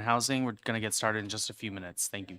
Housing. We're going to get started in just a few minutes. Thank you.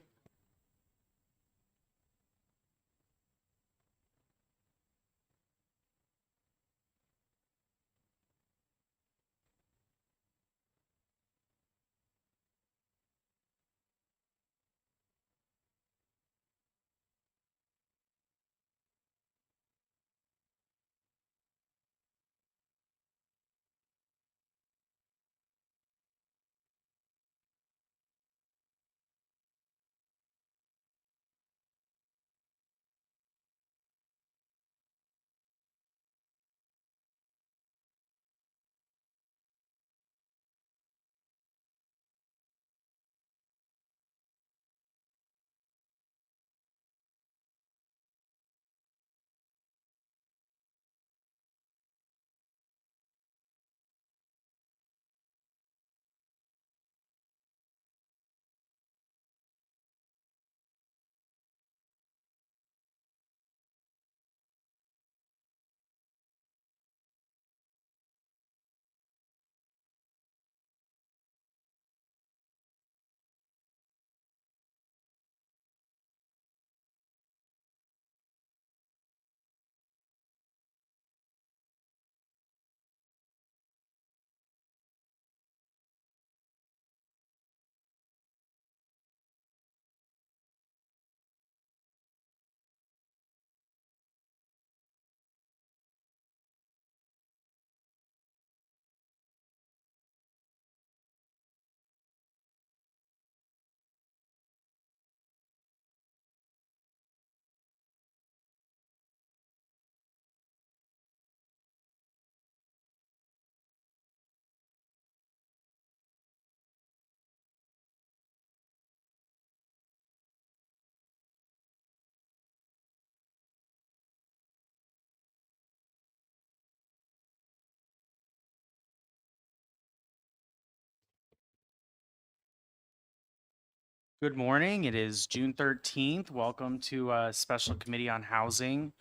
Good morning. It is June 13th. Welcome to a special committee on housing.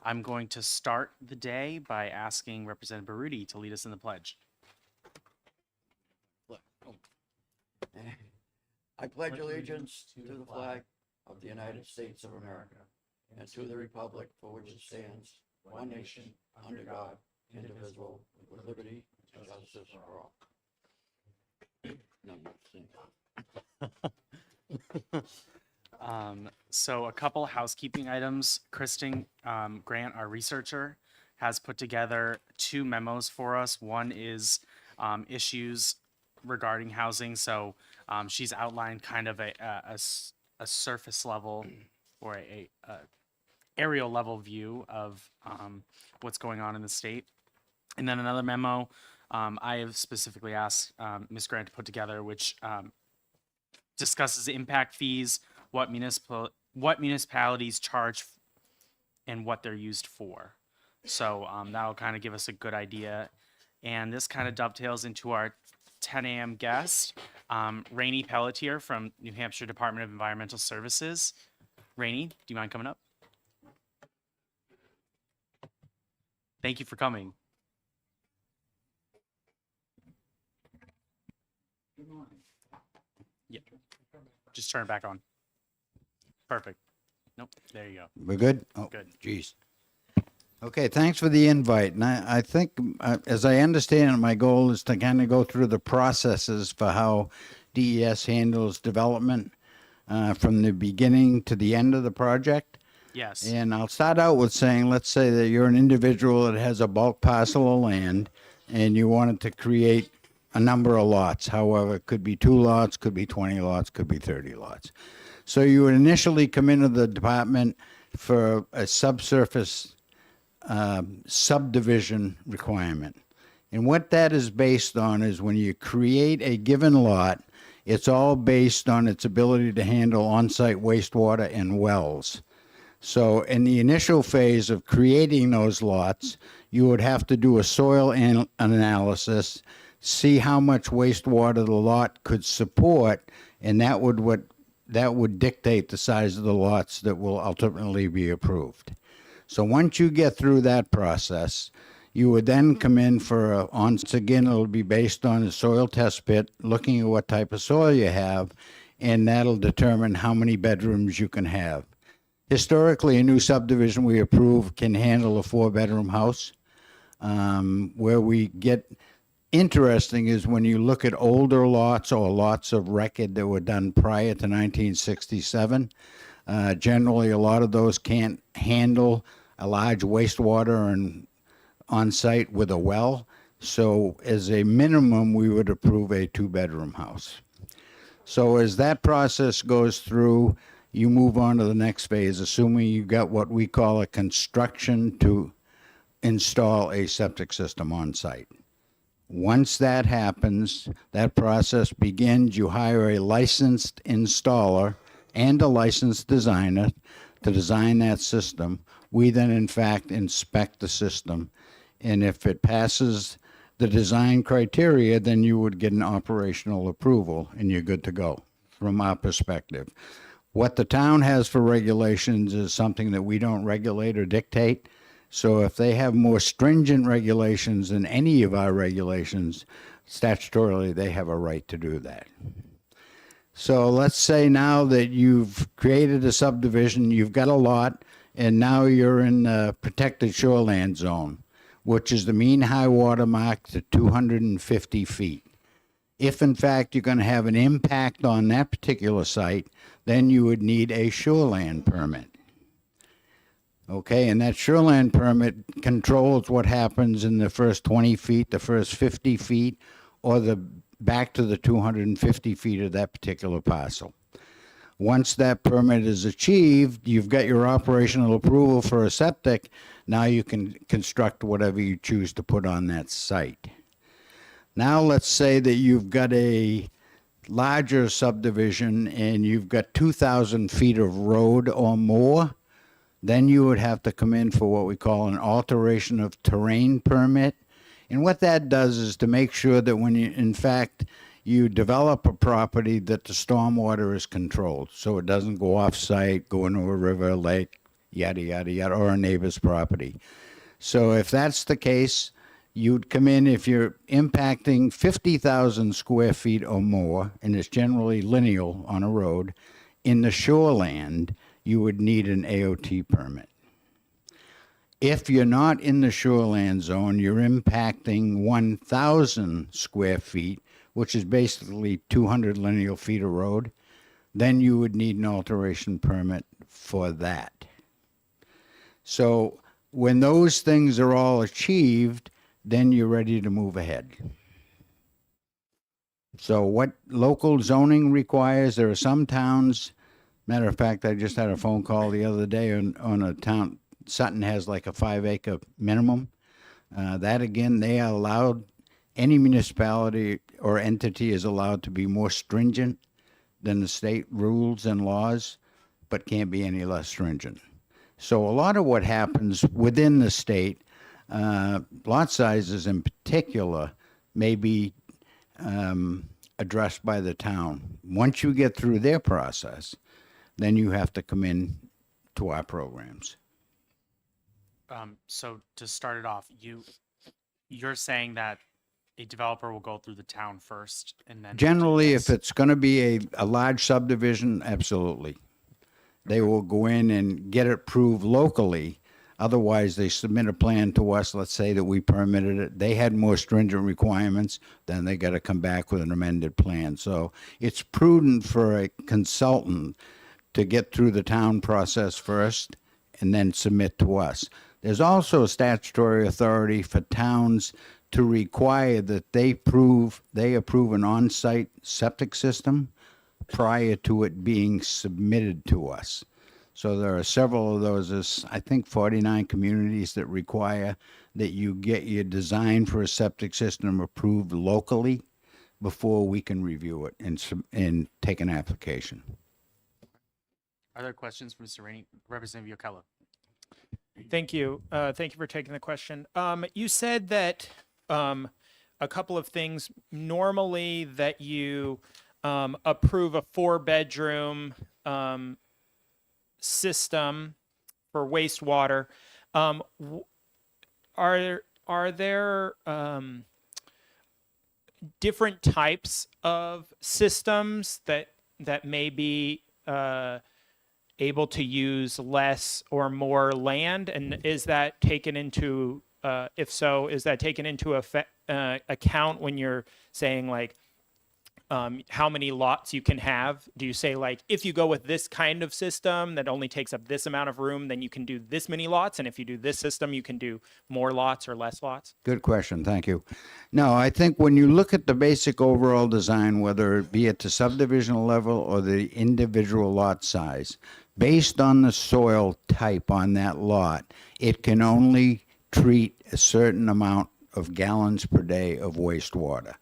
I'm going to start the day by asking Representative Baruti to lead us in the pledge. I pledge allegiance to the flag of the United States of America and to the republic for which it stands, one nation, under God, indivisible, with liberty and justice for all. No, So a couple housekeeping items. Kristen Grant, our researcher, has put together two memos for us. One is issues regarding housing. So she's outlined kind of a surface level or a aerial level view of what's going on in the state. And then another memo I have specifically asked Ms. Grant to put together, which discusses impact fees, what municipalities charge and what they're used for. So that'll kind of give us a good idea. And this kind of dovetails into our 10 a.m. guest, Rainey Pelletier from New Hampshire Department of Environmental Services. Rainey, do you mind coming up? Thank you for coming. Yeah. Just turn it back on. Perfect. Nope. There you go. We're good? Oh, Good. geez. Okay, thanks for the invite. And I think, as I understand it, my goal is to kind of go through the processes for how DES handles development from the beginning to the end of the project. Yes. And I'll start out with saying, let's say that you're an individual that has a bulk parcel of land and you wanted to create a number of lots. However, it could be 2 lots, could be 20 lots, could be 30 lots. So you would initially come into the department for a subsurface subdivision requirement. And what that is based on is when you create a given lot, it's all based on its ability to handle on-site wastewater and wells. So in the initial phase of creating those lots, you would have to do a soil analysis, see how much wastewater the lot could support, and that would dictate the size of the lots that will ultimately be approved. So once you get through that process, You would then come in for once again, it'll be based on a soil test pit, looking at what type of soil you have, and that'll determine how many bedrooms you can have. Historically, a new subdivision we approve can handle a 4-bedroom house. Where we get interesting is when you look at older lots or lots of record that were done prior to 1967. Generally, a lot of those can't handle a large wastewater and on site with a well. So as a minimum, we would approve a 2-bedroom house. So as that process goes through, you move on to the next phase, assuming you've got what we call a construction to install a septic system on site. Once that happens, that process begins. You hire a licensed installer and a licensed designer to design that system. We then, in fact, inspect the system. And if it passes the design criteria, then you would get an operational approval and you're good to go from our perspective. What the town has for regulations is something that we don't regulate or dictate. So if they have more stringent regulations than any of our regulations, statutorily, they have a right to do that. So let's say now that you've created a subdivision, you've got a lot, and now you're in the protected shoreland zone, which is the mean high water mark to 250 feet. If in fact you're going to have an impact on that particular site, then you would need a shoreland permit. Okay, and that shoreland permit controls what happens in the first 20 feet, the first 50 feet, or the back to the 250 feet of that particular parcel. Once that permit is achieved, you've got your operational approval for a septic. Now you can construct whatever you choose to put on that site. Now let's say that you've got a larger subdivision and you've got 2,000 feet of road or more. Then you would have to come in for what we call an alteration of terrain permit. And what that does is to make sure that when you, in fact, you develop a property that the stormwater is controlled, so it doesn't go off-site, go into a river, lake, yada, yada, yada, or a neighbor's property. So if that's the case, you'd come in if you're impacting 50,000 square feet or more, and it's generally lineal on a road, in the shoreland, you would need an AOT permit. If you're not in the shoreland zone, you're impacting 1,000 square feet, which is basically 200 lineal feet of road, then you would need an alteration permit for that. So when those things are all achieved, then you're ready to move ahead. So what local zoning requires, there are some towns, matter of fact, I just had a phone call the other day on a town, Sutton has like a 5-acre minimum. That again, they are allowed, any municipality or entity is allowed to be more stringent than the state rules and laws, but can't be any less stringent. So a lot of what happens within the state, lot sizes in particular, may be addressed by the town. Once you get through their process, then you have to come in to our programs. So to start it off, you're saying that a developer will go through the town first and then Generally, if it's going to be a large subdivision, absolutely. They will go in and get it approved locally. Otherwise, they submit a plan to us. Let's say that we permitted it. They had more stringent requirements. Then they got to come back with an amended plan. So it's prudent for a consultant to get through the town process first and then submit to us. There's also a statutory authority for towns to require that they approve an on-site septic system prior to it being submitted to us. So there are several of those, there's, I think 49 communities that require that you get your design for a septic system approved locally before we can review it and take an application. Are there questions for Mr. Rainey? Representative Yockello. Thank you. Thank you for taking the question. You said that a couple of things. Normally, that you approve a 4-bedroom system for wastewater. there different types of systems that may be able to use less or more land, and is that taken into if so, is that taken into account when you're saying like how many lots you can have? Do you say like, if you go with this kind of system that only takes up this amount of room, then you can do this many lots, and if you do this system, you can do more lots or less lots? Good question. Thank you. No, I think when you look at the basic overall design, whether it be at the subdivisional level or the individual lot size, based on the soil type on that lot, it can only treat a certain amount of gallons per day of wastewater.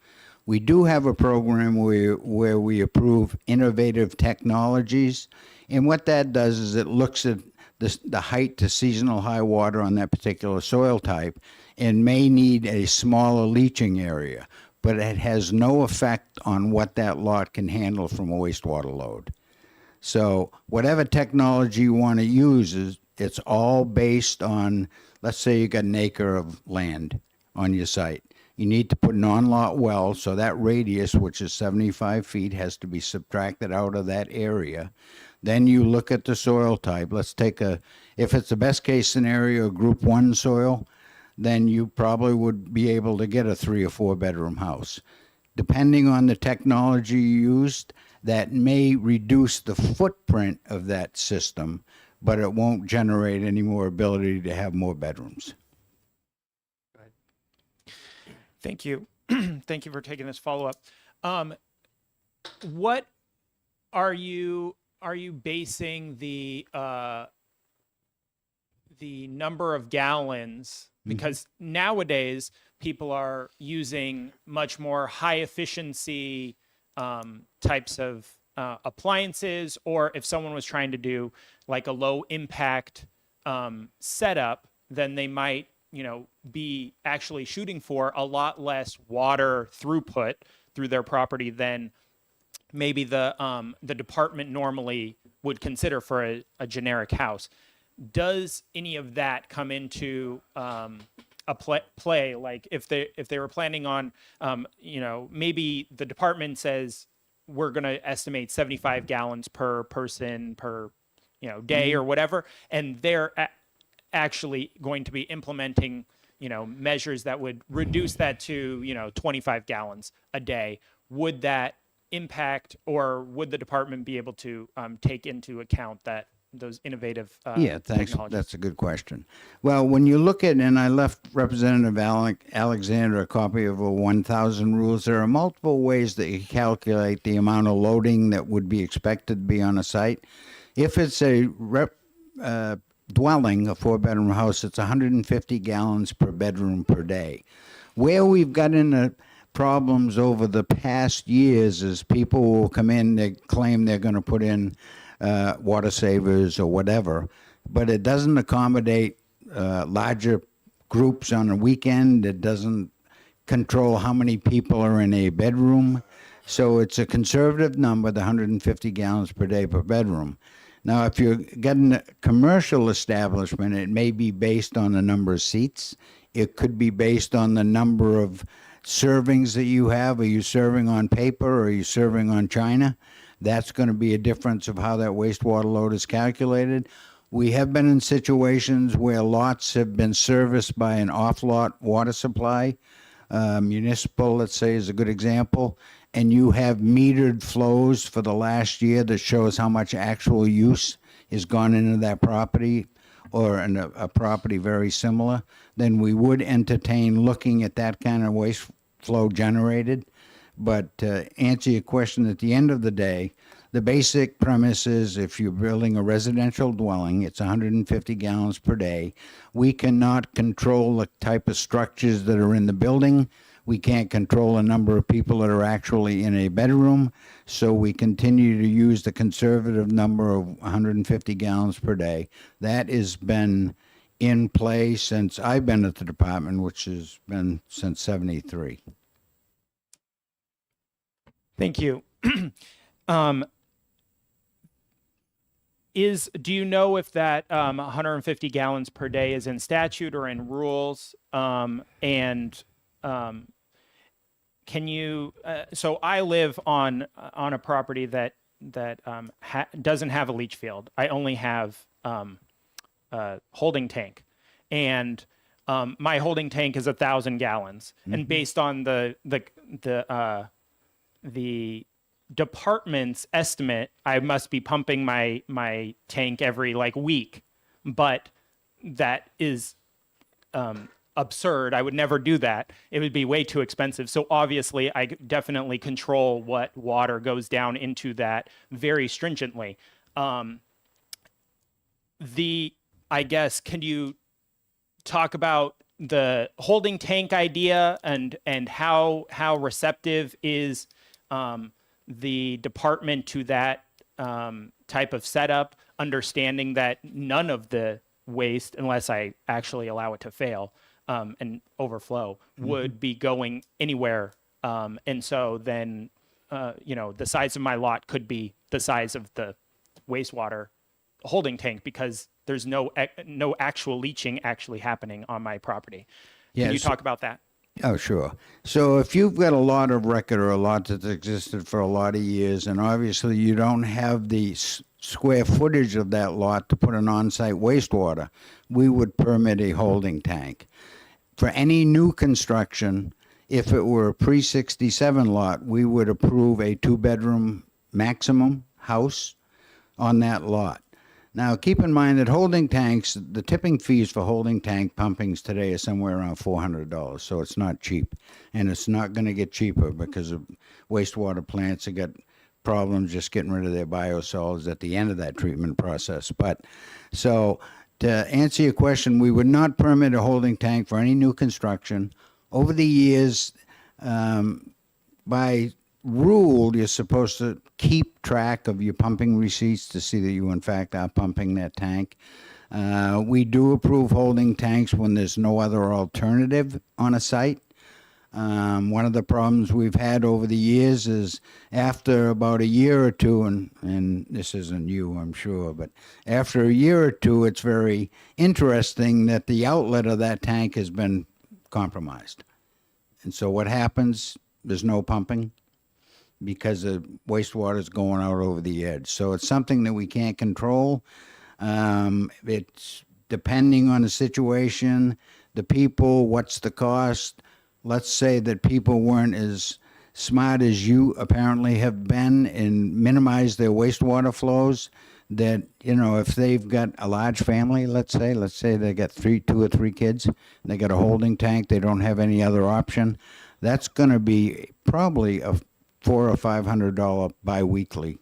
We do have a program where we approve innovative technologies, and what that does is it looks at the height to seasonal high water on that particular soil type and may need a smaller leaching area, but it has no effect on what that lot can handle from a wastewater load. So whatever technology you want to use, it's all based on, let's say you got an acre of land on your site. You need to put an on-lot well, so that radius, which is 75 feet, has to be subtracted out of that area. Then you look at the soil type. Let's take if it's the best case scenario, group 1 soil, then you probably would be able to get a 3 or 4 bedroom house. Depending on the technology used, that may reduce the footprint of that system, but it won't generate any more ability to have more bedrooms. Thank you. Thank you for taking this follow-up. What are you basing the number of gallons? Because nowadays people are using much more high efficiency types of appliances, or if someone was trying to do like a low impact setup, then they might be actually shooting for a lot less water throughput through their property than maybe the department normally would consider for a generic house. Does any of that come into a play? Like if they were planning on, maybe the department says we're going to estimate 75 gallons per person per day or whatever, and they're actually going to be implementing, measures that would reduce that to, 25 gallons a day. Would that impact, or would the department be able to take into account those innovative Yeah, thanks. technologies? That's a good question. Well, when you look at, and I left Representative Alexander a copy of a 1,000 rules, there are multiple ways that you calculate the amount of loading that would be expected to be on a site. If it's a dwelling, a 4-bedroom house, it's 150 gallons per bedroom per day. Where we've got into problems over the past years is people will come in, they claim they're going to put in water savers or whatever, but it doesn't accommodate larger groups on a weekend. It doesn't control how many people are in a bedroom. So it's a conservative number, the 150 gallons per day per bedroom. Now, if you're getting a commercial establishment, it may be based on the number of seats. It could be based on the number of servings that you have. Are you serving on paper or are you serving on china? That's going to be a difference of how that wastewater load is calculated. We have been in situations where lots have been serviced by an off-lot water supply. Municipal, let's say, is a good example. And you have metered flows for the last year that shows how much actual use has gone into that property or in a property very similar, then we would entertain looking at that kind of waste flow generated. But to answer your question, at the end of the day, the basic premise is if you're building a residential dwelling, it's 150 gallons per day. We cannot control the type of structures that are in the building. We can't control the number of people that are actually in a bedroom, so we continue to use the conservative number of 150 gallons per day. That has been in play since I've been at the department, which has been since '73. Thank you. do you know if that 150 gallons per day is in statute or in rules? And can you? So I live on a property that doesn't have a leach field. I only have a holding tank, and my holding tank is 1,000 gallons. And based on the department's estimate, I must be pumping my tank every like week, but that is absurd. I would never do that. It would be way too expensive. So obviously, I definitely control what water goes down into that very stringently. I guess, can you talk about the holding tank idea and how receptive is the department to that type of setup, understanding that none of the waste, unless I actually allow it to fail and overflow, would be going anywhere. And so then, the size of my lot could be the size of the wastewater holding tank because there's no actual leaching actually happening on my property. Can you Yes. talk about that? Oh, sure. So if you've got a lot of record or a lot that's existed for a lot of years, and obviously you don't have the square footage of that lot to put an on-site wastewater, we would permit a holding tank. For any new construction, if it were a pre-67 lot, we would approve a 2-bedroom maximum house on that lot. Now, keep in mind that holding tanks, the tipping fees for holding tank pumpings today are somewhere around $400, so it's not cheap. And it's not going to get cheaper because of wastewater plants have got problems just getting rid of their biosolids at the end of that treatment process. But so to answer your question, we would not permit a holding tank for any new construction. Over the years, by rule, you're supposed to keep track of your pumping receipts to see that you, in fact, are pumping that tank. We do approve holding tanks when there's no other alternative on a site. One of the problems we've had over the years is after about a year or two, and this isn't you, I'm sure, but after a year or two, it's very interesting that the outlet of that tank has been compromised. And so what happens? There's no pumping because the wastewater is going out over the edge. So it's something that we can't control. It's depending on the situation, the people, what's the cost. Let's say that people weren't as smart as you apparently have been and minimize their wastewater flows, that, if they've got a large family, let's say they got 2 or 3 kids, they got a holding tank, they don't have any other option, that's going to be probably a $400 or $500 biweekly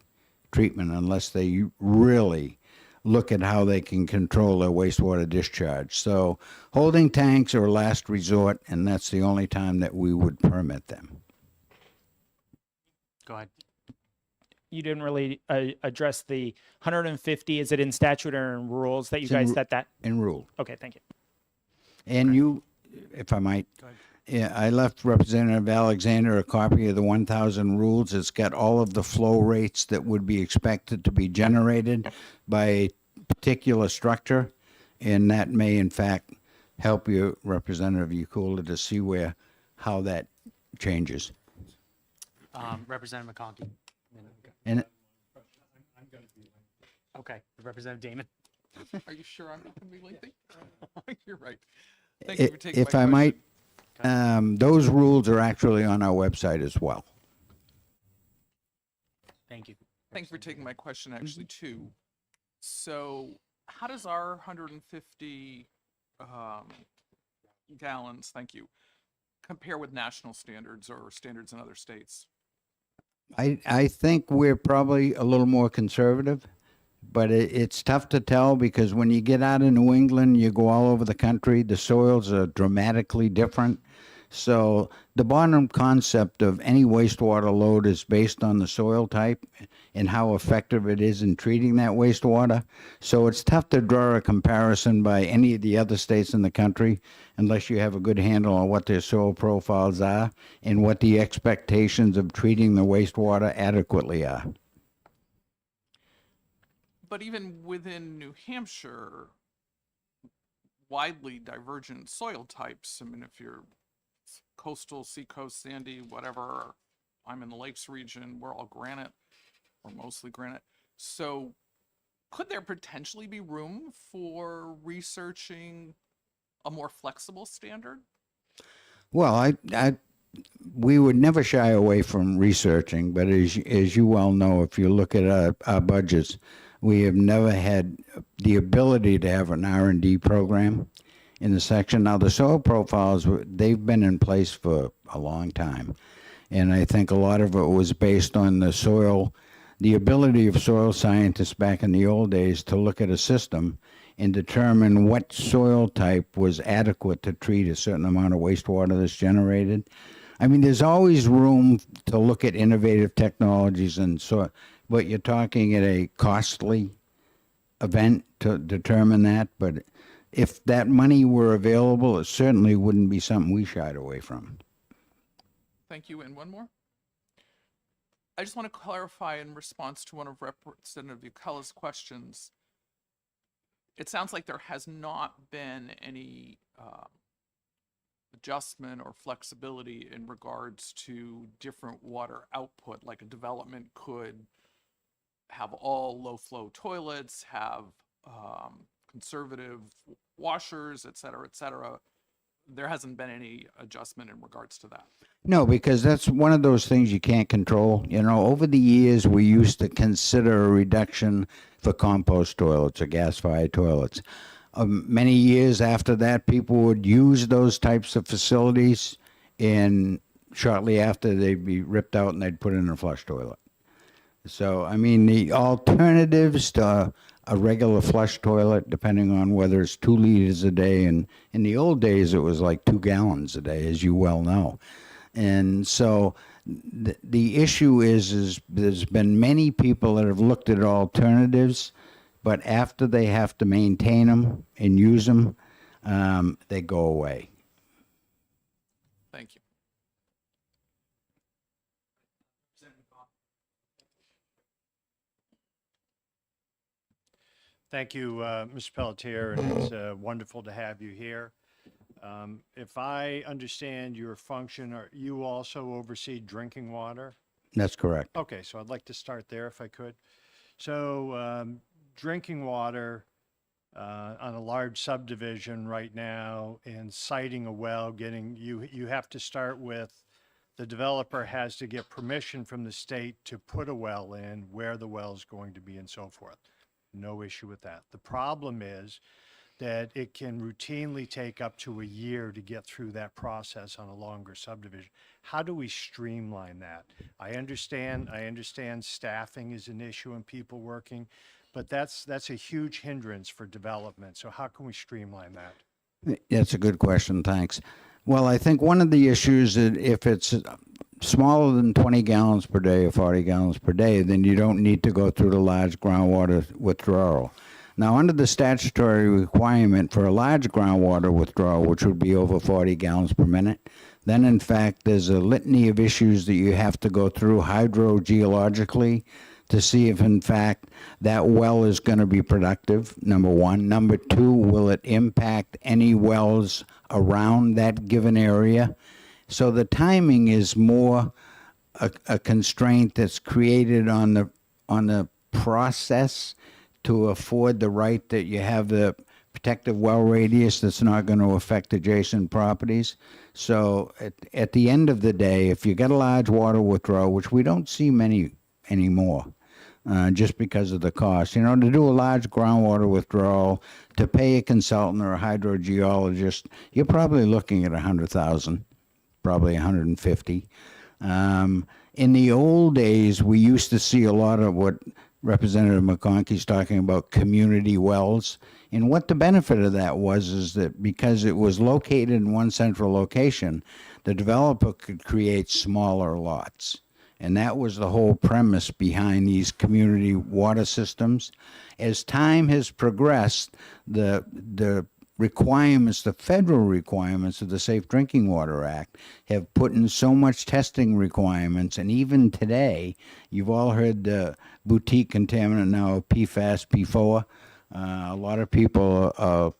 treatment unless they really look at how they can control their wastewater discharge. So holding tanks are a last resort, and that's the only time that we would permit them. Go ahead. You didn't really address the 150. Is it in statute or in rules that you It's in guys ru- set that? In rule. Okay, thank you. And you, if I might, Go ahead. yeah, I left Representative Alexander a copy of the 1,000 rules. It's got all of the flow rates that would be expected to be generated by a particular structure, and that may, in fact, help you, Representative Yakula, to see how that changes. Representative McConkey. And Okay, Representative Damon. Are you sure I'm not going to be lengthy? You're right. Thank you for taking if my I might, question. those rules are actually on our website as well. Thank you. Thank you for taking my question, actually, too. So how does our 150 gallons, thank you, compare with national standards or standards in other states? I think we're probably a little more conservative, but it's tough to tell because when you get out of New England, you go all over the country, the soils are dramatically different. So the bottom concept of any wastewater load is based on the soil type and how effective it is in treating that wastewater. So it's tough to draw a comparison by any of the other states in the country unless you have a good handle on what their soil profiles are and what the expectations of treating the wastewater adequately are. But even within New Hampshire, widely divergent soil types. I mean, if you're coastal, seacoast, sandy, whatever, I'm in the lakes region, we're all granite, or mostly granite. So could there potentially be room for researching a more flexible standard? Well, we would never shy away from researching, but as you well know, if you look at our budgets, we have never had the ability to have an R&D program in the section. Now, the soil profiles, they've been in place for a long time. And I think a lot of it was based on the ability of soil scientists back in the old days to look at a system and determine what soil type was adequate to treat a certain amount of wastewater that's generated. I mean, there's always room to look at innovative technologies, but you're talking at a costly event to determine that. But if that money were available, it certainly wouldn't be something we shied away from. Thank you. And one more. I just want to clarify in response to one of Representative Buccella's questions. It sounds like there has not been any adjustment or flexibility in regards to different water output, like a development could have all low flow toilets, have conservative washers, et cetera, et cetera. There hasn't been any adjustment in regards to that. No, because that's one of those things you can't control. You know, over the years, we used to consider a reduction for compost toilets or gas-fired toilets. Many years after that, people would use those types of facilities, and shortly after, they'd be ripped out and they'd put in a flush toilet. So, I mean, the alternatives to a regular flush toilet, depending on whether it's 2 liters a day, and in the old days, it was like 2 gallons a day, as you well know. And so the issue is there's been many people that have looked at alternatives, but after they have to maintain them and use them, they go away. Thank you. Thank you, Mr. Pelletier, and it's wonderful to have you here. If I understand your function, you also oversee drinking water? That's correct. Okay, so I'd like to start there if I could. So drinking water on a large subdivision right now and siting a well, you have to start with, the developer has to get permission from the state to put a well in, where the well is going to be and so forth. No issue with that. The problem is that it can routinely take up to a year to get through that process on a longer subdivision. How do we streamline that? I understand staffing is an issue and people working, but that's a huge hindrance for development. So how can we streamline that? That's a good question, thanks. Well, I think one of the issues is if it's smaller than 20 gallons per day or 40 gallons per day, then you don't need to go through the large groundwater withdrawal. Now, under the statutory requirement for a large groundwater withdrawal, which would be over 40 gallons per minute, then in fact there's a litany of issues that you have to go through hydrogeologically to see if in fact that well is going to be productive, number one. Number two, will it impact any wells around that given area? So the timing is more a constraint that's created on the process to afford the right that you have the protective well radius that's not going to affect adjacent properties. So at the end of the day, if you get a large water withdrawal, which we don't see many anymore, just because of the cost, you know, to do a large groundwater withdrawal, to pay a consultant or a hydrogeologist, you're probably looking at $100,000, probably 150. In the old days, we used to see a lot of what Representative McConkey's talking about, community wells. And what the benefit of that was is that because it was located in one central location, the developer could create smaller lots. And that was the whole premise behind these community water systems. As time has progressed, the requirements, the federal requirements of the Safe Drinking Water Act have put in so much testing requirements, and even today, you've all heard the boutique contaminant now, PFAS, PFOA. A lot of people are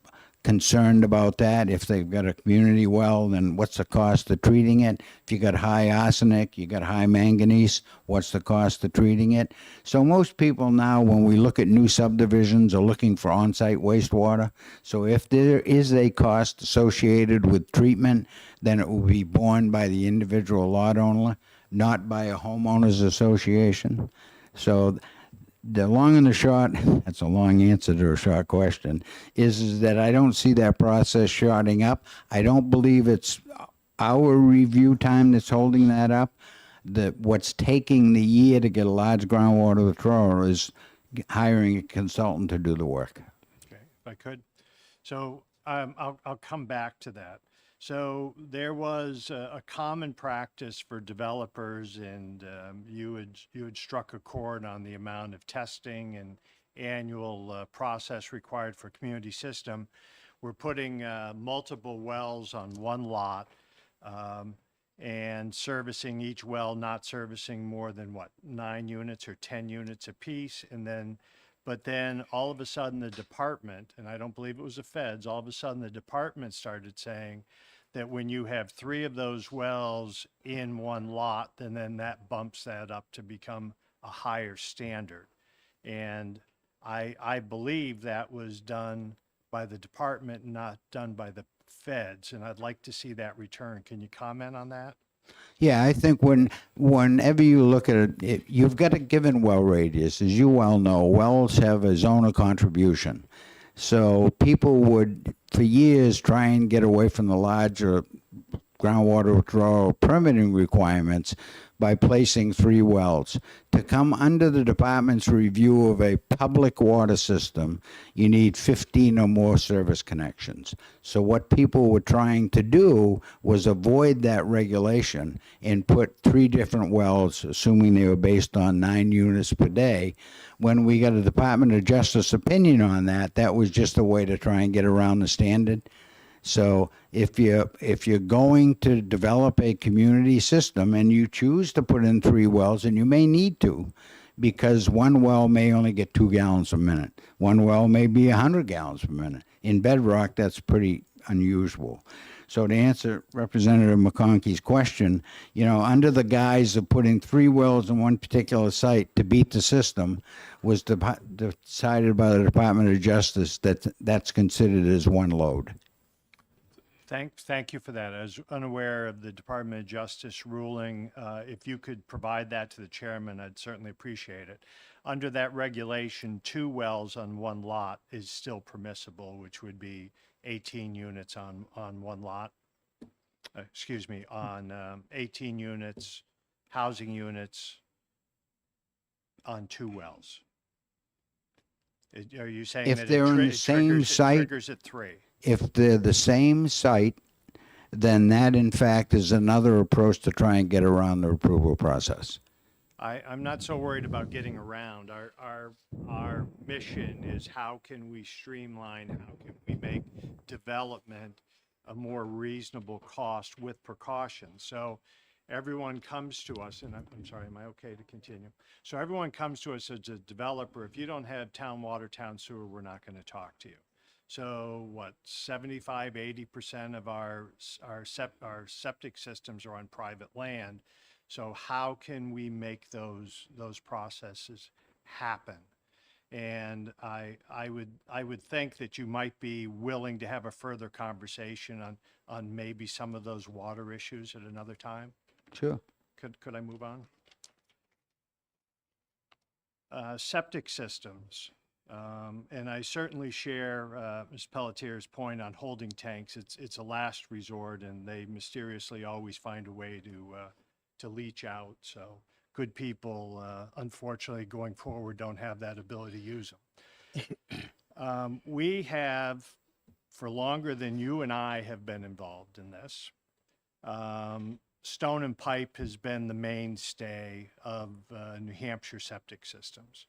concerned about that. If they've got a community well, then what's the cost of treating it? If you got high arsenic, you got high manganese, what's the cost of treating it? So most people now, when we look at new subdivisions, are looking for on-site wastewater. So if there is a cost associated with treatment, then it will be borne by the individual lot owner, not by a homeowners association. So the long and the short, that's a long answer to a short question, is that I don't see that process shorting up. I don't believe it's our review time that's holding that up. What's taking the year to get a large groundwater withdrawal is hiring a consultant to do the work. Okay, if I could. So I'll come back to that. So there was a common practice for developers, and you had struck a chord on the amount of testing and annual process required for community system. We're putting multiple wells on one lot and servicing each well, not servicing more than 9 units or 10 units apiece, and then. But then all of a sudden the department, and I don't believe it was the feds, all of a sudden the department started saying that when you have 3 of those wells in one lot, then that bumps that up to become a higher standard. And I believe that was done by the department, not done by the feds, and I'd like to see that return. Can you comment on that? Yeah, I think whenever you look at it, you've got a given well radius. As you well know, wells have a zone of contribution. So people would, for years, try and get away from the larger groundwater withdrawal permitting requirements by placing 3 wells. To come under the department's review of a public water system, you need 15 or more service connections. So what people were trying to do was avoid that regulation and put 3 different wells, assuming they were based on 9 units per day. When we got a Department of Justice opinion on that, that was just a way to try and get around the standard. So if you're going to develop a community system and you choose to put in 3 wells, and you may need to, because one well may only get 2 gallons a minute. One well may be 100 gallons per minute. In bedrock, that's pretty unusual. So to answer Representative McConkey's question, under the guise of putting 3 wells in one particular site to beat the system was decided by the Department of Justice that that's considered as one load. Thank you for that. I was unaware of the Department of Justice ruling. If you could provide that to the chairman, I'd certainly appreciate it. Under that regulation, 2 wells on one lot is still permissible, which would be 18 units on one lot. On 18 units, housing units on 2 wells. Are you saying If that they're on the it same triggers, site- it triggers at 3? If they're the same site, then that in fact is another approach to try and get around the approval process. I'm not so worried about getting around. Our mission is how can we streamline, how can we make development a more reasonable cost with precautions. So everyone comes to us, and I'm sorry, am I okay to continue? So everyone comes to us as a developer. If you don't have town water, town sewer, we're not going to talk to you. So 75, 80% of our septic systems are on private land. So how can we make those processes happen? And I would think that you might be willing to have a further conversation on maybe some of those water issues at another time. Sure. Could I move on? Septic systems. And I certainly share Ms. Pelletier's point on holding tanks. It's a last resort, and they mysteriously always find a way to leach out. So good people, unfortunately, going forward, don't have that ability to use them. We have, for longer than you and I have been involved in this, stone and pipe has been the mainstay of New Hampshire septic systems.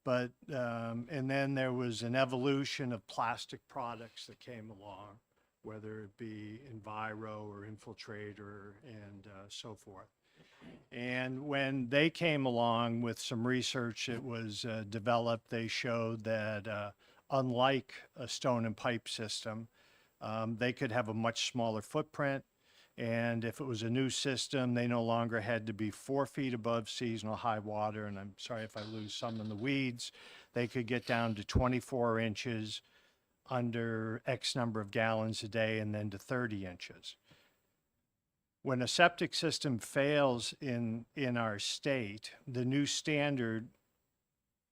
But, and then there was an evolution of plastic products that came along, whether it be Enviro or Infiltrator and so forth. And when they came along with some research that was developed, they showed that unlike a stone and pipe system, they could have a much smaller footprint. And if it was a new system, they no longer had to be 4 feet above seasonal high water. And I'm sorry if I lose some in the weeds. They could get down to 24 inches under X number of gallons a day and then to 30 inches. When a septic system fails in our state, the new standard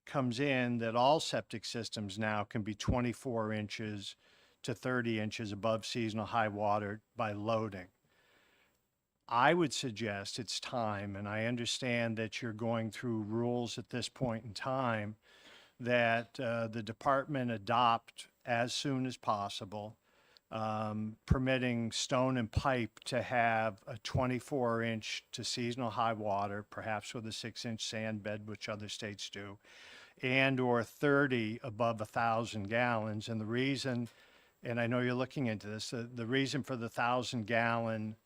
comes in that all septic systems now can be 24 inches to 30 inches above seasonal high water by loading. I would suggest it's time, and I understand that you're going through rules at this point in time, that the department adopt as soon as possible, permitting stone and pipe to have a 24-inch to seasonal high water, perhaps with a 6-inch sand bed, which other states do, and or 30 above 1,000 gallons. And the reason, and I know you're looking into this, the reason for the 1,000-gallon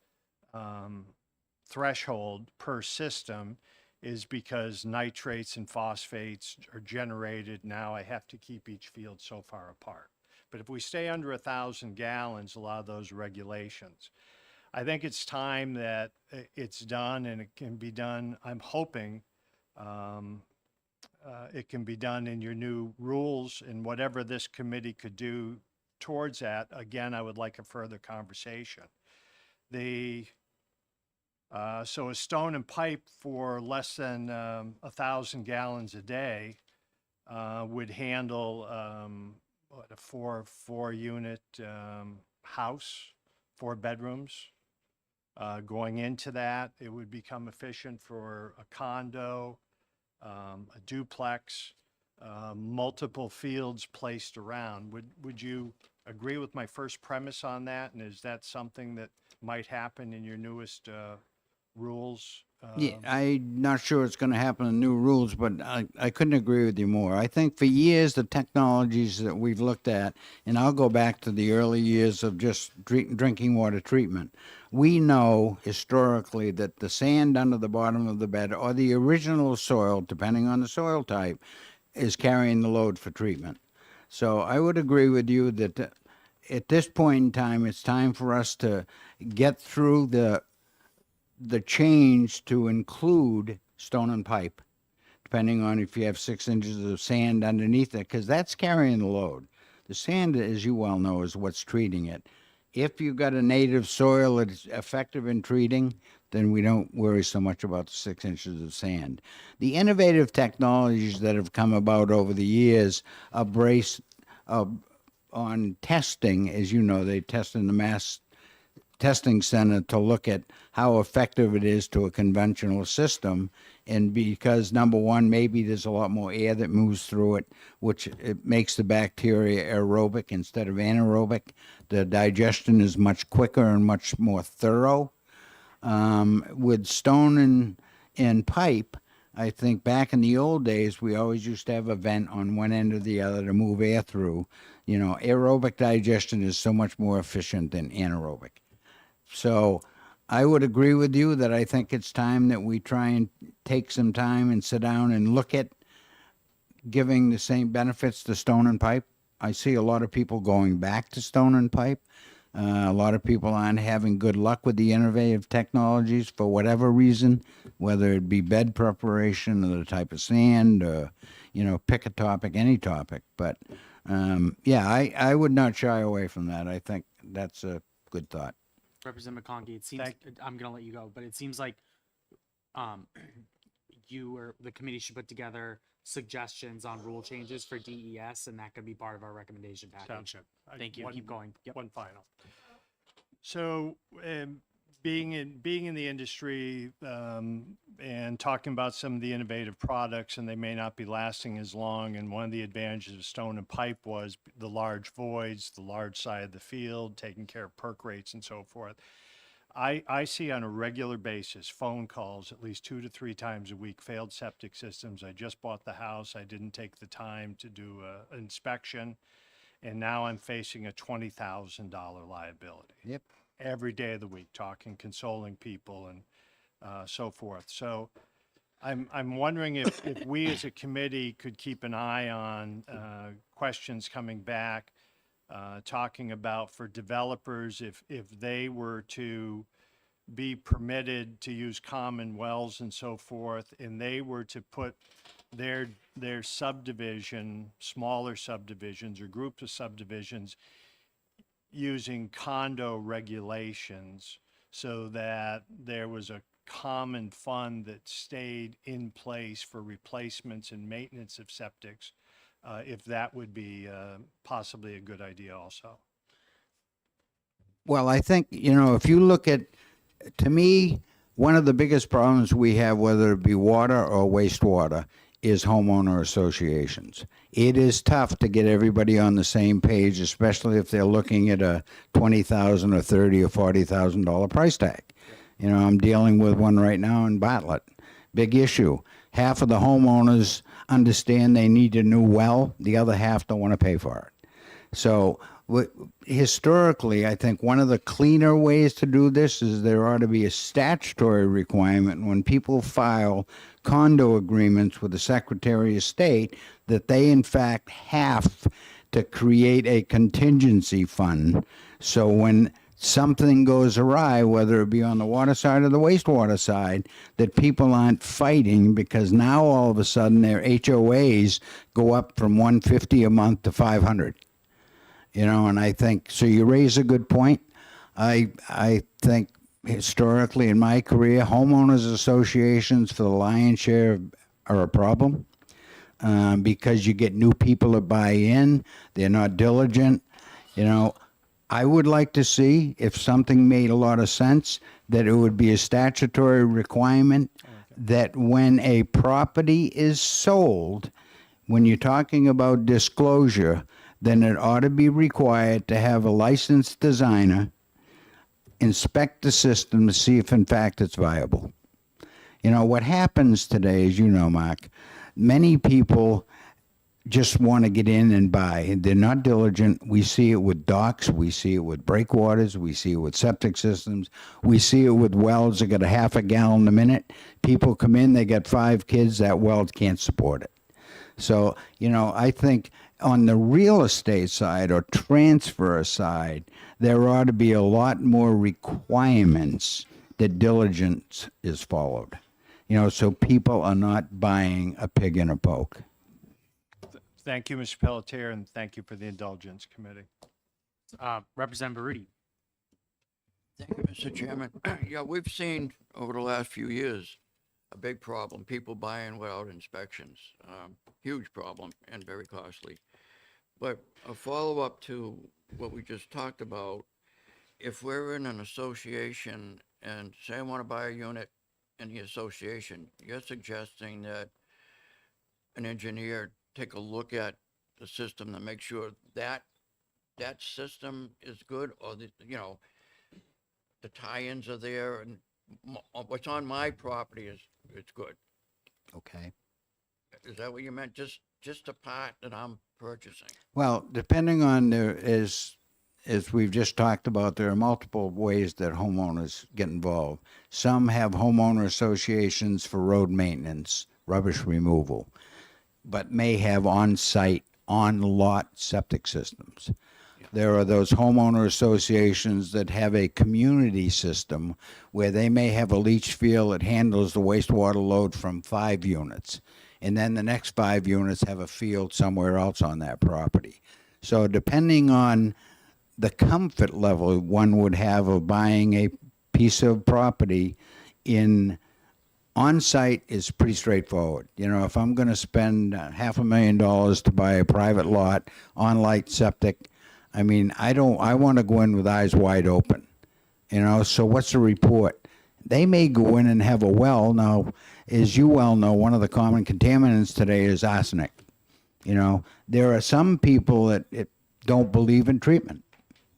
threshold per system is because nitrates and phosphates are generated. Now I have to keep each field so far apart. But if we stay under 1,000 gallons, a lot of those regulations, I think it's time that it's done, and it can be done. I'm hoping it can be done in your new rules, and whatever this committee could do towards that. Again, I would like a further conversation. So a stone and pipe for less than 1,000 gallons a day would handle a four unit house, 4 bedrooms. Going into that, it would become efficient for a condo, a duplex, multiple fields placed around. Would you agree with my first premise on that? And is that something that might happen in your newest rules? Yeah, I'm not sure it's going to happen in new rules, but I couldn't agree with you more. I think for years, the technologies that we've looked at, and I'll go back to the early years of just drinking water treatment, we know historically that the sand under the bottom of the bed or the original soil, depending on the soil type, is carrying the load for treatment. So I would agree with you that at this point in time, it's time for us to get through the change to include stone and pipe, depending on if you have 6 inches of sand underneath it, because that's carrying the load. The sand, as you well know, is what's treating it. If you've got a native soil that's effective in treating, then we don't worry so much about the 6 inches of sand. The innovative technologies that have come about over the years are based on testing. As you know, they test in the Mass Testing Center to look at how effective it is to a conventional system. And because, number one, maybe there's a lot more air that moves through it, which it makes the bacteria aerobic instead of anaerobic. The digestion is much quicker and much more thorough. With stone and pipe, I think back in the old days, we always used to have a vent on one end or the other to move air through. You know, aerobic digestion is so much more efficient than anaerobic. So I would agree with you that I think it's time that we try and take some time and sit down and look at giving the same benefits to stone and pipe. I see a lot of people going back to stone and pipe. A lot of people aren't having good luck with the innovative technologies for whatever reason, whether it be bed preparation or the type of sand, or, you know, pick a topic, any topic. But yeah, I would not shy away from that. I think that's a good thought. Representative McConkey, it seems I'm gonna let you go, but it seems like you or the committee should put together suggestions on rule changes for DES, and that could be part of our recommendation package. Sounds good. Thank you. Keep going. Yep. One final. So, being in the industry and talking about some of the innovative products, and they may not be lasting as long. And one of the advantages of stone and pipe was the large voids, the large side of the field, taking care of perk rates and so forth. I see on a regular basis phone calls at least 2 to 3 times a week, failed septic systems. I just bought the house. I didn't take the time to do an inspection. And now I'm facing a $20,000 liability. Yep. Every day of the week, talking, consoling people and so forth. So I'm wondering if we as a committee could keep an eye on questions coming back, talking about for developers, if they were to be permitted to use common wells and so forth, and they were to put their subdivision, smaller subdivisions or groups of subdivisions using condo regulations so that there was a common fund that stayed in place for replacements and maintenance of septics, if that would be possibly a good idea also. Well, I think, if you look at, to me, one of the biggest problems we have, whether it be water or wastewater, is homeowner associations. It is tough to get everybody on the same page, especially if they're looking at a $20,000 or $30,000 or $40,000 price tag. I'm dealing with one right now in Bartlett. Big issue. Half of the homeowners understand they need a new well. The other half don't want to pay for it. So historically, I think one of the cleaner ways to do this is there ought to be a statutory requirement when people file condo agreements with the Secretary of State that they in fact have to create a contingency fund. So when something goes awry, whether it be on the water side or the wastewater side, that people aren't fighting, because now all of a sudden their HOAs go up from $150 a month to $500. And I think, so you raise a good point. I think historically in my career, homeowners associations for the lion's share are a problem, because you get new people to buy in. They're not diligent. I would like to see, if something made a lot of sense, that it would be a statutory requirement that when a property is sold, when you're talking about disclosure, then it ought to be required to have a licensed designer inspect the system to see if in fact it's viable. What happens today, as you know, Mark, many people just want to get in and buy. They're not diligent. We see it with docks. We see it with breakwaters. We see it with septic systems. We see it with wells that got a half a gallon a minute. People come in, they got 5 kids, that well can't support it. So, I think on the real estate side or transfer side, there ought to be a lot more requirements that diligence is followed. So people are not buying a pig in a poke. Thank you, Mr. Pelletier, and thank you for the indulgence committee. Representative Baruti. Thank you, Mr. Chairman. Yeah, we've seen over the last few years a big problem, people buying without inspections. Huge problem and very costly. But a follow-up to what we just talked about, if we're in an association and say I want to buy a unit in the association, you're suggesting that an engineer take a look at the system to make sure that that system is good, or the tie-ins are there, and what's on my property is it's good. Okay. Is that what you meant? Just the part that I'm purchasing? Well, depending on as we've just talked about, there are multiple ways that homeowners get involved. Some have homeowner associations for road maintenance, rubbish removal, but may have on-site, on-lot septic systems. There are those homeowner associations that have a community system where they may have a leach field that handles the wastewater load from 5 units. And then the next 5 units have a field somewhere else on that property. So depending on the comfort level one would have of buying a piece of property in on-site is pretty straightforward. If I'm going to spend $500,000 to buy a private lot, on-light septic, I want to go in with eyes wide open. So what's the report? They may go in and have a well. Now, as you well know, one of the common contaminants today is arsenic. There are some people that don't believe in treatment.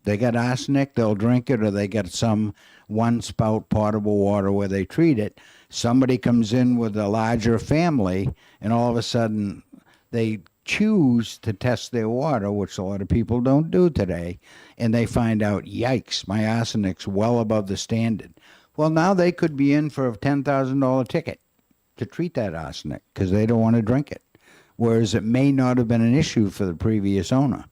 They got arsenic, they'll drink it, or they got some one spout potable water where they treat it. Somebody comes in with a larger family, and all of a sudden they choose to test their water, which a lot of people don't do today, and they find out, yikes, my arsenic's well above the standard. Well, now they could be in for a $10,000 ticket to treat that arsenic because they don't want to drink it, whereas it may not have been an issue for the previous owner.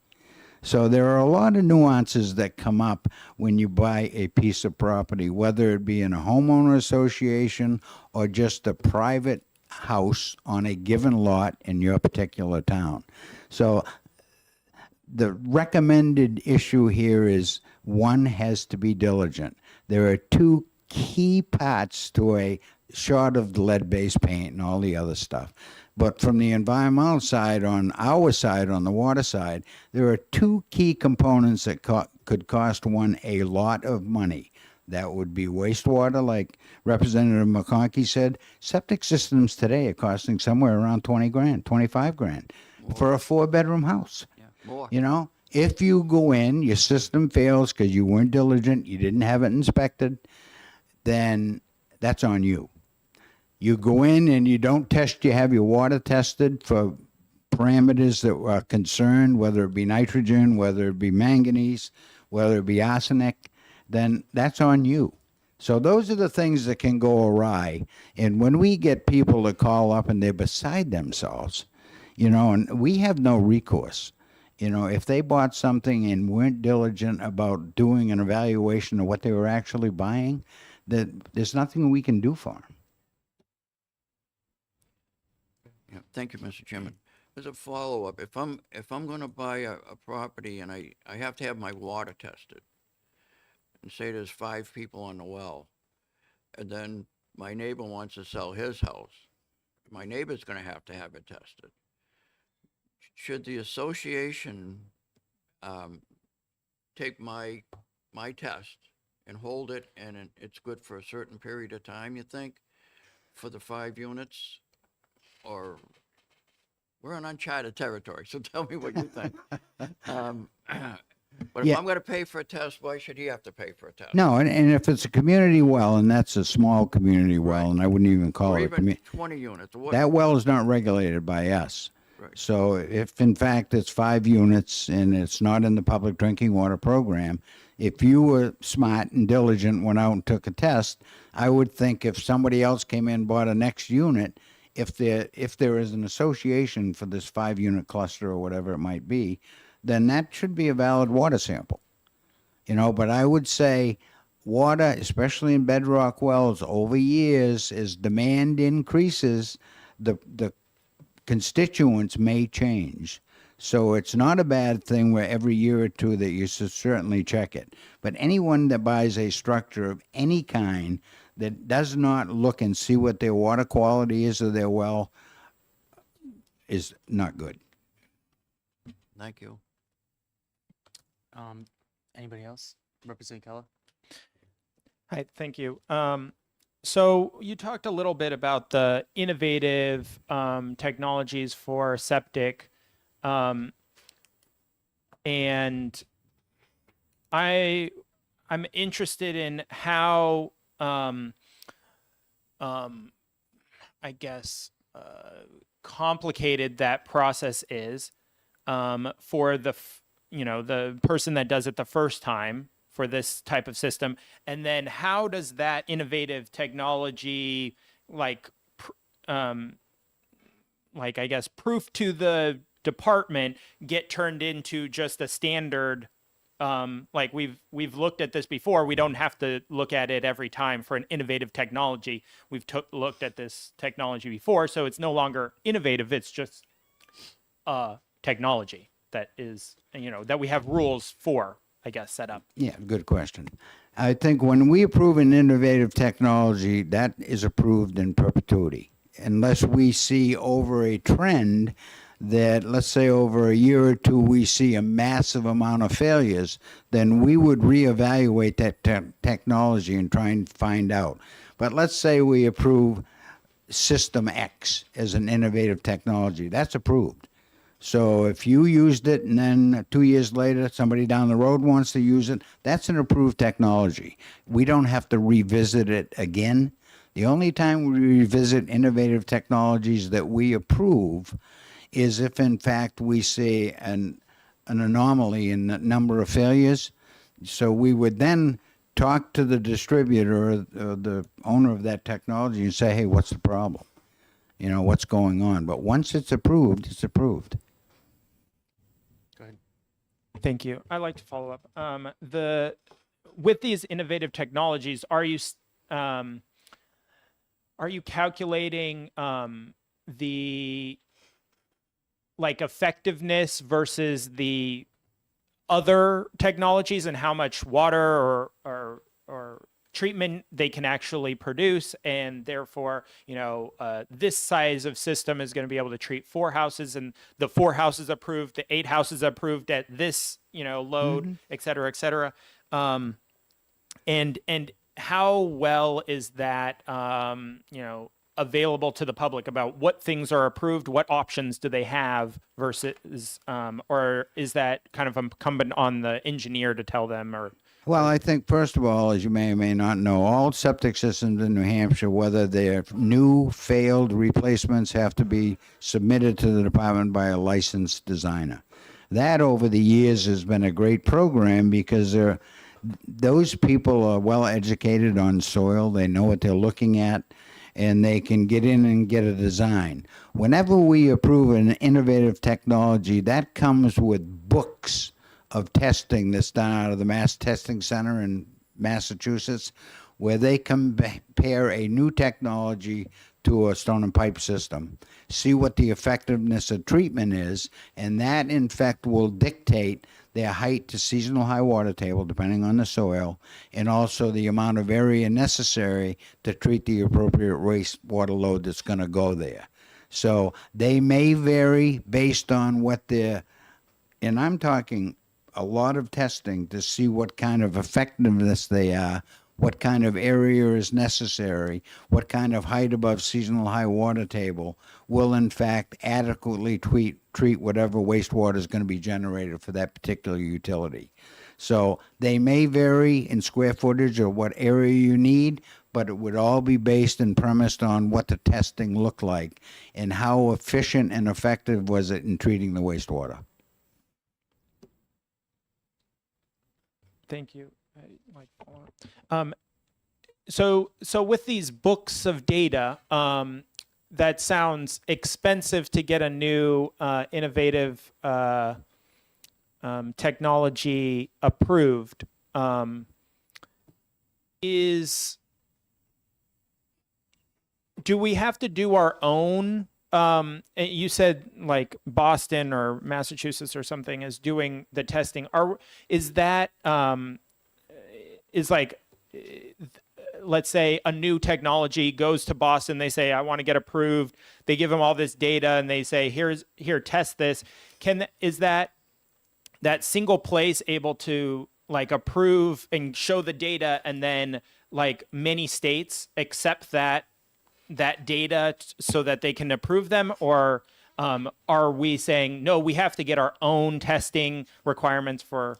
So there are a lot of nuances that come up when you buy a piece of property, whether it be in a homeowner association or just a private house on a given lot in your particular town. So the recommended issue here is one has to be diligent. There are two key parts to a short of the lead-based paint and all the other stuff. But from the environmental side, on our side, on the water side, there are two key components that could cost one a lot of money. That would be wastewater, like Representative McConkey said. Septic systems today are costing somewhere around 20 grand, 25 grand for a 4-bedroom house. More. You know, if you go in, your system fails because you weren't diligent, you didn't have it inspected, then that's on you. You go in and you don't test, you have your water tested for parameters that are concerned, whether it be nitrogen, whether it be manganese, whether it be arsenic, then that's on you. So those are the things that can go awry. And when we get people to call up and they're beside themselves, you know, and we have no recourse. You know, if they bought something and weren't diligent about doing an evaluation of what they were actually buying, that there's nothing we can do for them. Yeah, thank you, Mr. Chairman. As a follow-up, if I'm going to buy a property and I have to have my water tested, and say there's 5 people on the well, and then my neighbor wants to sell his house, my neighbor's going to have it tested. Should the association take my test and hold it, and it's good for a certain period of time, you think, for the 5 units? Or we're in uncharted territory, so tell me what you think. But if Yeah. I'm going to pay for a test, why should he have to pay for a test? No, and if it's a community well, and that's a small community well, and I wouldn't even call Or it a even community, 20 units. Or what? that well is not regulated by us. Right. So if in fact it's 5 units and it's not in the public drinking water program, if you were smart and diligent, went out and took a test, I would think if somebody else came in and bought a next unit, if there is an association for this 5-unit cluster or whatever it might be, then that should be a valid water sample. You know, but I would say water, especially in bedrock wells, over years, as demand increases, the constituents may change. So it's not a bad thing where every year or two that you should certainly check it. But anyone that buys a structure of any kind that does not look and see what their water quality is of their well is not good. Thank you. Anybody else? Representative Keller? Hi, thank you. So you talked a little bit about the innovative technologies for septic, and I'm interested in how I guess complicated that process is for the the person that does it the first time for this type of system, and then how does that innovative technology I guess proof to the department get turned into just a standard? Like we've looked at this before. We don't have to look at it every time for an innovative technology. We've looked at this technology before, so it's no longer innovative. It's just technology that is, that we have rules for, I guess, set up. Yeah, good question. I think when we approve an innovative technology, that is approved in perpetuity. Unless we see over a trend that, let's say over a year or two, we see a massive amount of failures, then we would reevaluate that technology and try and find out. But let's say we approve System X as an innovative technology. That's approved. So if you used it and then 2 years later somebody down the road wants to use it, that's an approved technology. We don't have to revisit it again. The only time we revisit innovative technologies that we approve is if in fact we see an anomaly in the number of failures. So we would then talk to the distributor or the owner of that technology and say, hey, what's the problem? You know, what's going on? But once it's approved, it's approved. Thank you. I'd like to follow up. With these innovative technologies, are you calculating the like effectiveness versus the other technologies and how much water or treatment they can actually produce, and therefore, you know, this size of system is going to be able to treat 4 houses, and the 4 houses approved, the 8 houses approved at this, you know, load, et cetera, et cetera. And how well is that, you know, available to the public about what things are approved, what options do they have versus, or is that kind of incumbent on the engineer to tell them? Or Well, I think, first of all, as you may or may not know, all septic systems in New Hampshire, whether they're new, failed replacements, have to be submitted to the department by a licensed designer. That, over the years, has been a great program because those people are well educated on soil. They know what they're looking at, and they can get in and get a design. Whenever we approve an innovative technology, that comes with books of testing that's done out of the Mass Testing Center in Massachusetts, where they compare a new technology to a stone and pipe system, see what the effectiveness of treatment is, and that in fact will dictate their height to seasonal high water table, depending on the soil, and also the amount of area necessary to treat the appropriate wastewater load that's going to go there. So they may vary based on what their, and I'm talking a lot of testing to see what kind of effectiveness they are, what kind of area is necessary, what kind of height above seasonal high water table will in fact adequately treat whatever wastewater is going to be generated for that particular utility. So they may vary in square footage or what area you need, but it would all be based and premised on what the testing looked like and how efficient and effective was it in treating the wastewater. thank you. So with these books of data, that sounds expensive to get a new innovative technology approved. Do we have to do our own? You said like Boston or Massachusetts or something is doing the testing. Is that let's say a new technology goes to Boston, they say, I want to get approved. They give them all this data and they say, here, test this. Is that single place able to like approve and show the data, and then like many states accept that data so that they can approve them? Or are we saying, no, we have to get our own testing requirements for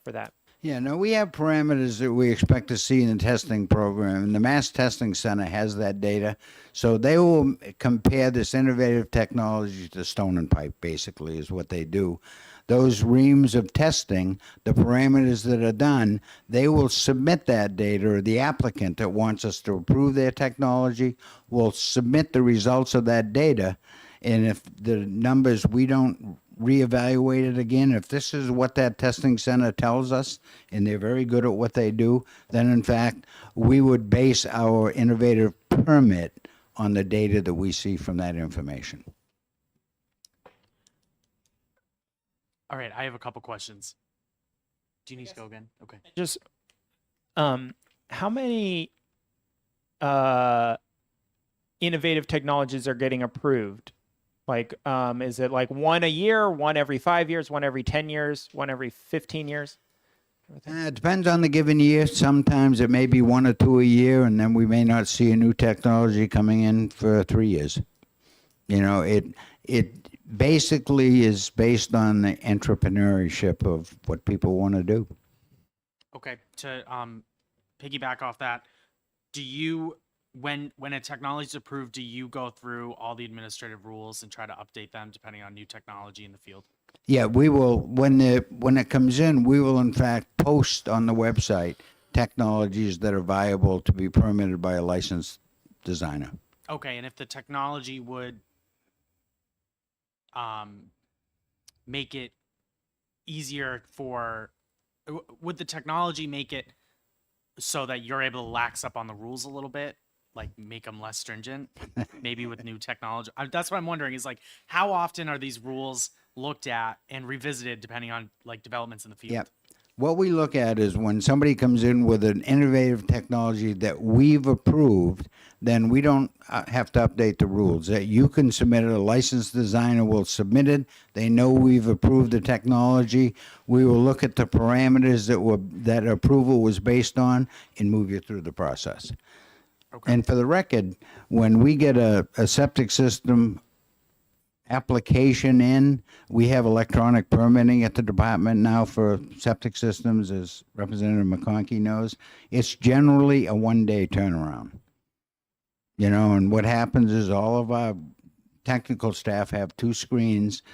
that? Yeah, no, we have parameters that we expect to see in the testing program, and the Mass Testing Center has that data. So they will compare this innovative technology to stone and pipe, basically, is what they do. Those reams of testing, the parameters that are done, they will submit that data, or the applicant that wants us to approve their technology will submit the results of that data. And if the numbers, we don't reevaluate it again. If this is what that testing center tells us, and they're very good at what they do, then in fact, we would base our innovative permit on the data that we see from that information. All right, I have a couple questions. Do you need to go again? Okay. Just how many innovative technologies are getting approved? Like, is it like one a year, one every 5 years, one every 10 years, one every 15 years? It depends on the given year. Sometimes it may be 1 or 2 a year, and then we may not see a new technology coming in for 3 years. You know, it basically is based on the entrepreneurship of what people want to do. Okay, to piggyback off that, do you when a technology is approved, do you go through all the administrative rules and try to update them depending on new technology in the field? Yeah, we will, when it comes in, we will in fact post on the website technologies that are viable to be permitted by a licensed designer. Okay, and if the technology would make it easier for would the technology make it so that you're able to lax up on the rules a little bit, like make them less stringent, maybe with new technology? That's what I'm wondering is like how often are these rules looked at and revisited depending on like developments in the field? Yep. What we look at is when somebody comes in with an innovative technology that we've approved, then we don't have to update the rules. That you can submit it, a licensed designer will submit it. They know we've approved the technology. We will look at the parameters that approval was based on and move you through the process. Okay. And for the record, when we get a septic system application in, we have electronic permitting at the department now for septic systems, as Representative McConkey knows. It's generally a one-day turnaround. You know, and what happens is all of our technical staff have two screens.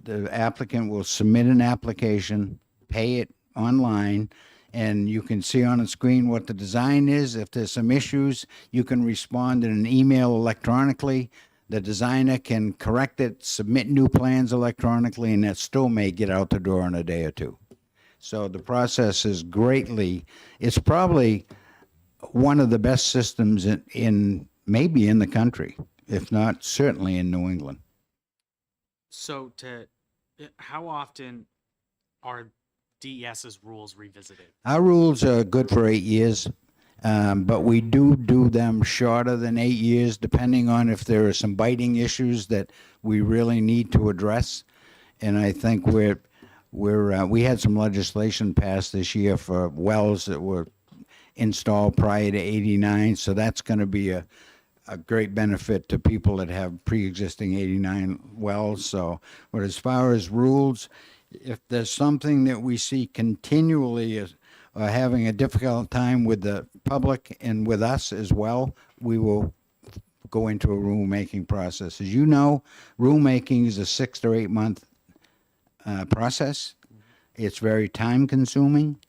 The applicant will submit an application, pay it online, and you can see on the screen what the design is. If there's some issues, you can respond in an email electronically. The designer can correct it, submit new plans electronically, and that still may get out the door in a day or two. So the process is it's probably one of the best systems in maybe in the country, if not certainly in New England. So how often are DES's rules revisited? Our rules are good for 8 years. But we do them shorter than 8 years, depending on if there are some biting issues that we really need to address. And I think we had some legislation passed this year for wells that were installed prior to '89, so that's going to be a great benefit to people that have pre-existing '89 wells. So, but as far as rules, if there's something that we see continually having a difficult time with the public and with us as well, we will go into a rulemaking process. As you know, rulemaking is a 6 to 8 month process. It's very time consuming.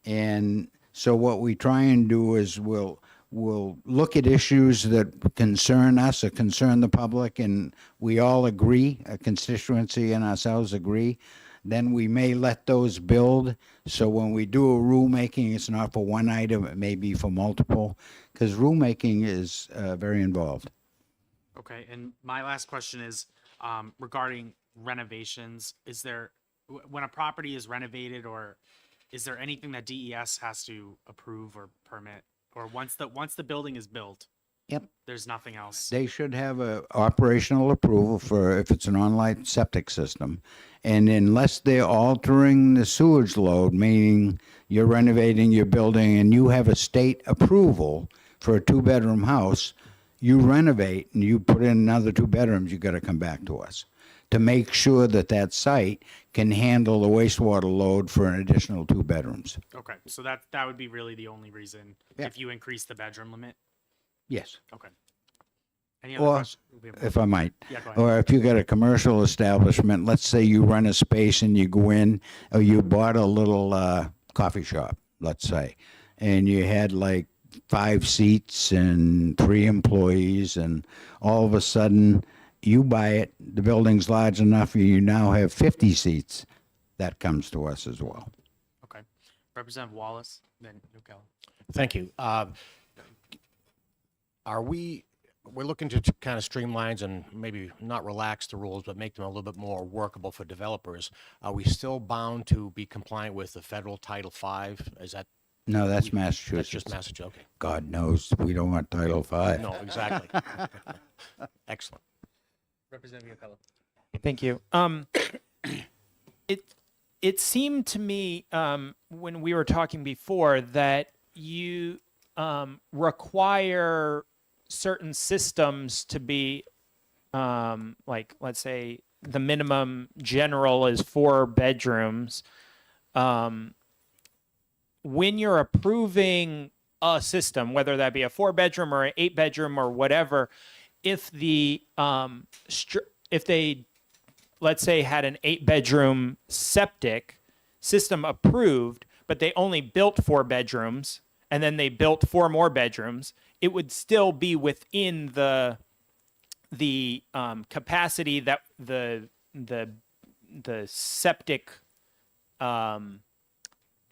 And so what we try and do is we'll look at issues that concern us or concern the public, and we all agree, a constituency and ourselves agree. Then we may let those build. So when we do a rulemaking, it's not for one item, it may be for multiple, because rulemaking is very involved. Okay, and my last question is regarding renovations. Is there, when a property is renovated, or is there anything that DES has to approve or permit, or once the building is built? Yep. There's nothing else. They should have a operational approval for if it's an on-site septic system. And unless they're altering the sewage load, meaning you're renovating your building and you have a state approval for a 2-bedroom house, you renovate and you put in another 2 bedrooms, you got to come back to us to make sure that that site can handle the wastewater load for an additional 2 bedrooms. Okay, so that would be really the only reason if you increase the bedroom limit. Yes. Okay. Any other Or, questions? if I might. Yeah, go ahead. Or if you got a commercial establishment, let's say you rent a space and you go in, or you bought a little coffee shop, let's say, and you had like 5 seats and 3 employees, and all of a sudden you buy it, the building's large enough, you now have 50 seats. That comes to us as well. Okay. Representative Wallace, then O'Kelly. Thank you. We're looking to kind of streamline and maybe not relax the rules, but make them a little bit more workable for developers. Are we still bound to be compliant with the federal Title V? Is that, No, that's Massachusetts. that's just Massachusetts? Okay. God knows we don't want Title V. No, exactly. Excellent. Representative O'Kelly. Thank you. It seemed to me when we were talking before that you require certain systems to be like, let's say, the minimum general is 4 bedrooms. When you're approving a system, whether that be a 4-bedroom or an 8-bedroom or whatever, if the if they, let's say, had an 8-bedroom septic system approved, but they only built 4 bedrooms and then they built 4 more bedrooms, it would still be within the capacity that the septic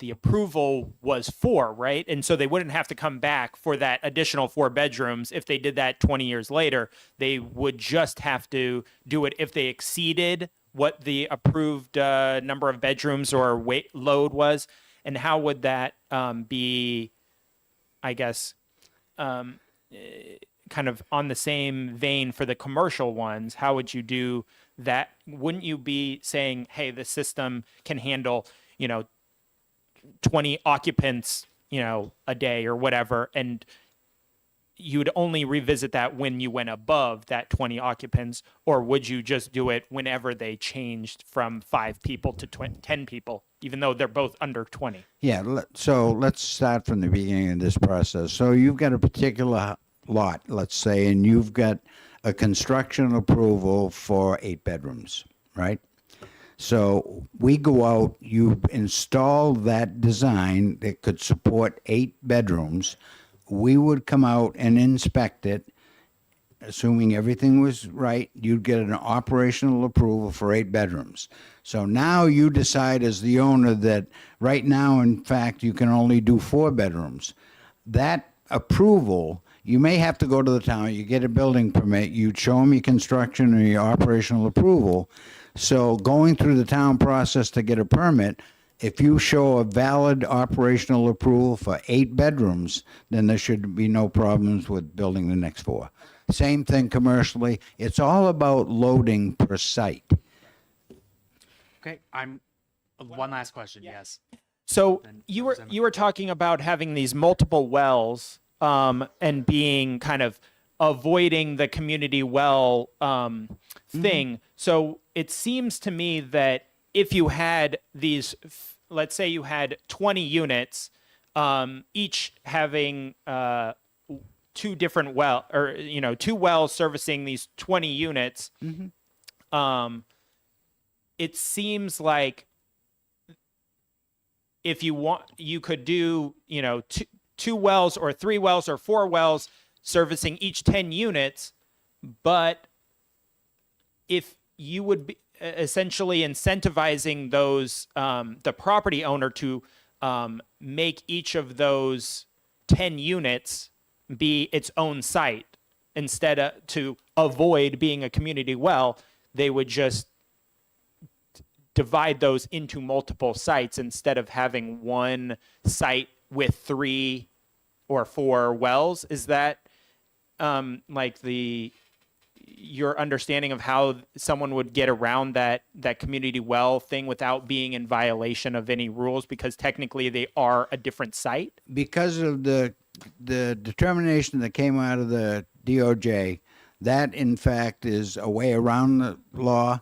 the approval was for, right? And so they wouldn't have to come back for that additional 4 bedrooms. If they did that 20 years later, they would just have to do it if they exceeded what the approved number of bedrooms or weight load was. And how would that be, I guess, kind of on the same vein for the commercial ones? How would you do that? Wouldn't you be saying, hey, the system can handle, 20 occupants, a day or whatever, and you would only revisit that when you went above that 20 occupants, or would you just do it whenever they changed from 5 people to 10 people, even though they're both under 20? Yeah, so let's start from the beginning of this process. So you've got a particular lot, let's say, and you've got a construction approval for 8 bedrooms, right? So we go out, you install that design that could support 8 bedrooms. We would come out and inspect it. Assuming everything was right, you'd get an operational approval for 8 bedrooms. So now you decide as the owner that right now, in fact, you can only do 4 bedrooms. That approval, you may have to go to the town, you get a building permit, you'd show them your construction or your operational approval. So going through the town process to get a permit, if you show a valid operational approval for 8 bedrooms, then there should be no problems with building the next 4. Same thing commercially. It's all about loading per site. Okay, one last question. Yes. So Then you were Representative- talking about having these multiple wells and being kind of avoiding the community well thing. So it seems to me that if you had these, let's say you had 20 units, each having 2 different 2 wells servicing these 20 units, it seems like if you want, you could do, 2 wells or 3 wells or 4 wells servicing each 10 units, but if you would be essentially incentivizing those the property owner to make each of those 10 units be its own site instead of to avoid being a community well, they would just divide those into multiple sites instead of having one site with 3 or 4 wells. Is that like your understanding of how someone would get around that community well thing without being in violation of any rules, because technically they are a different site? Because of the determination that came out of the DOJ, that in fact is a way around the law.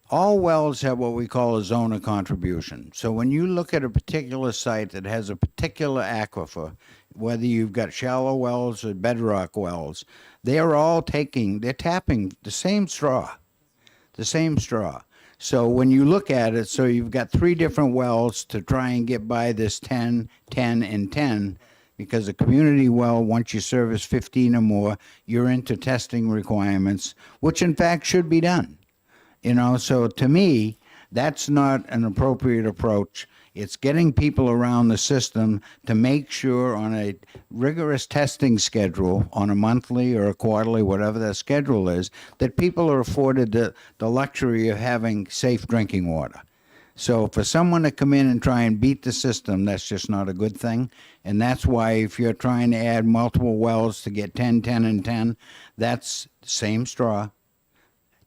All wells have what we call a zone of contribution. So when you look at a particular site that has a particular aquifer, whether you've got shallow wells or bedrock wells, they're tapping the same straw. So when you look at it, so you've got 3 different wells to try and get by this 10, 10, and 10, because a community well, once you service 15 or more, you're into testing requirements, which in fact should be done. So to me, that's not an appropriate approach. It's getting people around the system to make sure on a rigorous testing schedule, on a monthly or a quarterly, whatever that schedule is, that people are afforded the luxury of having safe drinking water. So for someone to come in and try and beat the system, that's just not a good thing. And that's why if you're trying to add multiple wells to get 10, 10, and 10, that's same straw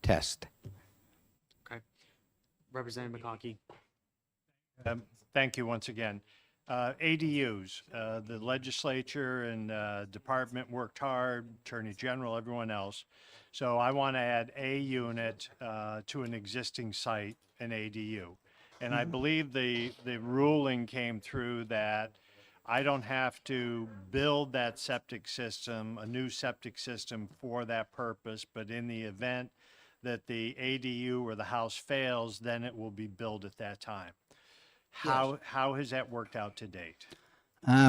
test. Okay. Representative McConkey. Thank you once again. ADUs, the legislature and department worked hard, Attorney General, everyone else. So I want to add a unit to an existing site, an ADU. And I believe the ruling came through that I don't have to build that septic system, a new septic system for that purpose, but in the event that the ADU or the house fails, then it will be built at that time. How has that worked out to date?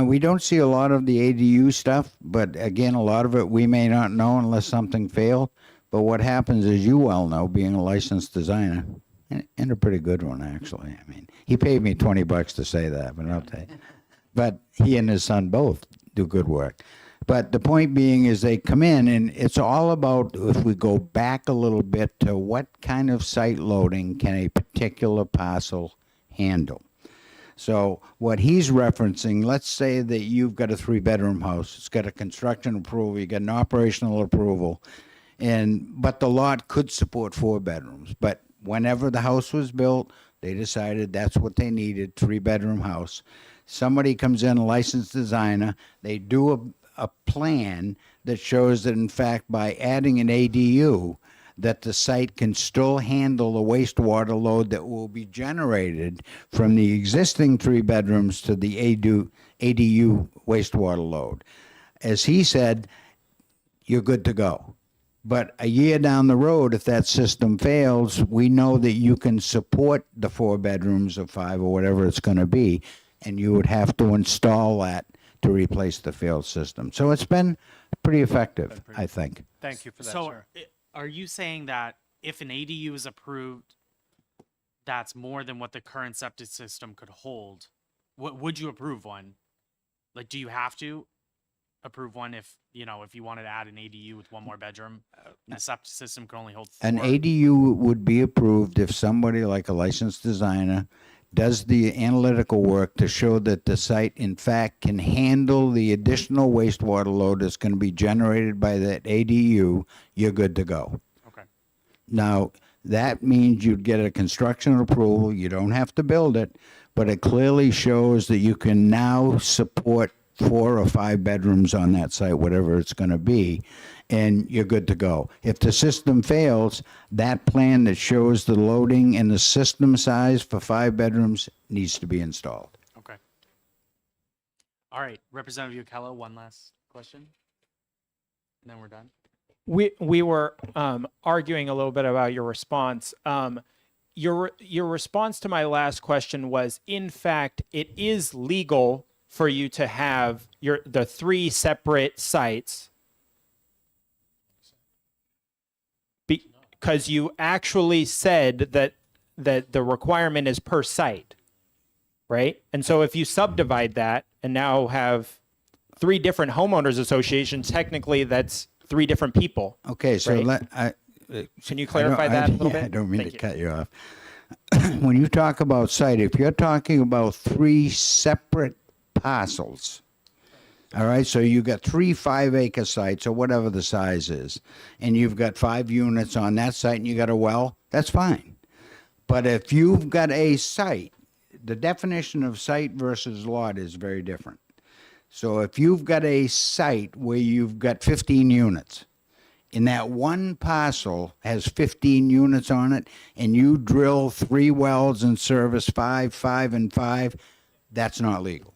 We don't see a lot of the ADU stuff, but again, a lot of it we may not know unless something failed. But what happens, as you well know, being a licensed designer, and a pretty good one actually. I mean, he paid me $20 to say that, but I'll tell you. But he and his son both do good work. But the point being is they come in, and it's all about, if we go back a little bit, to what kind of site loading can a particular parcel handle. So what he's referencing, let's say that you've got a 3-bedroom house. It's got a construction approval, you got an operational approval, but the lot could support 4 bedrooms. But whenever the house was built, they decided that's what they needed, 3-bedroom house. Somebody comes in, a licensed designer, they do a plan that shows that, in fact, by adding an ADU, that the site can still handle the wastewater load that will be generated from the existing 3 bedrooms to the ADU wastewater load. As he said, you're good to go. But a year down the road, if that system fails, we know that you can support the 4 bedrooms or 5 or whatever it's going to be, and you would have to install that to replace the failed system. So it's been pretty effective, I think. Thank you for that, So, sir. are you saying that if an ADU is approved, that's more than what the current septic system could hold? Would you approve one? Like, do you have to approve one if you wanted to add an ADU with 1 more bedroom, and the septic system could only hold 4? An ADU would be approved if somebody like a licensed designer does the analytical work to show that the site, in fact, can handle the additional wastewater load that's going to be generated by that ADU. You're good to go. Okay. Now, that means you'd get a construction approval. You don't have to build it, but it clearly shows that you can now support 4 or 5 bedrooms on that site, whatever it's going to be, and you're good to go. If the system fails, that plan that shows the loading and the system size for 5 bedrooms needs to be installed. Okay. All right, Representative Yukela, one last question, and then we're done. We were arguing a little bit about your response. Your response to my last question was, in fact, it is legal for you to have the 3 separate sites, because you actually said that the requirement is per site, right? And so if you subdivide that and now have 3 different homeowners associations, technically that's 3 different people. Okay, so Right. Can you clarify that a little bit? I don't mean Thank to you. cut you off. When you talk about site, if you're talking about 3 separate parcels, all right, so you got 3 5-acre sites or whatever the size is, and you've got 5 units on that site and you got a well, that's fine. But if you've got a site, the definition of site versus lot is very different. So if you've got a site where you've got 15 units, and that one parcel has 15 units on it, and you drill 3 wells and service 5, 5, and 5, that's not legal.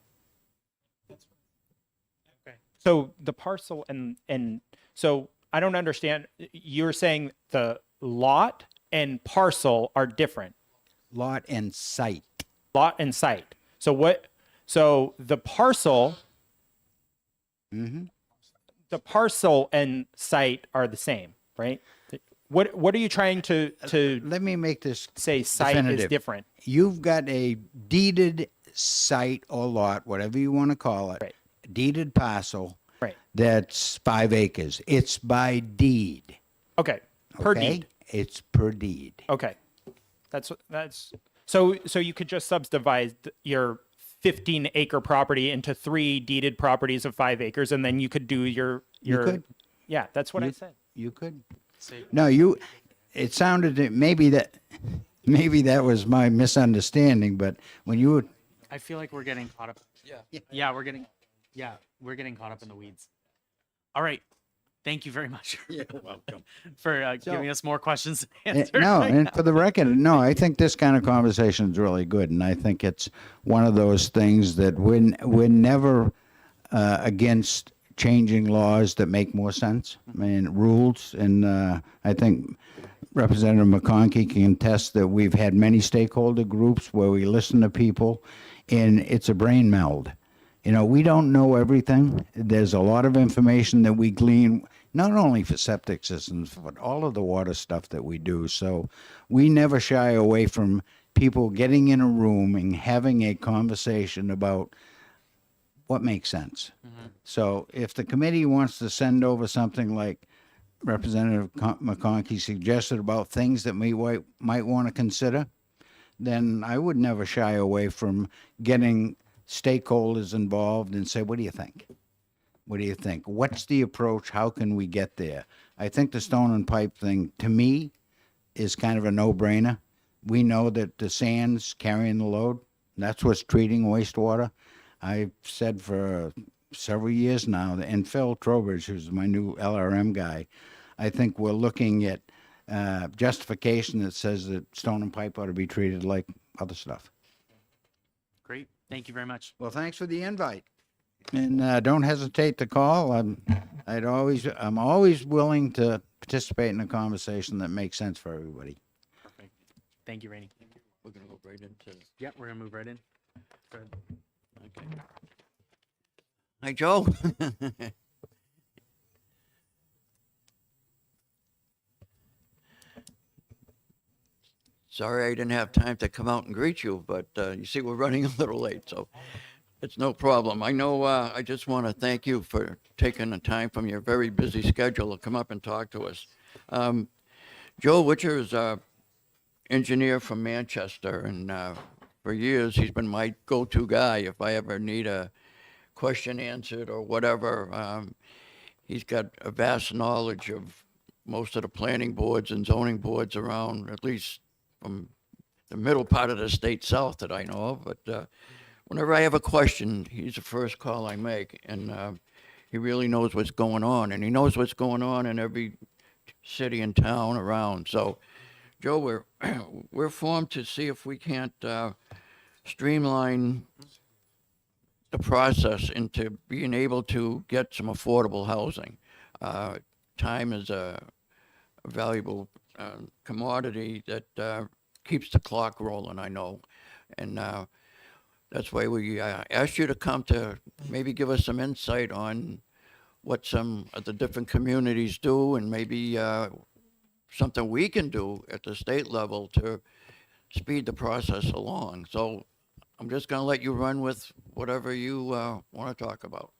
So the parcel and so I don't understand. You're saying the lot and parcel are different. Lot and site. Lot and site. So what? So the parcel. The parcel and site are the same, right? What are you trying to Let me make this say? Site is definitive. different. You've got a deeded site or lot, whatever you want to call it, Right. deeded parcel Right. that's 5 acres. It's by deed. Okay. Per Okay? deed. It's per deed. Okay. That's so you could just subdivide your 15-acre property into 3 deeded properties of 5 acres, and then you could do your could. Yeah, that's what I said. You could. Say- No, it sounded maybe that was my misunderstanding, but when you were I feel like we're getting caught up Yeah, we're getting caught up in the weeds. All right. Thank you very much You're welcome. for So- giving us more questions to Eh, answer. No, right and now. for the record, no, I think this kind of conversation is really good, and I think it's one of those things that we're never against changing laws that make more sense. I mean, rules, and I think Representative McConkey can attest that we've had many stakeholder groups where we listen to people, and it's a brain meld. You know, we don't know everything. There's a lot of information that we glean, not only for septic systems, but all of the water stuff that we do. So we never shy away from people getting in a room and having a conversation about what makes sense. So if the committee wants to send over something like Representative McConkey suggested about things that we might want to consider, then I would never shy away from getting stakeholders involved and say, what do you think? What do you think? What's the approach? How can we get there? I think the stone and pipe thing, to me, is kind of a no-brainer. We know that the sand's carrying the load. That's what's treating wastewater. I've said for several years now, and Phil Trowbridge, who's my new LRM guy, I think we're looking at justification that says that stone and pipe ought to be treated like other stuff. Great. Thank you very much. Well, thanks for the invite. And don't hesitate to call. I'm always willing to participate in a conversation that makes sense for everybody. Perfect. Thank you, Rainey. We're gonna go right into, Yeah, we're gonna move right in. Go ahead. okay. Hi, Joe. Sorry I didn't have time to come out and greet you, but you see, we're running a little late, so it's no problem. I know, I just want to thank you for taking the time from your very busy schedule to come up and talk to us. Joe Witcher is a engineer from Manchester, and for years, he's been my go-to guy if I ever need a question answered or whatever. He's got a vast knowledge of most of the planning boards and zoning boards around, at least from the middle part of the state south that I know of. But whenever I have a question, he's the first call I make, and he really knows what's going on, and he knows what's going on in every city and town around. So, Joe, we're formed to see if we can't streamline the process into being able to get some affordable housing. Time is a valuable commodity that keeps the clock rolling, I know. And that's why we asked you to come to maybe give us some insight on what some of the different communities do, and maybe something we can do at the state level to speed the process along. So I'm just going to let you run with whatever you want to talk about.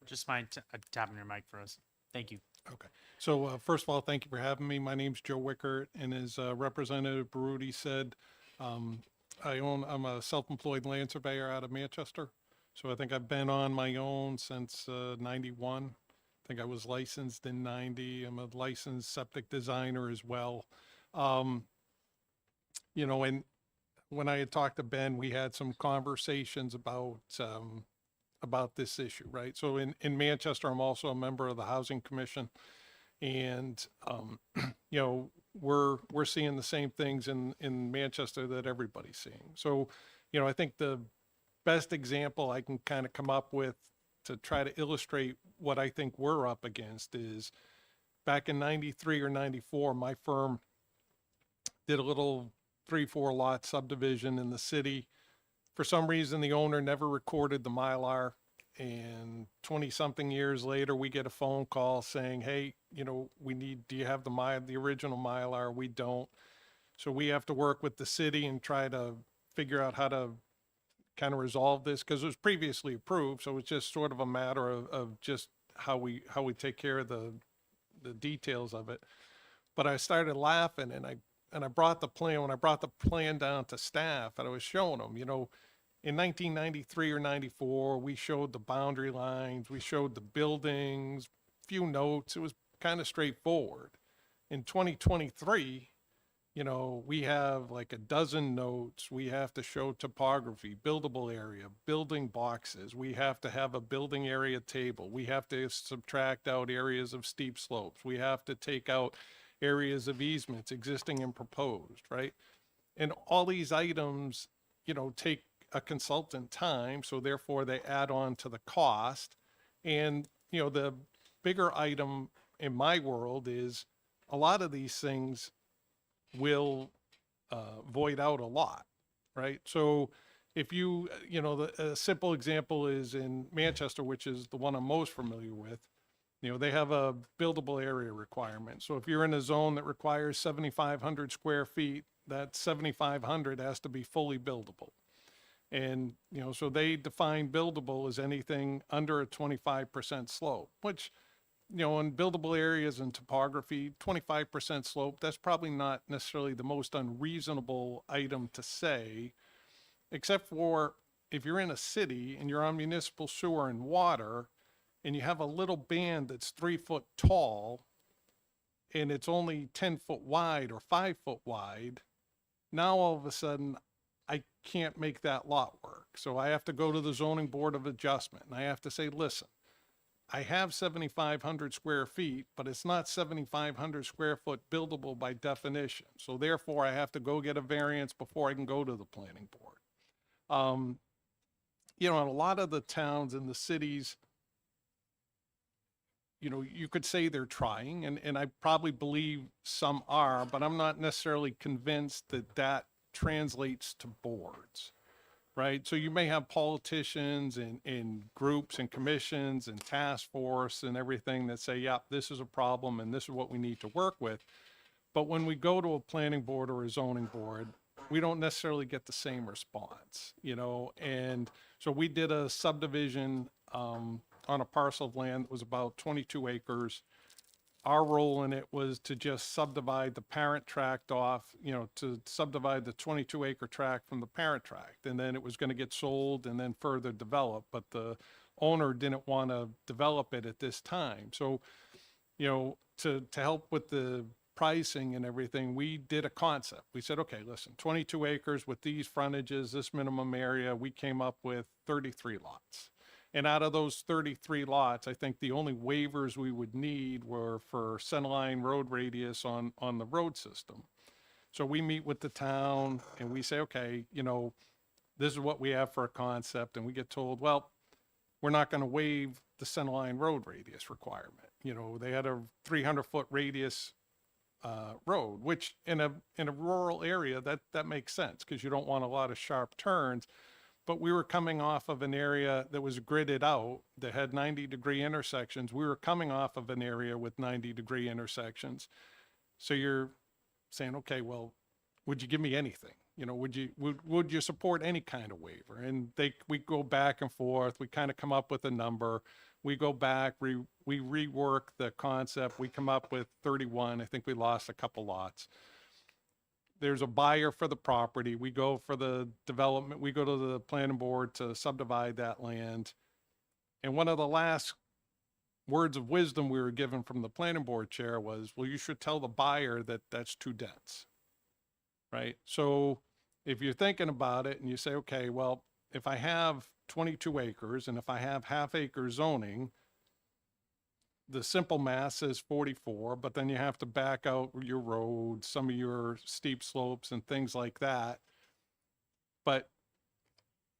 Just mind tapping your mic for us. Thank you. Okay. So first of all, thank you for having me. My name's Joe Wickert, and as Representative Baruti said, I'm a self-employed land surveyor out of Manchester. So I think I've been on my own since 91. I think I was licensed in 90. I'm a licensed septic designer as well. You know, and when I had talked to Ben, we had some conversations about this issue, right? So in Manchester, I'm also a member of the Housing Commission, and you know, we're seeing the same things in Manchester that everybody's seeing. So, you know, I think the best example I can kind of come up with to try to illustrate what I think we're up against is back in 93 or 94, my firm did a little 3-4 lot subdivision in the city. For some reason, the owner never recorded the Mylar, and 20 something years later, we get a phone call saying, hey, you know, do you have the original Mylar? We don't. So we have to work with the city and try to figure out how to kind of resolve this, because it was previously approved. So it's just sort of a matter of just how we take care of the details of it. But I started laughing, and I brought the plan, when I brought the plan down to staff, and I was showing them, you know, in 1993 or 94, we showed the boundary lines, we showed the buildings, few notes. It was kind of straightforward. In 2023, we have like a dozen notes. We have to show topography, buildable area, building boxes. We have to have a building area table. We have to subtract out areas of steep slopes. We have to take out areas of easements, existing and proposed, right? And all these items, take a consultant time, so therefore they add on to the cost. And, the bigger item in my world is a lot of these things will void out a lot, right? So if a simple example is in Manchester, which is the one I'm most familiar with, they have a buildable area requirement. So if you're in a zone that requires 7,500 square feet, that 7,500 has to be fully buildable. And, so they define buildable as anything under a 25% slope, which, in buildable areas and topography, 25% slope, that's probably not necessarily the most unreasonable item to say, except for if you're in a city and you're on municipal sewer and water, and you have a little band that's 3 foot tall, and it's only 10 foot wide or 5 foot wide, now all of a sudden, I can't make that lot work. So I have to go to the zoning board of adjustment, and I have to say, listen, I have 7,500 square feet, but it's not 7,500 square foot buildable by definition. So therefore, I have to go get a variance before I can go to the planning board. In a lot of the towns and the cities, you could say they're trying, and I probably believe some are, but I'm not necessarily convinced that that translates to boards, right? So you may have politicians and groups and commissions and task force and everything that say, yeah, this is a problem and this is what we need to work with. But when we go to a planning board or a zoning board, we don't necessarily get the same response, and so we did a subdivision on a parcel of land that was about 22 acres. Our role in it was to just subdivide the parent tract off, to subdivide the 22 acre tract from the parent tract. And then it was going to get sold and then further developed, but the owner didn't want to develop it at this time. So, to help with the pricing and everything, we did a concept. We said, okay, listen, 22 acres with these frontages, this minimum area, we came up with 33 lots. And out of those 33 lots, I think the only waivers we would need were for centerline road radius on the road system. So we meet with the town and we say, okay, this is what we have for a concept. And we get told, well, we're not going to waive the centerline road radius requirement. They had a 300-foot radius road, which in a rural area, that makes sense because you don't want a lot of sharp turns. But we were coming off of an area that was gridded out that had 90-degree intersections. We were coming off of an area with 90-degree intersections. So you're saying, okay, well, would you give me anything? Would you support any kind of waiver? And we go back and forth. We kind of come up with a number. We go back, we rework the concept. We come up with 31. I think we lost a couple lots. There's a buyer for the property. We go for the development. We go to the planning board to subdivide that land. And one of the last words of wisdom we were given from the planning board chair was, well, you should tell the buyer that that's too dense, right? So if you're thinking about it and you say, okay, well, if I have 22 acres and if I have half-acre zoning, the simple math says 44, but then you have to back out your roads, some of your steep slopes and things like that. But,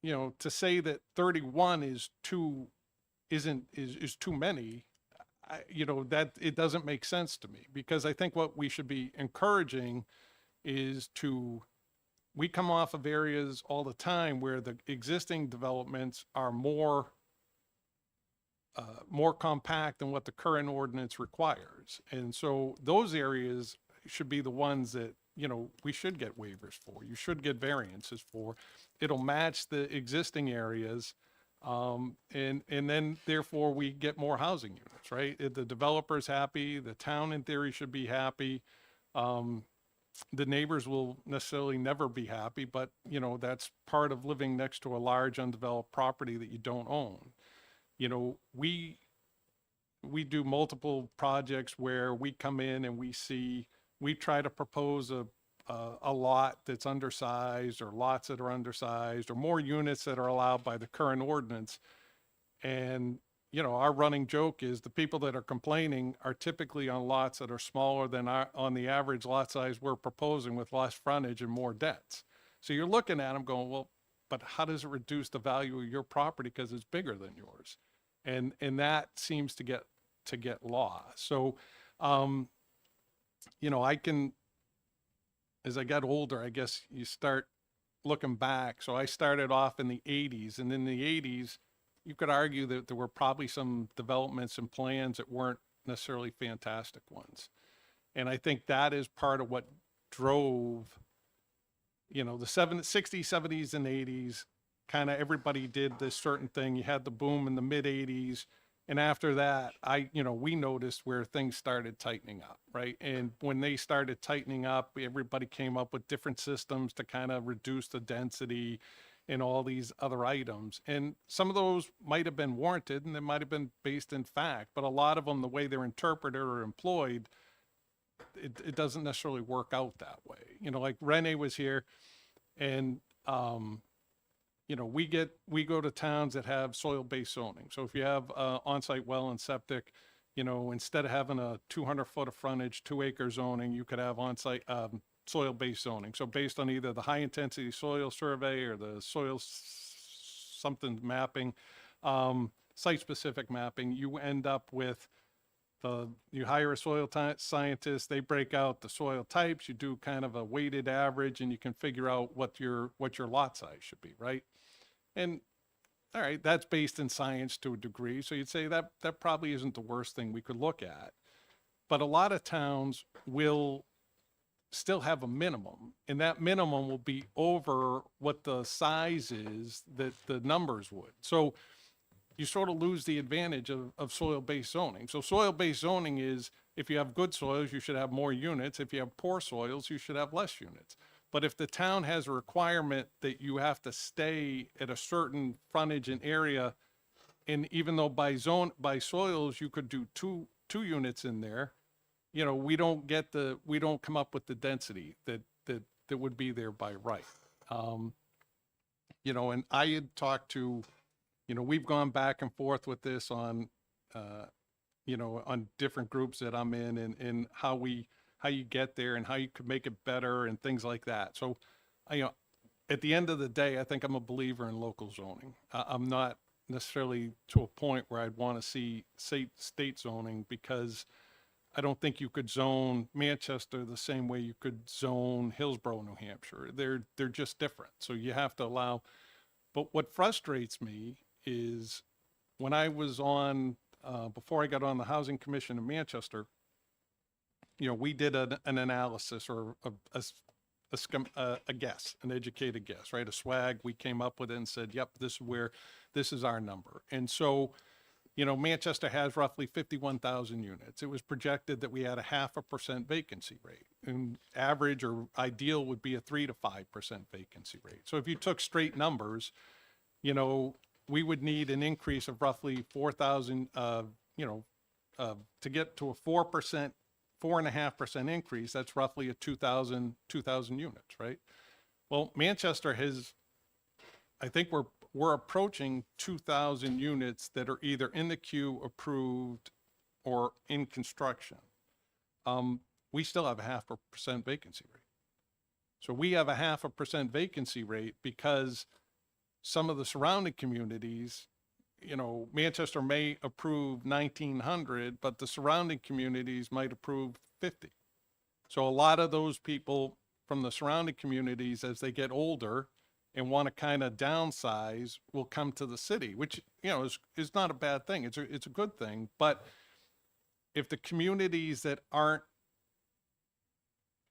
to say that 31 is too many, that it doesn't make sense to me, because I think what we should be encouraging is we come off of areas all the time where the existing developments are more compact than what the current ordinance requires. And so those areas should be the ones that, we should get waivers for. You should get variances for. It'll match the existing areas. And then therefore we get more housing units, right? If the developer's happy, the town in theory should be happy. The neighbors will necessarily never be happy, but that's part of living next to a large undeveloped property that you don't own. We do multiple projects where we come in and we try to propose a a lot that's undersized or lots that are undersized or more units that are allowed by the current ordinance. And, you know, our running joke is the people that are complaining are typically on lots that are smaller than on the average lot size we're proposing, with less frontage and more debts. So you're looking at them going, well, but how does it reduce the value of your property because it's bigger than yours? And that seems to get lost. So, you know, as I got older, I guess you start looking back. So I started off in the 80s, and in the 80s, you could argue that there were probably some developments and plans that weren't necessarily fantastic ones. And I think that is part of what drove, you know, the 60s, 70s, and 80s. Kind of everybody did this certain thing. You had the boom in the mid 80s. And after that, we noticed where things started tightening up, right? And when they started tightening up, everybody came up with different systems to kind of reduce the density and all these other items. And some of those might have been warranted and they might have been based in fact, but a lot of them, the way they're interpreted or employed, it doesn't necessarily work out that way. You know, like Renee was here, and you know, we go to towns that have soil-based zoning. So if you have on-site well and septic, you know, instead of having a 200-foot of frontage, 2-acre zoning, you could have on-site soil-based zoning. So based on either the high-intensity soil survey or the soil something mapping, site-specific mapping, you end up with you hire a soil scientist, they break out the soil types, you do kind of a weighted average, and you can figure out what your lot size should be, right? And all right, that's based in science to a degree. So you'd say that probably isn't the worst thing we could look at. But a lot of towns will still have a minimum, and that minimum will be over what the size is that the numbers would. So you sort of lose the advantage of soil-based zoning. So soil-based zoning is, if you have good soils, you should have more units. If you have poor soils, you should have less units. But if the town has a requirement that you have to stay at a certain frontage and area, and even though by soils you could do two units in there, you know, we don't come up with the density that would be there by right. You know, and I had talked to, you know, we've gone back and forth with this on, you know, on different groups that I'm in, and how you get there and how you could make it better and things like that. So, you know, at the end of the day, I think I'm a believer in local zoning. I'm not necessarily to a point where I'd want to see state zoning, because I don't think you could zone Manchester the same way you could zone Hillsborough, New Hampshire. They're just different. So you have to allow. But what frustrates me is when I was on, before I got on the Housing Commission in Manchester, you know, we did an analysis, or a guess, an educated guess, right? A swag. We came up with it and said, yep, this is our number. And so, you know, Manchester has roughly 51,000 units. It was projected that we had a 0.5% vacancy rate, and average or ideal would be a 3 to 5% vacancy rate. So if you took straight numbers, you know, we would need an increase of roughly 4,000, you know, to get to a 4.5% increase. That's roughly a 2,000 units, right? Well, Manchester has, I think we're approaching 2,000 units that are either in the queue, approved, or in construction. We still have a 0.5% vacancy rate. So we have a 0.5% vacancy rate because some of the surrounding communities, you know, Manchester may approve 1,900, but the surrounding communities might approve 50. So a lot of those people from the surrounding communities, as they get older and want to kind of downsize, will come to the city, which, you know, is not a bad thing. It's a good thing. But if the communities that aren't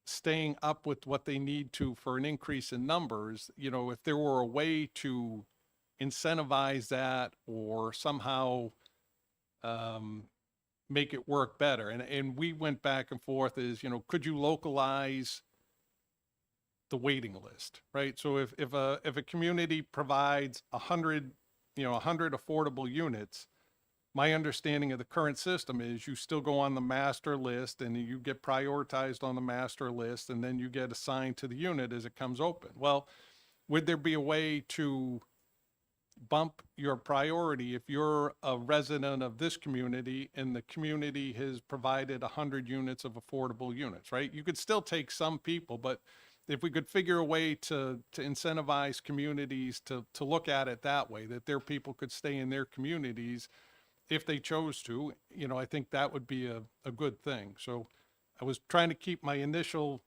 staying up with what they need to for an increase in numbers, you know, if there were a way to incentivize that or somehow make it work better. And we went back and forth is, you know, could you localize the waiting list, right? So if a community provides 100 affordable units, my understanding of the current system is you still go on the master list and you get prioritized on the master list and then you get assigned to the unit as it comes open. Well, would there be a way to bump your priority if you're a resident of this community and the community has provided 100 units of affordable units, right? You could still take some people, but if we could figure a way to incentivize communities to look at it that way, that their people could stay in their communities if they chose to, you know, I think that would be a good thing. So I was trying to keep my initial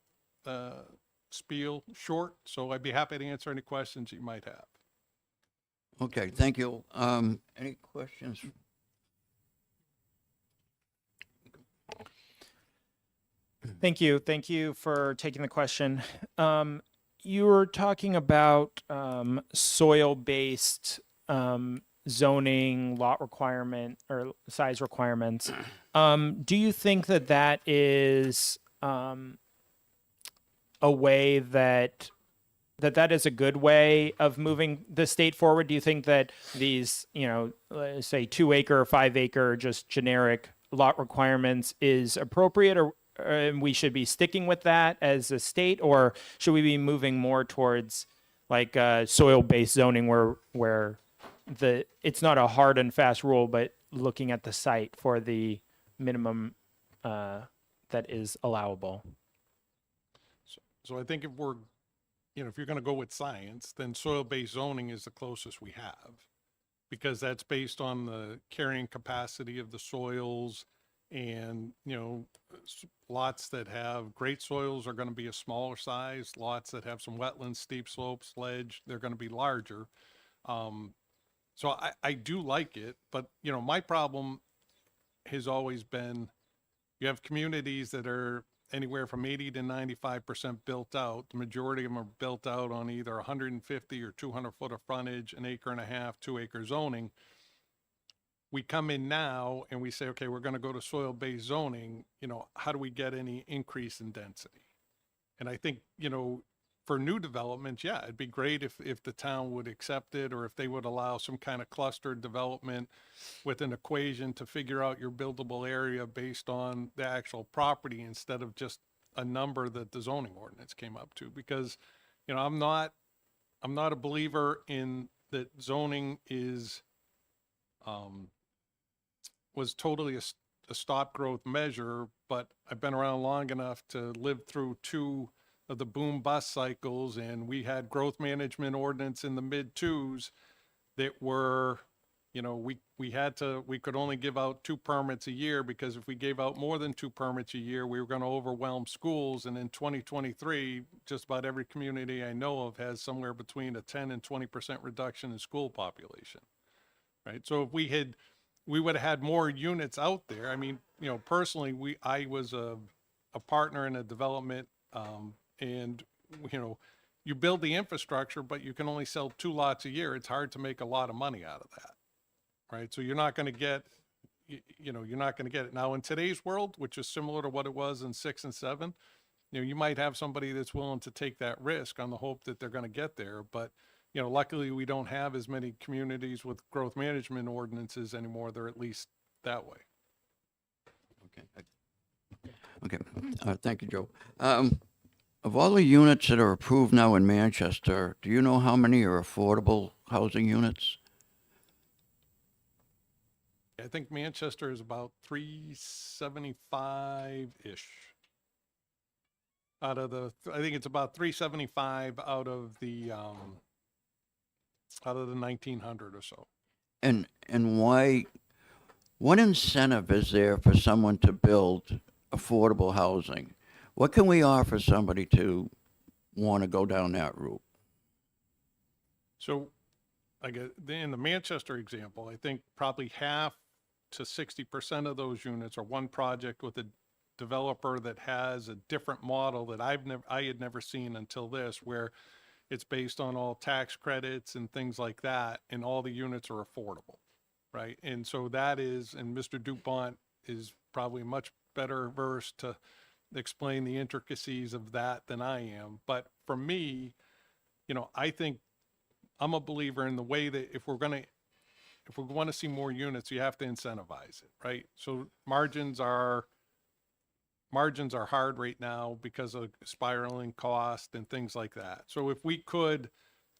spiel short, so I'd be happy to answer any questions you might have. Okay, thank you. Any questions? Thank you. Thank you for taking the question. You were talking about soil-based zoning, lot requirement, or size requirements. Do you think that that is a way that is a good way of moving the state forward? Do you think that these, you know, let's say 2 acre, 5 acre, just generic lot requirements is appropriate, or we should be sticking with that as a state, or should we be moving more towards like soil-based zoning where it's not a hard and fast rule, but looking at the site for the minimum that is allowable? So I think if we're, you know, if you're going to go with science, then soil-based zoning is the closest we have, because that's based on the carrying capacity of the soils. And, you know, lots that have great soils are going to be a smaller size. Lots that have some wetlands, steep slopes, ledge, they're going to be larger. So I do like it, but, you know, my problem has always been you have communities that are anywhere from 80 to 95% built out. The majority of them are built out on either 150 or 200 foot of frontage, an acre and a half, 2 acre zoning. We come in now and we say, okay, we're going to go to soil-based zoning. You know, how do we get any increase in density? And I think, you know, for new developments, yeah, it'd be great if the town would accept it, or if they would allow some kind of clustered development with an equation to figure out your buildable area based on the actual property instead of just a number that the zoning ordinance came up to. Because, you know, I'm not a believer in that zoning is was totally a stop growth measure, but I've been around long enough to live through 2 of the boom bust cycles, and we had growth management ordinance in the mid 2s that were, you know, we could only give out 2 permits a year, because if we gave out more than 2 permits a year, we were going to overwhelm schools. And in 2023, just about every community I know of has somewhere between a 10 and 20% reduction in school population, right? So if we would have had more units out there. I mean, you know, personally, I was a partner in a development, and, you know, you build the infrastructure, but you can only sell 2 lots a year. It's hard to make a lot of money out of that, right? So you're not going to get, you know, you're not going to get it. Now, in today's world, which is similar to what it was in 6 and 7, you know, you might have somebody that's willing to take that risk on the hope that they're going to get there. But, you know, luckily we don't have as many communities with growth management ordinances anymore. They're at least that way. Okay. Thank you, Joe. Of all the units that are approved now in Manchester, do you know how many are affordable housing units? I think Manchester is about 375-ish. I think it's about 375 out of the 1900 or so. And why, what incentive is there for someone to build affordable housing? What can we offer somebody to want to go down that route? So, in the Manchester example, I think probably half to 60% of those units are one project with a developer that has a different model that I had never seen until this, where it's based on all tax credits and things like that, and all the units are affordable, right? And so that is, and Mr. DuPont is probably much better versed to explain the intricacies of that than I am. But for me, you know, I think I'm a believer in the way that if we're going to if we want to see more units, you have to incentivize it, right? So margins are hard right now because of spiraling cost and things like that. So if we could,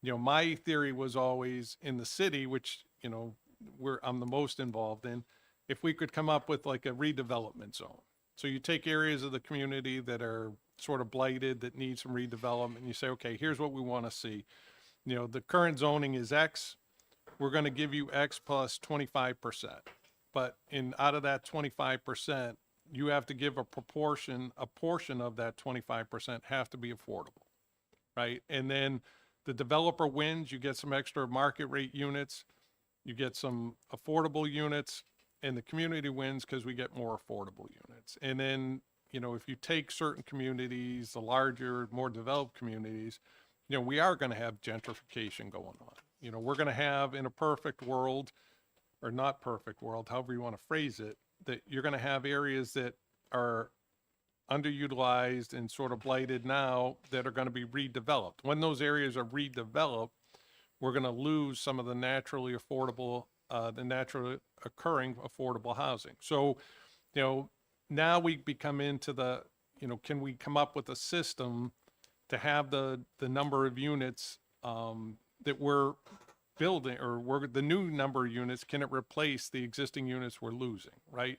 my theory was always in the city, which, I'm the most involved in, if we could come up with like a redevelopment zone. So you take areas of the community that are sort of blighted, that need some redevelopment, you say, okay, here's what we want to see. The current zoning is X. We're going to give you X plus 25%. But out of that 25%, you have to give a portion of that 25% have to be affordable, right? And then the developer wins, you get some extra market rate units, you get some affordable units, and the community wins because we get more affordable units. And then, if you take certain communities, the larger, more developed communities, we are going to have gentrification going on. We're going to have, in a perfect world, or not perfect world, however you want to phrase it, that you're going to have areas that are underutilized and sort of blighted now that are going to be redeveloped. When those areas are redeveloped, we're going to lose some of the naturally affordable, the naturally occurring affordable housing. So, now we become into the, can we come up with a system to have the number of units that we're building, or the new number of units, can it replace the existing units we're losing, right?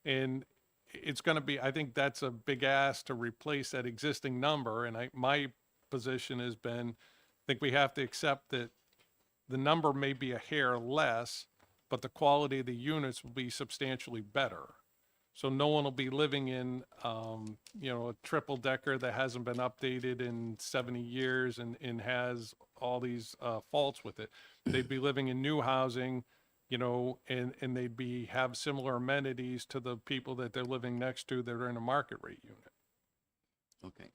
And it's going to be, I think that's a big ask to replace that existing number. And my position has been, I think we have to accept that the number may be a hair less, but the quality of the units will be substantially better. So no one will be living in, a triple decker that hasn't been updated in 70 years and has all these faults with it. They'd be living in new housing, and they'd have similar amenities to the people that they're living next to that are in a market rate unit. Okay.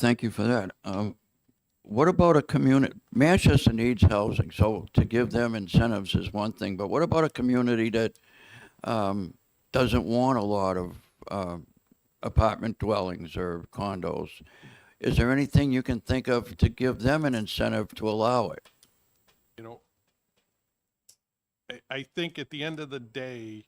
Thank you for that. What about a community? Manchester needs housing, so to give them incentives is one thing, but what about a community that doesn't want a lot of apartment dwellings or condos? Is there anything you can think of to give them an incentive to allow it? I think at the end of the day,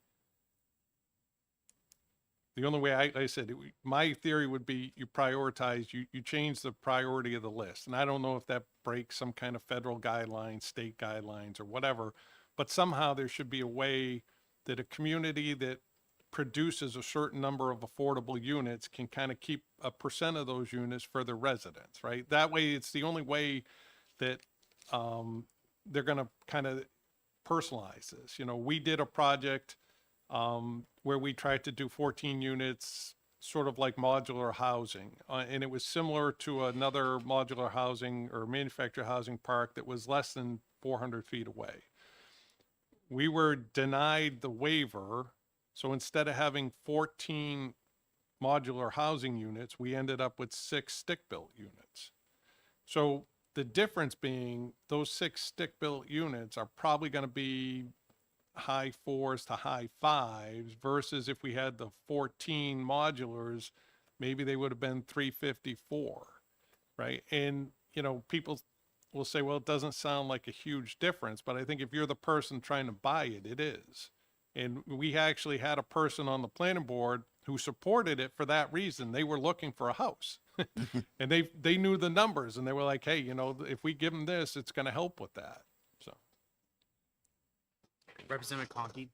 the only way I said, my theory would be you prioritize, you change the priority of the list. And I don't know if that breaks some kind of federal guidelines, state guidelines, or whatever, but somehow there should be a way that a community that produces a certain number of affordable units can kind of keep a percent of those units for their residents, right? That way, it's the only way that they're going to kind of personalize this. We did a project where we tried to do 14 units, sort of like modular housing. And it was similar to another modular housing or manufactured housing park that was less than 400 feet away. We were denied the waiver. So instead of having 14 modular housing units, we ended up with 6 stick-built units. So the difference being those 6 stick-built units are probably going to be high 4s to high 5s versus if we had the 14 modulars, maybe they would have been 354, right? And, people will say, well, it doesn't sound like a huge difference, but I think if you're the person trying to buy it, it is. And we actually had a person on the planning board who supported it for that reason. They were looking for a house and they knew the numbers and they were like, hey, if we give them this, it's going to help with that. So. Representative Conkey.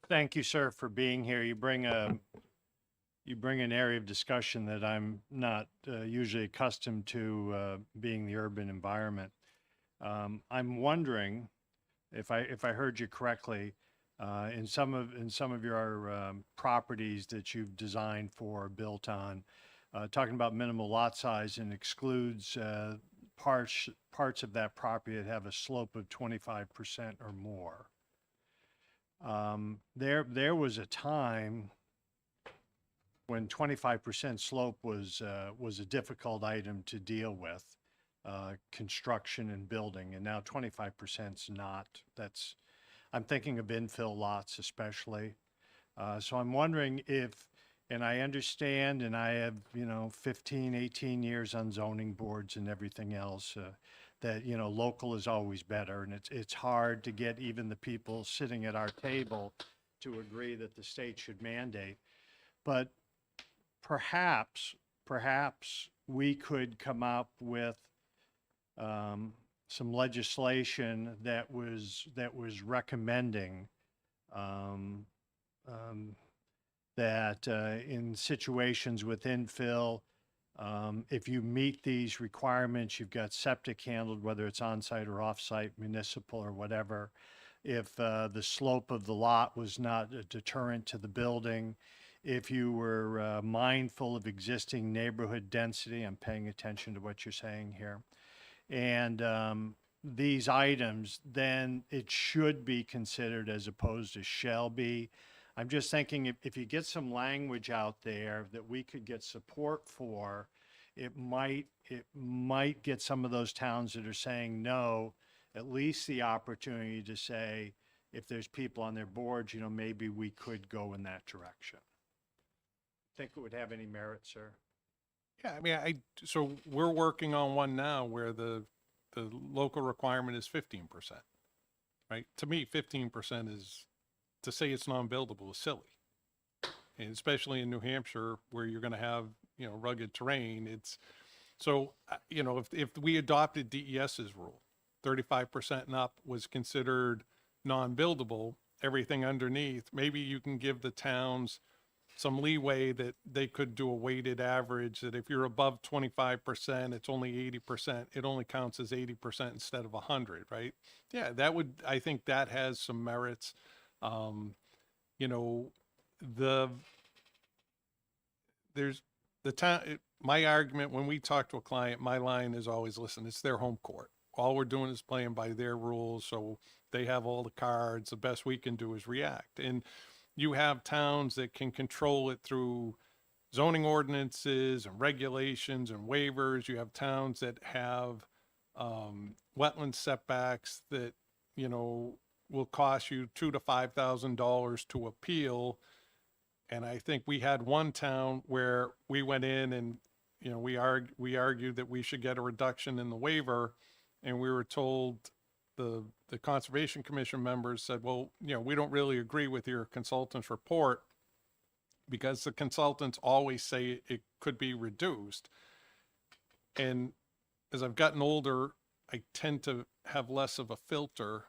Thank you, sir, for being here. You bring an area of discussion that I'm not usually accustomed to, being the urban environment. I'm wondering if I heard you correctly, in some of your properties that you've designed for or built on, talking about minimal lot size and excludes parts of that property that have a slope of 25% or more. There was a time when 25% slope was a difficult item to deal with, construction and building, and now 25%'s not. I'm thinking of infill lots especially. So I'm wondering if, and I understand, and I have, 15, 18 years on zoning boards and everything else, that, you know, local is always better. And it's hard to get even the people sitting at our table to agree that the state should mandate. But perhaps we could come up with some legislation that was recommending that in situations with infill, if you meet these requirements, you've got septic handled, whether it's on-site or off-site, municipal or whatever. If the slope of the lot was not a deterrent to the building, if you were mindful of existing neighborhood density, I'm paying attention to what you're saying here, and these items, then it should be considered as opposed to shall be. I'm just thinking if you get some language out there that we could get support for, it might get some of those towns that are saying no, at least the opportunity to say, if there's people on their boards, you know, maybe we could go in that direction. Think it would have any merit, sir? Yeah, I mean, so we're working on one now where the local requirement is 15%, right? To me, 15% is, to say it's non-buildable is silly. And especially in New Hampshire where you're going to have, you know, rugged terrain, it's, so, you know, if we adopted DES's rule, 35% and up was considered non-buildable, everything underneath, maybe you can give the towns some leeway that they could do a weighted average, that if you're above 25%, it's only 80%. It only counts as 80% instead of 100, right? Yeah, that would, I think that has some merits. You know, there's the town, my argument when we talk to a client, my line is always, listen, it's their home court. All we're doing is playing by their rules. So they have all the cards. The best we can do is react. And you have towns that can control it through zoning ordinances and regulations and waivers. You have towns that have wetland setbacks that, you know, will cost you $2,000 to $5,000 to appeal. And I think we had one town where we went in and, you know, we argued that we should get a reduction in the waiver, and we were told, the Conservation Commission members said, well, you know, we don't really agree with your consultant's report because the consultants always say it could be reduced. And as I've gotten older, I tend to have less of a filter.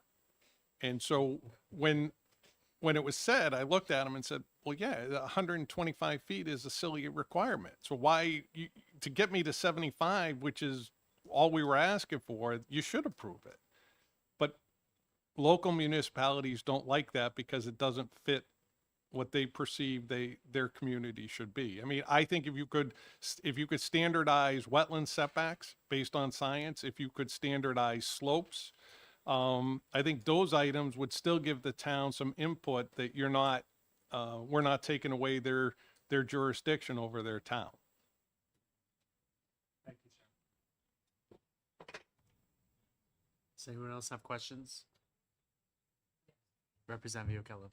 And so when it was said, I looked at them and said, well, yeah, 125 feet is a silly requirement. So why, to get me to 75, which is all we were asking for, you should approve it. But local municipalities don't like that because it doesn't fit what they perceive their community should be. I mean, I think if you could standardize wetland setbacks based on science, if you could standardize slopes, I think those items would still give the town some input that we're not taking away their jurisdiction over their town. Thank you, sir. Does anyone else have questions? Representative Okello.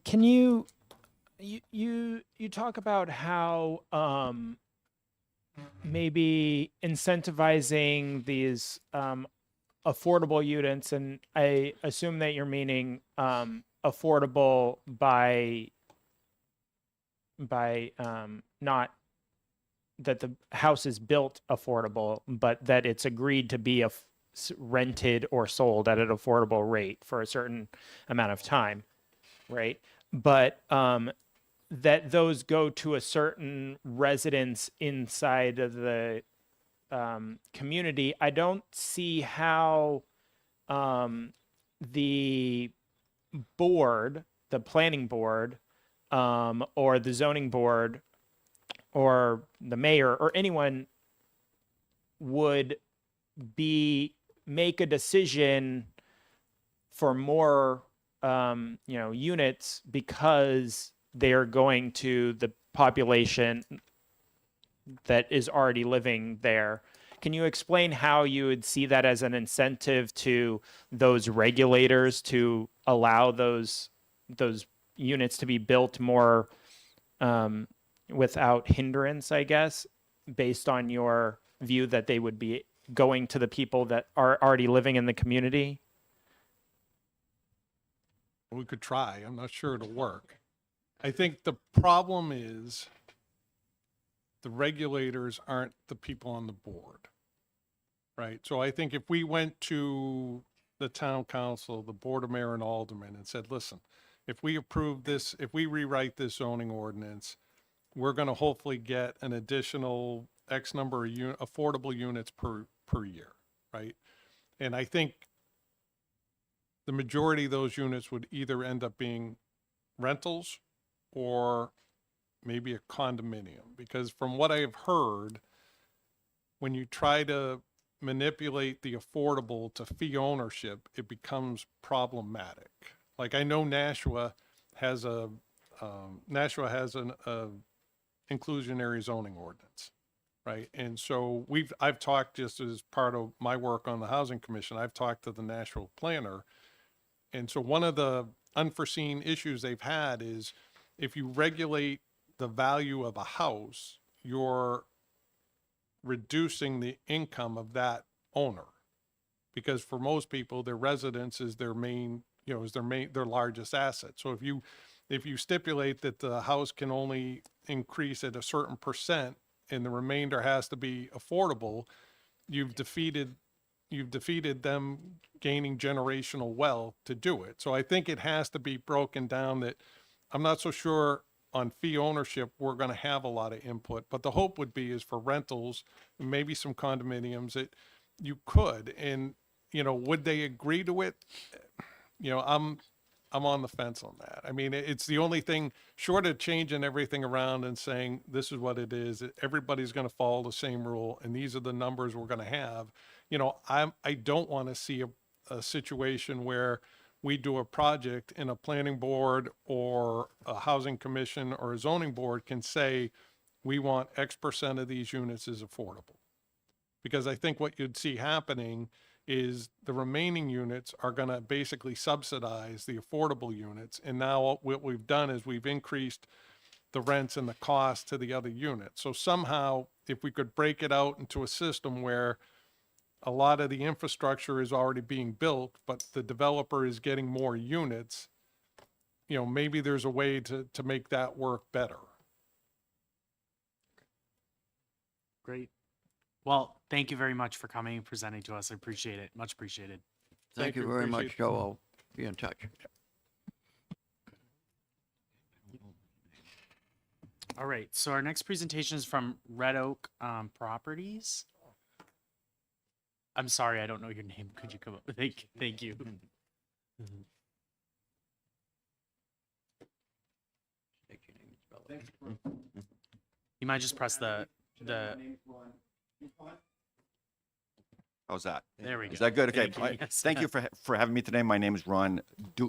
Can you talk about how maybe incentivizing these affordable units, and I assume that you're meaning affordable by not that the house is built affordable, but that it's agreed to be rented or sold at an affordable rate for a certain amount of time, right? But that those go to a certain residence inside of the community. I don't see how the board, the planning board, or the zoning board, or the mayor, or anyone would make a decision for more units because they're going to the population that is already living there. Can you explain how you would see that as an incentive to those regulators to allow those units to be built more without hindrance, I guess, based on your view that they would be going to the people that are already living in the community? We could try. I'm not sure it'll work. I think the problem is the regulators aren't the people on the board, right? So I think if we went to the town council, the board of mayor and aldermen and said, listen, if we approve this, if we rewrite this zoning ordinance, we're going to hopefully get an additional X number of affordable units per year, right? And I think the majority of those units would either end up being rentals or maybe a condominium. Because from what I have heard, when you try to manipulate the affordable to fee ownership, it becomes problematic. Like I know Nashua has an inclusionary zoning ordinance, right? And so I've talked, just as part of my work on the Housing Commission, I've talked to the Nashua planner. And so one of the unforeseen issues they've had is if you regulate the value of a house, you're reducing the income of that owner. Because for most people, their residence is their main, their largest asset. So if you stipulate that the house can only increase at a certain percent and the remainder has to be affordable, you've defeated them gaining generational wealth to do it. So I think it has to be broken down that I'm not so sure on fee ownership we're going to have a lot of input, but the hope would be is for rentals, maybe some condominiums that you could, and would they agree to it? I'm on the fence on that. I mean, it's the only thing short of changing everything around and saying this is what it is. Everybody's going to follow the same rule, and these are the numbers we're going to have. I don't want to see a situation where we do a project and a planning board or a housing commission or a zoning board can say we want X percent of these units is affordable. Because I think what you'd see happening is the remaining units are going to basically subsidize the affordable units. And now what we've done is we've increased the rents and the cost to the other units. So somehow, if we could break it out into a system where a lot of the infrastructure is already being built, but the developer is getting more units, maybe there's a way to make that work better. Great. Well, thank you very much for coming and presenting to us. I appreciate it. Much appreciated. Thank you very much, Joe. I'll be in touch. All right. So our next presentation is from Red Oak Properties. I'm sorry, I don't know your name. Could you come up? Thank you. You might just press the. How's that? There we go. Is that good? Okay. Thank you. Yes. Thank you for having me today. My name is Ron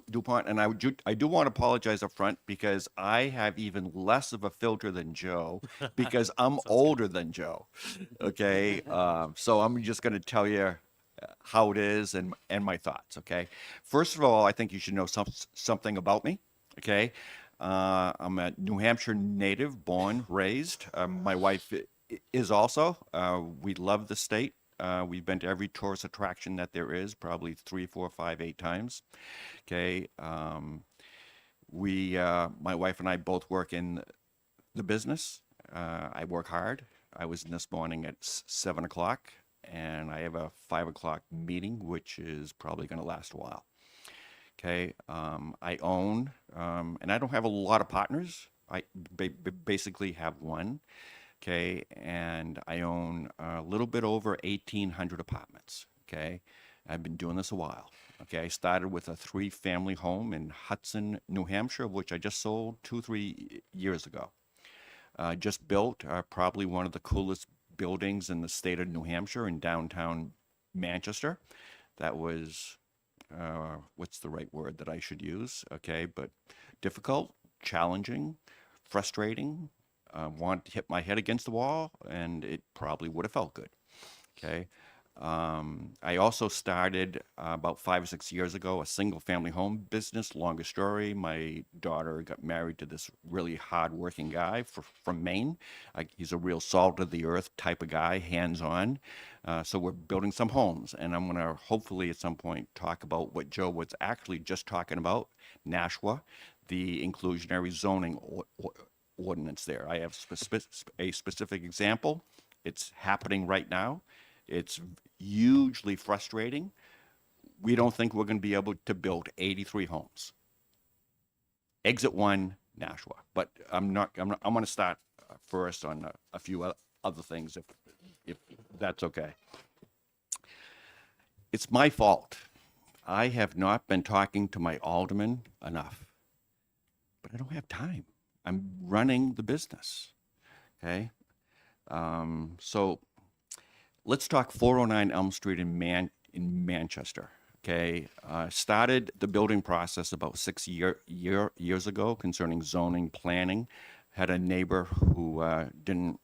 DuPont, and I do want to apologize up front because I have even less of a filter than Joe because I'm older than Joe. Okay. So I'm just going to tell you how it is and my thoughts. Okay. First of all, I think you should know something about me. Okay. I'm a New Hampshire native, born, raised. My wife is also. We love the state. We've been to every tourist attraction that there is, probably 3, 4, 5, 8 times. Okay. My wife and I both work in the business. I work hard. I was in this morning at 7 o'clock, and I have a 5 o'clock meeting, which is probably going to last a while. Okay. I own, and I don't have a lot of partners. I basically have one. Okay, and I own a little bit over 1,800 apartments. Okay, I've been doing this a while. Okay, I started with a 3-family home in Hudson, New Hampshire, which I just sold 2-3 years ago. Just built probably one of the coolest buildings in the state of New Hampshire in downtown Manchester. That was, what's the right word that I should use? Okay, but difficult, challenging, frustrating. Wanted to hit my head against the wall, and it probably would have felt good. Okay. I also started about 5 or 6 years ago a single family home business. Longer story. My daughter got married to this really hard-working guy from Maine. He's a real salt of the earth type of guy, hands-on. So we're building some homes, and I'm going to hopefully at some point talk about what Joe was actually just talking about, Nashua, the inclusionary zoning ordinance there. I have a specific example. It's happening right now. It's hugely frustrating. We don't think we're going to be able to build 83 homes. Exit 1, Nashua. But I'm going to start first on a few other things, if that's okay. It's my fault. I have not been talking to my alderman enough, but I don't have time. I'm running the business. Okay. So let's talk 409 Elm Street in Manchester. Okay, started the building process about 6 years ago concerning zoning planning. Had a neighbor who didn't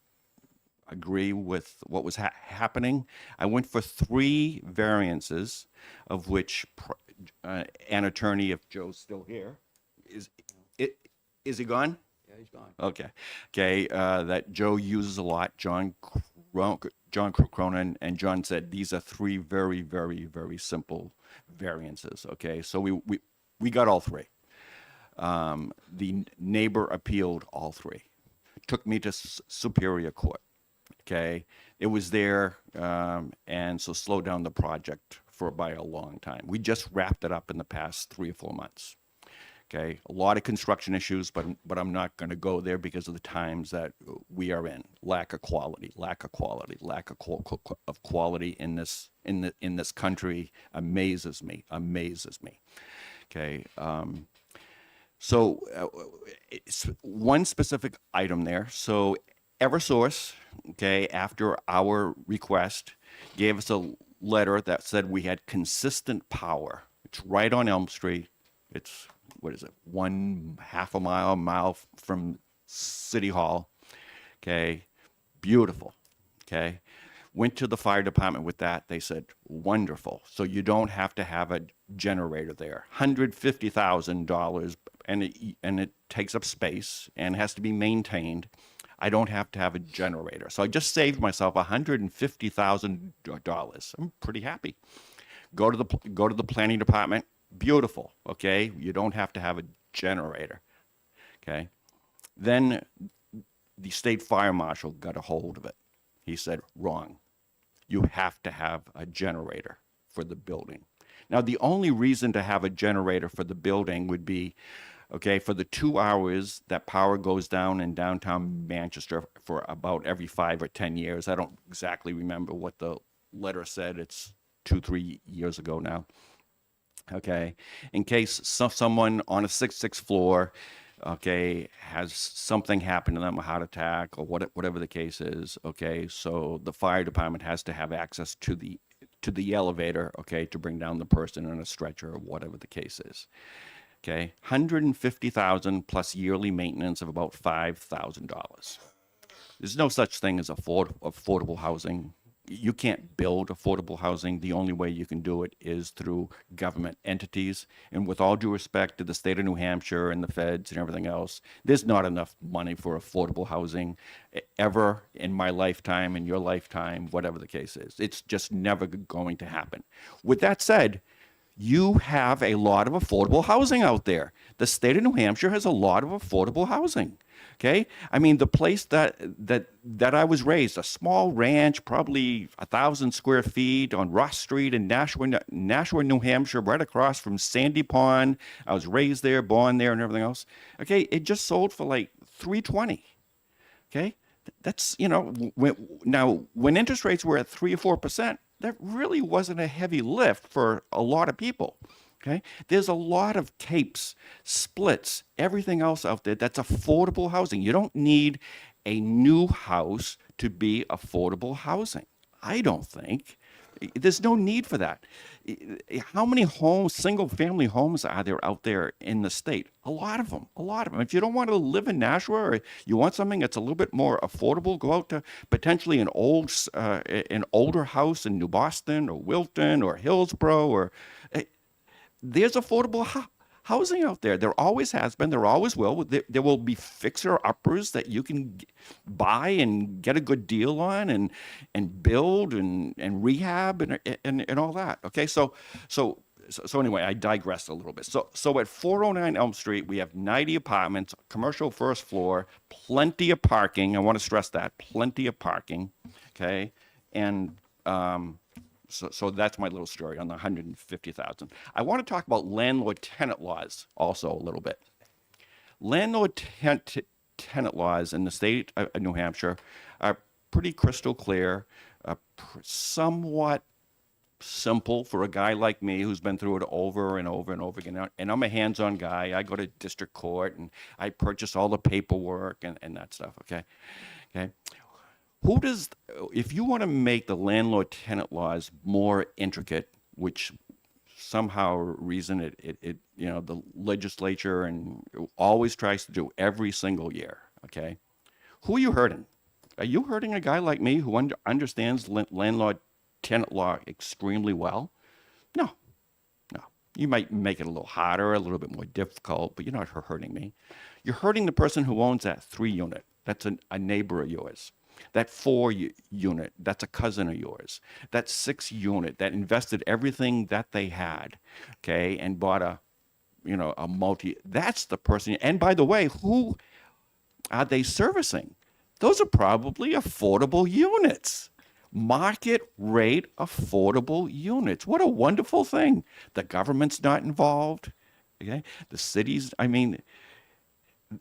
agree with what was happening. I went for 3 variances, of which an attorney, if Joe's still here, is he gone? Yeah, he's gone. Okay, that Joe uses a lot, John Cronin, and John said these are 3 very, very, very simple variances. Okay, so we got all 3. The neighbor appealed all 3. Took me to Superior Court. Okay, it was there, and so slowed down the project by a long time. We just wrapped it up in the past 3 or 4 months. Okay, a lot of construction issues, but I'm not going to go there because of the times that we are in. Lack of quality of quality in this country amazes me. Okay, so it's one specific item there. So Eversource, okay, after our request, gave us a letter that said we had consistent power. It's right on Elm Street. It's, what is it, 1/2 mile from City Hall. Okay, beautiful. Okay, went to the fire department with that. They said, wonderful. So you don't have to have a generator there. $150,000, and it takes up space and has to be maintained. I don't have to have a generator. So I just saved myself $150,000. I'm pretty happy. Go to the planning department. Beautiful. Okay, you don't have to have a generator. Okay, then the state fire marshal got a hold of it. He said, wrong. You have to have a generator for the building. Now, the only reason to have a generator for the building would be, okay, for the 2 hours that power goes down in downtown Manchester for about every 5 or 10 years. I don't exactly remember what the letter said. It's 2-3 years ago now. Okay, in case someone on a 6th floor, okay, has something happen to them, a heart attack or whatever the case is. Okay, so the fire department has to have access to the elevator, okay, to bring down the person in a stretcher or whatever the case is. Okay, $150,000 plus yearly maintenance of about $5,000. There's no such thing as affordable housing. You can't build affordable housing. The only way you can do it is through government entities. And with all due respect to the state of New Hampshire and the feds and everything else, there's not enough money for affordable housing ever in my lifetime, in your lifetime, whatever the case is. It's just never going to happen. With that said, you have a lot of affordable housing out there. The state of New Hampshire has a lot of affordable housing. Okay, I mean, the place that I was raised, a small ranch, probably 1,000 square feet on Ross Street in Nashua, New Hampshire, right across from Sandy Pond. I was raised there, born there, and everything else. Okay, it just sold for like $320. Okay, that's, you know, when interest rates were at 3 or 4%, that really wasn't a heavy lift for a lot of people. Okay, there's a lot of capes, splits, everything else out there that's affordable housing. You don't need a new house to be affordable housing. I don't think. There's no need for that. How many homes, single family homes are there out there in the state? A lot of them, a lot of them. If you don't want to live in Nashua or you want something that's a little bit more affordable, go out to potentially an older house in New Boston or Wilton or Hillsborough or there's affordable housing out there. There always has been. There always will. There will be fixer-uppers that you can buy and get a good deal on, and build and rehab and all that. Okay, so anyway, I digressed a little bit. So at 409 Elm Street, we have 90 apartments, commercial first floor, plenty of parking. I want to stress that, plenty of parking. Okay, and so that's my little story on the 150,000. I want to talk about landlord-tenant laws also a little bit. Landlord-tenant laws in the state of New Hampshire are pretty crystal clear, somewhat simple for a guy like me who's been through it over and over and over again. And I'm a hands-on guy. I go to district court and I purchase all the paperwork and that stuff. Okay. If you want to make the landlord-tenant laws more intricate, which somehow reason it the legislature and always tries to do every single year, okay? Who are you hurting? Are you hurting a guy like me who understands landlord-tenant law extremely well? No. You might make it a little harder, a little bit more difficult, but you're not hurting me. You're hurting the person who owns that 3 unit. That's a neighbor of yours. That 4 unit, that's a cousin of yours. That 6 unit that invested everything that they had, okay, and bought a multi. That's the person. And by the way, who are they servicing? Those are probably affordable units. Market rate affordable units. What a wonderful thing. The government's not involved. Okay, the cities. I mean,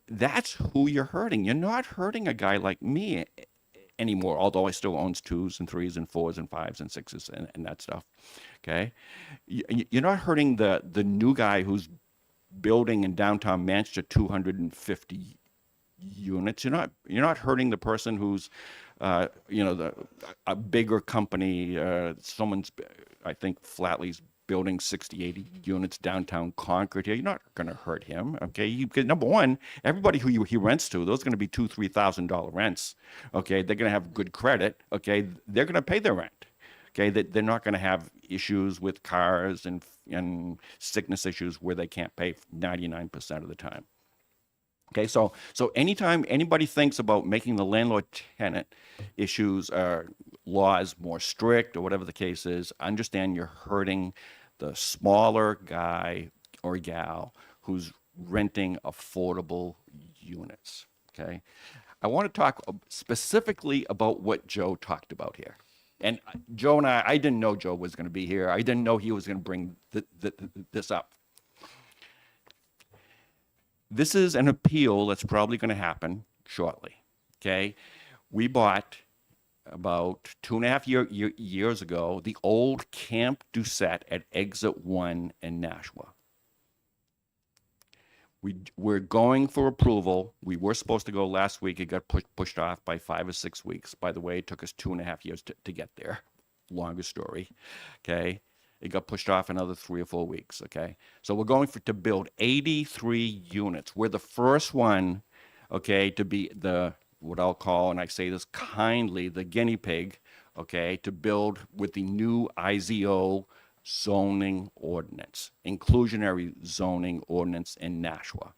that's who you're hurting. You're not hurting a guy like me anymore, although I still owns 2s and 3s and 4s and 5s and 6s and that stuff. Okay, you're not hurting the new guy who's building in downtown Manchester 250 units. You're not hurting the person who's a bigger company. Someone's, I think Flatley's building 60, 80 units downtown Concord here. You're not going to hurt him, okay? Because number one, everybody who he rents to, those are going to be $2,000, $3,000 rents, okay? They're going to have good credit, okay? They're going to pay their rent, okay? They're not going to have issues with cars and sickness issues where they can't pay 99% of the time. Okay, so anytime anybody thinks about making the landlord-tenant issues laws more strict or whatever the case is, understand you're hurting the smaller guy or gal who's renting affordable units. Okay, I want to talk specifically about what Joe talked about here. And Joe and I didn't know Joe was going to be here. I didn't know he was going to bring this up. This is an appeal that's probably going to happen shortly, okay? We bought about 2.5 years ago the old Camp Doucette at Exit 1 in Nashua. We're going for approval. We were supposed to go last week. It got pushed off by 5 or 6 weeks. By the way, it took us 2.5 years to get there. Longer story, okay? It got pushed off another 3 or 4 weeks, okay? So we're going to build 83 units. We're the first one, okay, to be what I'll call, and I say this kindly, the guinea pig, okay, to build with the new IZO zoning ordinance, inclusionary zoning ordinance in Nashua,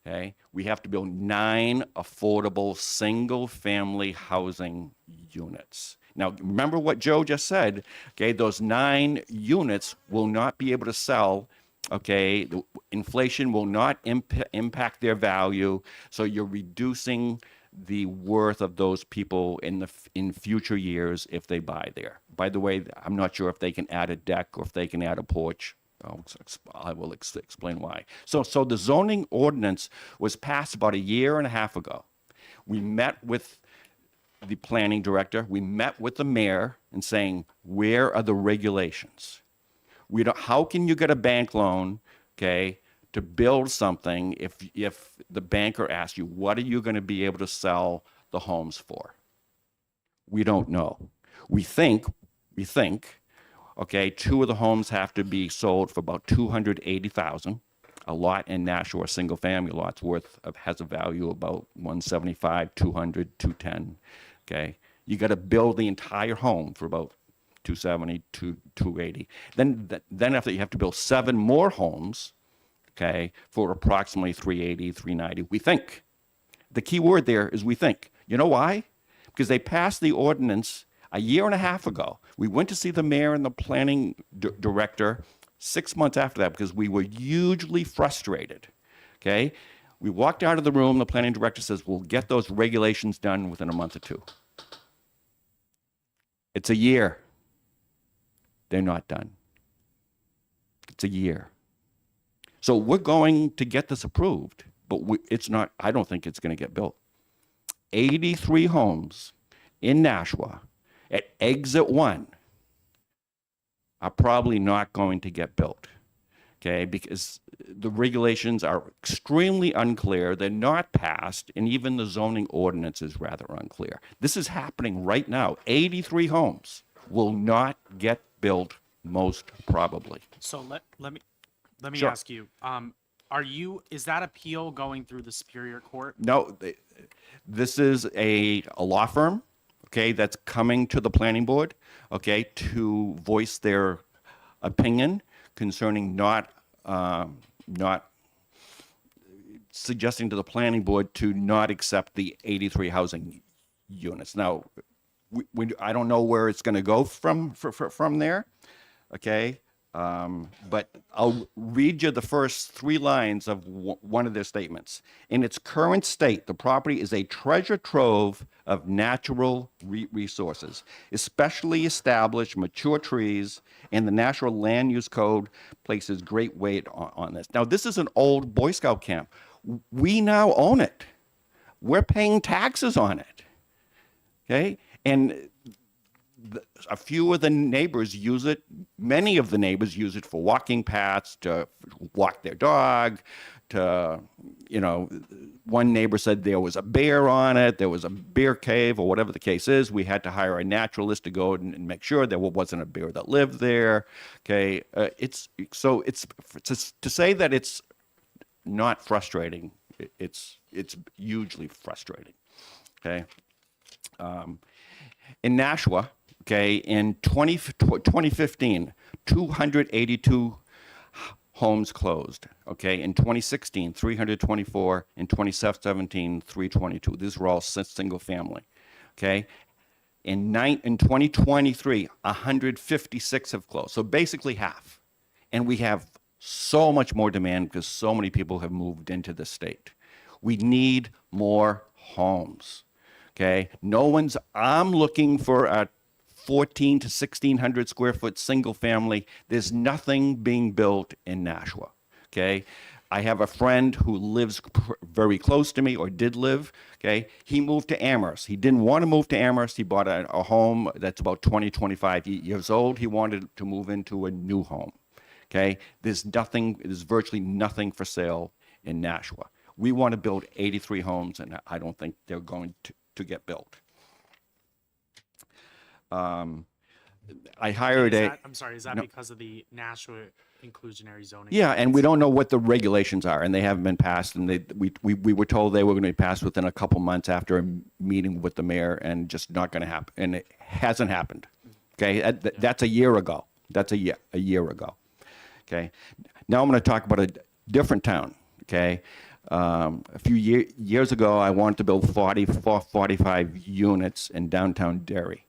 okay? We have to build 9 affordable single-family housing units. Now, remember what Joe just said, okay? Those 9 units will not be able to sell, okay? The inflation will not impact their value, so you're reducing the worth of those people in future years if they buy there. By the way, I'm not sure if they can add a deck or if they can add a porch. I will explain why. So the zoning ordinance was passed about 1.5 years ago. We met with the planning director, we met with the mayor and saying, where are the regulations? How can you get a bank loan, okay, to build something if the banker asks you, what are you going to be able to sell the homes for? We don't know. We think, Okay, 2 of the homes have to be sold for about 280,000. A lot in Nashua, a single family lot's has a value about 175, 200, 210. Okay, you got to build the entire home for about 270, 280. Then after you have to build 7 more homes, okay, for approximately 380, 390. We think. The key word there is we think. You know why? Because they passed the ordinance a year and a half ago. We went to see the mayor and the planning director 6 months after that because we were hugely frustrated. Okay? We walked out of the room. The planning director says, we'll get those regulations done within a month or 2. It's a year. They're not done. It's a year. So we're going to get this approved, but it's not, I don't think it's going to get built. 83 homes in Nashua at exit 1 are probably not going to get built, okay? Because the regulations are extremely unclear. They're not passed, and even the zoning ordinance is rather unclear. This is happening right now. 83 homes will not get built, most probably. So let me Sure. ask you, is that appeal going through the Superior Court? No, this is a law firm, okay, that's coming to the planning board, okay, to voice their opinion concerning not suggesting to the planning board to not accept the 83 housing units. Now, I don't know where it's going to go from there, okay? But I'll read you the first 3 lines of one of their statements. In its current state, the property is a treasure trove of natural resources, especially established mature trees, and the National Land Use Code places great weight on this. Now, this is an old Boy Scout camp. We now own it. We're paying taxes on it, okay? And a few of the neighbors use it. Many of the neighbors use it for walking paths, to walk their dog, one neighbor said there was a bear on it, there was a bear cave, or whatever the case is. We had to hire a naturalist to go and make sure there wasn't a bear that lived there. Okay, it's to say that it's not frustrating. It's hugely frustrating. Okay, in Nashua. Okay, in 2015, 282 homes closed. Okay, in 2016, 324. In 2017, 322. These were all single family. Okay, in 2023, 156 have closed. So basically half. And we have so much more demand because so many people have moved into the state. We need more homes. Okay, I'm looking for a 1,400 to 1,600 square foot single family. There's nothing being built in Nashua. Okay, I have a friend who lives very close to me, or did live. Okay, he moved to Amherst. He didn't want to move to Amherst. He bought a home that's about 25 years old. He wanted to move into a new home. Okay, there's virtually nothing for sale in Nashua. We want to build 83 homes, and I don't think they're going to get built. I hired is that because of the Nashua inclusionary zoning? Yeah, and we don't know what the regulations are, and they haven't been passed, and we were told they were going to be passed within a couple months after a meeting with the mayor, and just not going to happen, and it hasn't happened. Okay, that's a year ago. That's a year ago. Okay, now I'm going to talk about a different town. Okay, a few years ago, I wanted to build 45 units in downtown Derry.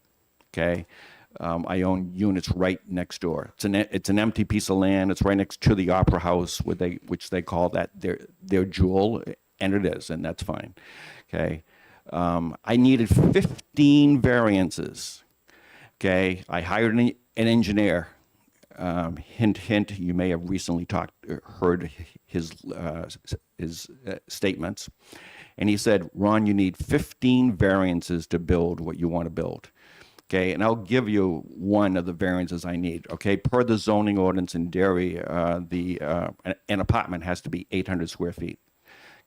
Okay, I own units right next door. It's an empty piece of land. It's right next to the Opera House, which they call that their jewel, and it is, and that's fine. Okay, I needed 15 variances. Okay, I hired an engineer. Hint, hint. You may have recently heard his statements, and he said, "Ron, you need 15 variances to build what you want to build." Okay, and I'll give you one of the variances I need. Okay, per the zoning ordinance in Derry, an apartment has to be 800 square feet.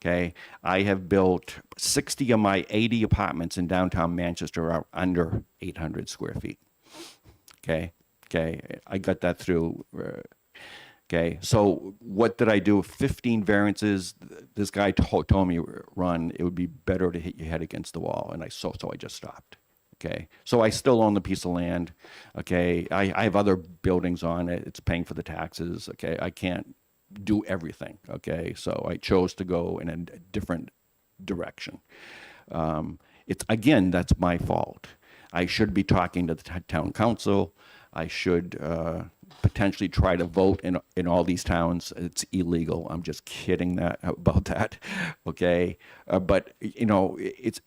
Okay, I have built 60 of my 80 apartments in downtown Manchester are under 800 square feet. Okay, Okay, I got that through. Okay, so what did I do? 15 variances. This guy told me, Ron, it would be better to hit your head against the wall, and so I just stopped. Okay, so I still own the piece of land. Okay, I have other buildings on it. It's paying for the taxes. Okay, I can't do everything. Okay, so I chose to go in a different direction. It's again, that's my fault. I should be talking to the town council. I should potentially try to vote in all these towns. It's illegal. I'm just kidding about that. Okay, but you know,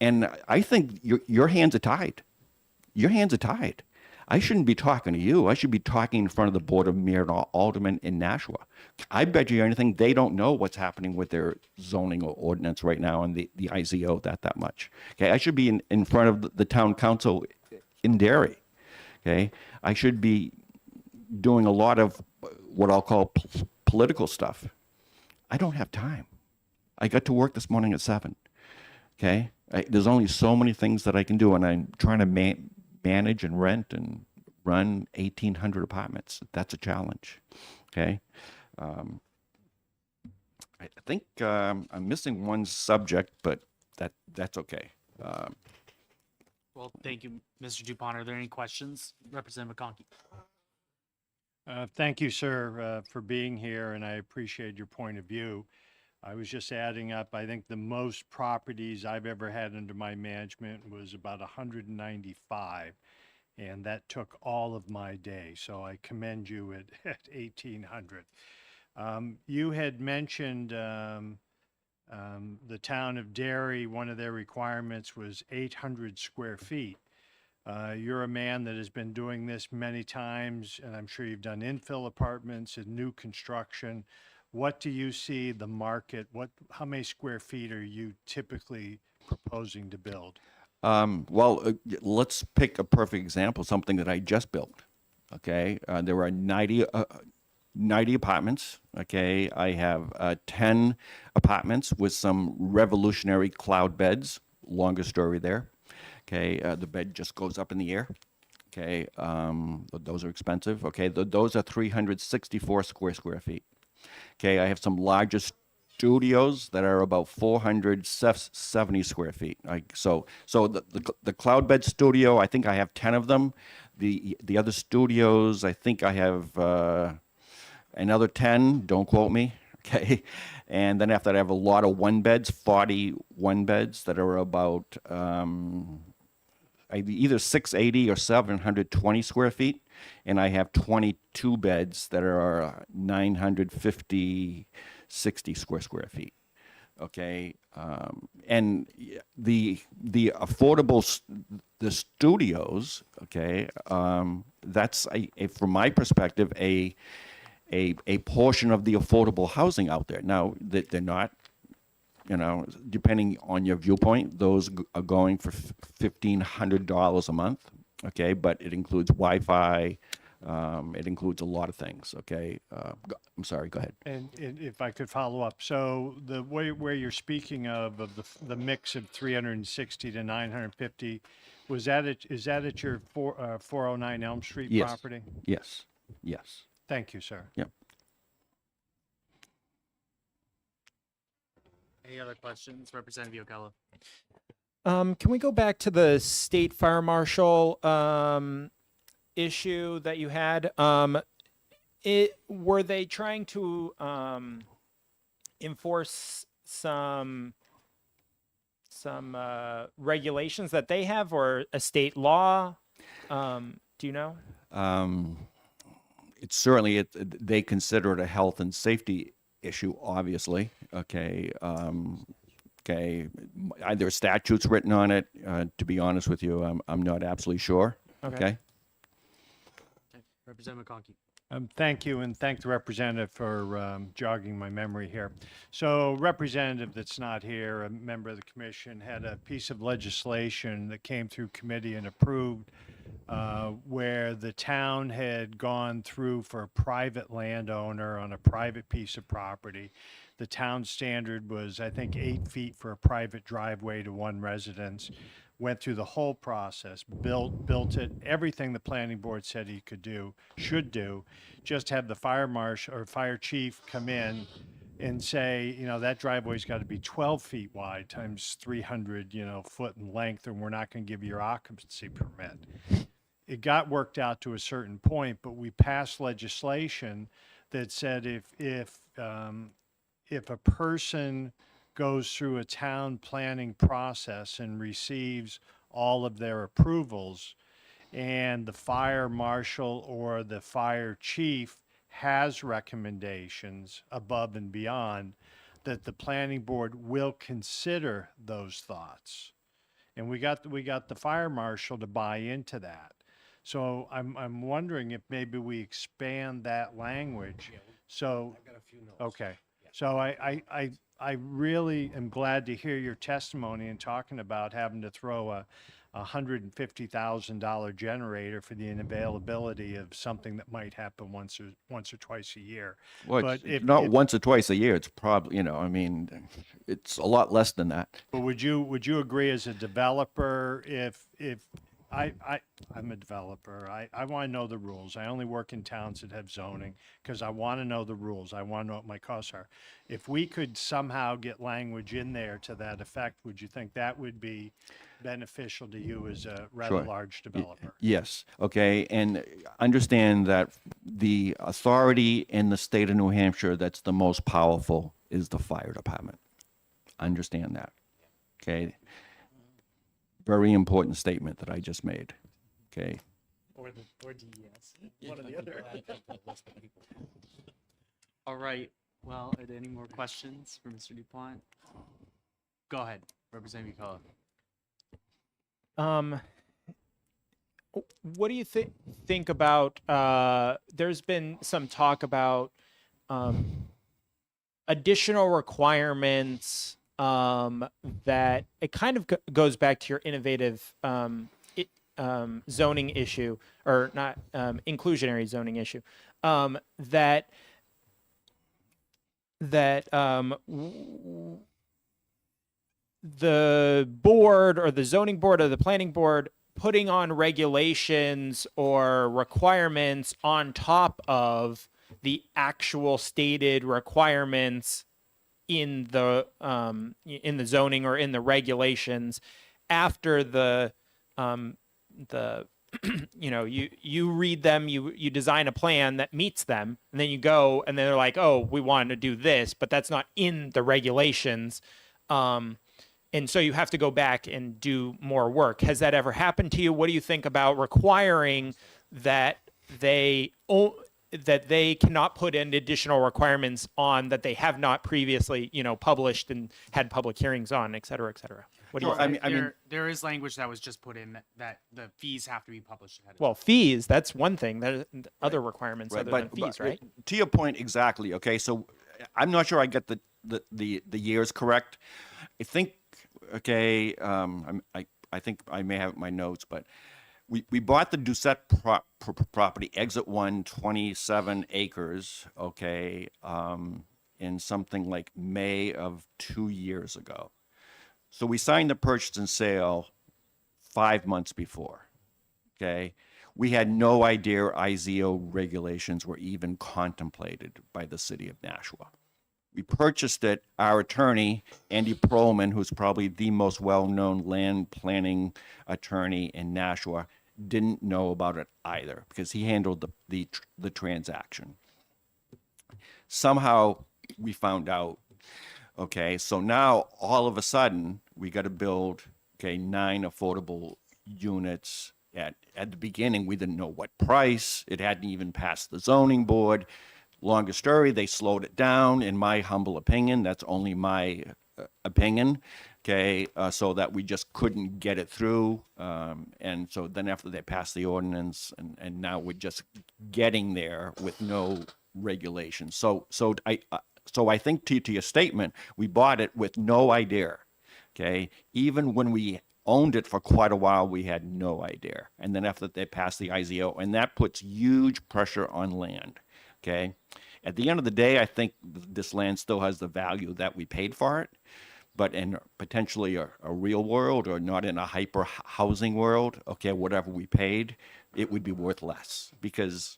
and I think your hands are tied. Your hands are tied. I shouldn't be talking to you. I should be talking in front of the Board of Mayor and Aldermen in Nashua. I bet you anything they don't know what's happening with their zoning ordinance right now and the IZO that much. Okay, I should be in front of the town council in Derry. Okay, I should be doing a lot of what I'll call political stuff. I don't have time. I got to work this morning at 7. Okay, there's only so many things that I can do, and I'm trying to manage and rent and run 1,800 apartments. That's a challenge. Okay, I think I'm missing one subject, but that's okay. Well, thank you, Mr. Dupont. Are there any questions? Representative McConkey. Thank you, sir, for being here, and I appreciate your point of view. I was just adding up, I think the most properties I've ever had under my management was about 195, and that took all of my day. So I commend you at 1,800. You had mentioned the town of Derry, one of their requirements was 800 square feet. You're a man that has been doing this many times, and I'm sure you've done infill apartments and new construction. What do you see the market? How many square feet are you typically proposing to build? Well, let's pick a perfect example, something that I just built. Okay, there are 90 apartments. Okay, I have 10 apartments with some revolutionary cloud beds, longer story there. Okay, the bed just goes up in the air. Okay, those are expensive. Okay, those are 364 square feet. Okay, I have some larger studios that are about 470 square feet. So the cloud bed studio, I think I have 10 of them. The other studios, I think I have another 10. Don't quote me. Okay, and then after that, I have a lot of one beds, 40 one beds that are about either 680 or 720 square feet, and I have 22 beds that are 950, 60 square feet. Okay, and the affordable the studios. Okay, that's from my perspective a portion of the affordable housing out there. Now that they're not. You know, depending on your viewpoint, those are going for $1,500 a month. Okay, but it includes Wi-Fi. It includes a lot of things. Okay, I'm sorry. Go ahead. And if I could follow up, so the way where you're speaking of the mix of 360 to 950, is that at your 409 Elm Street Yes. property? Yes. Yes. Thank you, sir. Yep. Any other questions? Representative Ocala. Can we go back to the state fire marshal issue that you had? Were they trying to enforce some regulations that they have, or a state law? Do you know? It's certainly they consider it a health and safety issue, obviously. Okay. Okay. There are statutes written on it. To be honest with you, I'm not absolutely sure. Okay. Representative McConkey. Thank you, and thank the representative for jogging my memory here. So, representative that's not here, a member of the commission, had a piece of legislation that came through committee and approved where the town had gone through for a private landowner on a private piece of property. The town standard was, I think, 8 feet for a private driveway to one residence. Went through the whole process, built it, everything the planning board said he could do, should do. Just have the fire marshal or fire chief come in and say, you know, that driveway's got to be 12 feet wide times 300, foot in length, and we're not going to give you your occupancy permit. It got worked out to a certain point, but we passed legislation that said if a person goes through a town planning process and receives all of their approvals, and the fire marshal or the fire chief has recommendations above and beyond, that the planning board will consider those thoughts. And we got the fire marshal to buy into that. So I'm wondering if maybe we expand that language. So, okay. So I really am glad to hear your testimony and talking about having to throw a $150,000 generator for the unavailability of something that might happen once or twice a year. Well, But it's not once or twice a year. It's probably, it's a lot less than that. But would you agree as a developer, if I'm a developer, I want to know the rules. I only work in towns that have zoning because I want to know the rules. I want to know what my costs are. If we could somehow get language in there to that effect, would you think that would be beneficial to you as a rather Sure. large developer? Yes, okay, and understand that the authority in the state of New Hampshire that's the most powerful is the fire department. Understand that, okay? Very important statement that I just made, okay? Or DES. One or the other. All right. Well, are there any more questions for Mr. DuPont? Go ahead, Representative Bucola. What do you think about? There's been some talk about additional requirements that it kind of goes back to your innovative zoning issue, or not inclusionary zoning issue, the board or the zoning board or the planning board putting on regulations or requirements on top of the actual stated requirements in the zoning or in the regulations after the you read them, you design a plan that meets them, and then you go and they're like, oh, we wanted to do this, but that's not in the regulations. And so you have to go back and do more work. Has that ever happened to you? What do you think about requiring that they cannot put in additional requirements on that they have not previously, published and had public hearings on, et cetera, et cetera? What do you Sure, think? I mean, There is language that was just put in that the fees have to be published ahead of Well, fees, that's one thing. There's other requirements right, other than fees, right? To your point, exactly, okay, so I'm not sure I get the years correct. I think, okay, I think I may have my notes, but we bought the Doucette property, exit 1, 27 acres, okay, in something like May of 2 years ago. So we signed the purchase and sale 5 months before, okay? We had no idea IZO regulations were even contemplated by the city of Nashua. We purchased it. Our attorney, Andy Perlman, who's probably the most well-known land planning attorney in Nashua, didn't know about it either because he handled the transaction. Somehow we found out, okay, so now all of a sudden we got to build, okay, 9 affordable units. At the beginning, we didn't know what price. It hadn't even passed the zoning board. Longer story, they slowed it down, in my humble opinion. That's only my opinion, okay, so that we just couldn't get it through. And so then after they passed the ordinance, and now we're just getting there with no regulation. So I think to your statement, we bought it with no idea, okay? Even when we owned it for quite a while, we had no idea. And then after they passed the IZO, and that puts huge pressure on land. Okay, At the end of the day, I think this land still has the value that we paid for it, but in potentially a real world or not in a hyper housing world, okay, whatever we paid, it would be worth less because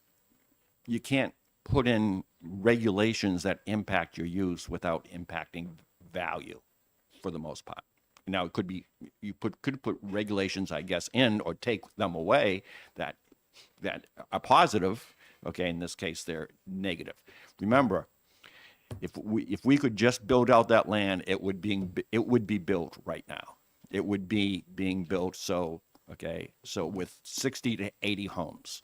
you can't put in regulations that impact your use without impacting value for the most part. Now, it could be, could put regulations, I guess, in or take them away that are positive. Okay, in this case, they're negative. Remember, if we could just build out that land, it would be built right now. It would be being built. So okay, so with 60 to 80 homes.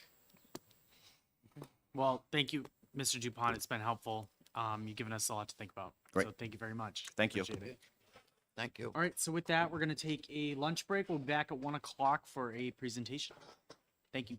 Well, thank you, Mr. Dupont. It's been helpful. You've given us a lot to think about. Great. So thank you very much. Thank you. Appreciate it. Thank you. All right. So with that, we're going to take a lunch break. We'll be back at 1 o'clock for a presentation. Thank you.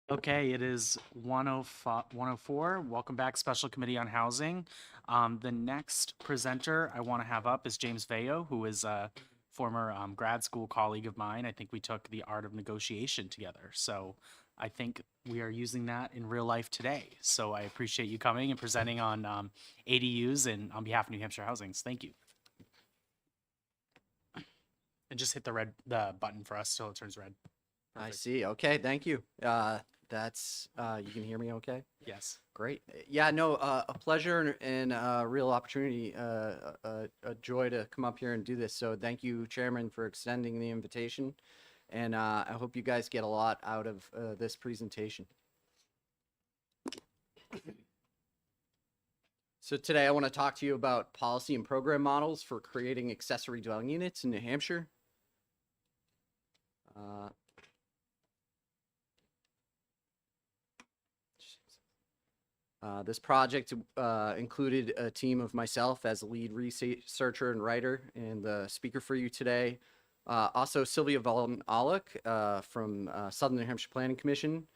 Okay, it is 104. Welcome back, Special Committee on Housing. The next presenter I want to have up is James Veo, who is a former grad school colleague of mine. I think we took the art of negotiation together. So I think we are using that in real life today. So I appreciate you coming and presenting on ADUs and on behalf of New Hampshire Housings. Thank you. And just hit the button for us till it turns red. I Perfect. see. Okay, thank you. That's you can hear me okay? Yes. Great. Yeah, no, a pleasure and a real opportunity, a joy to come up here and do this. So thank you, Chairman, for extending the invitation. And I hope you guys get a lot out of this presentation. So today I want to talk to you about policy and program models for creating accessory dwelling units in New Hampshire. This project included a team of myself as a lead researcher and writer, and the speaker for you today. Also Sylvia Volin-Aulich from Southern New Hampshire Planning Commission,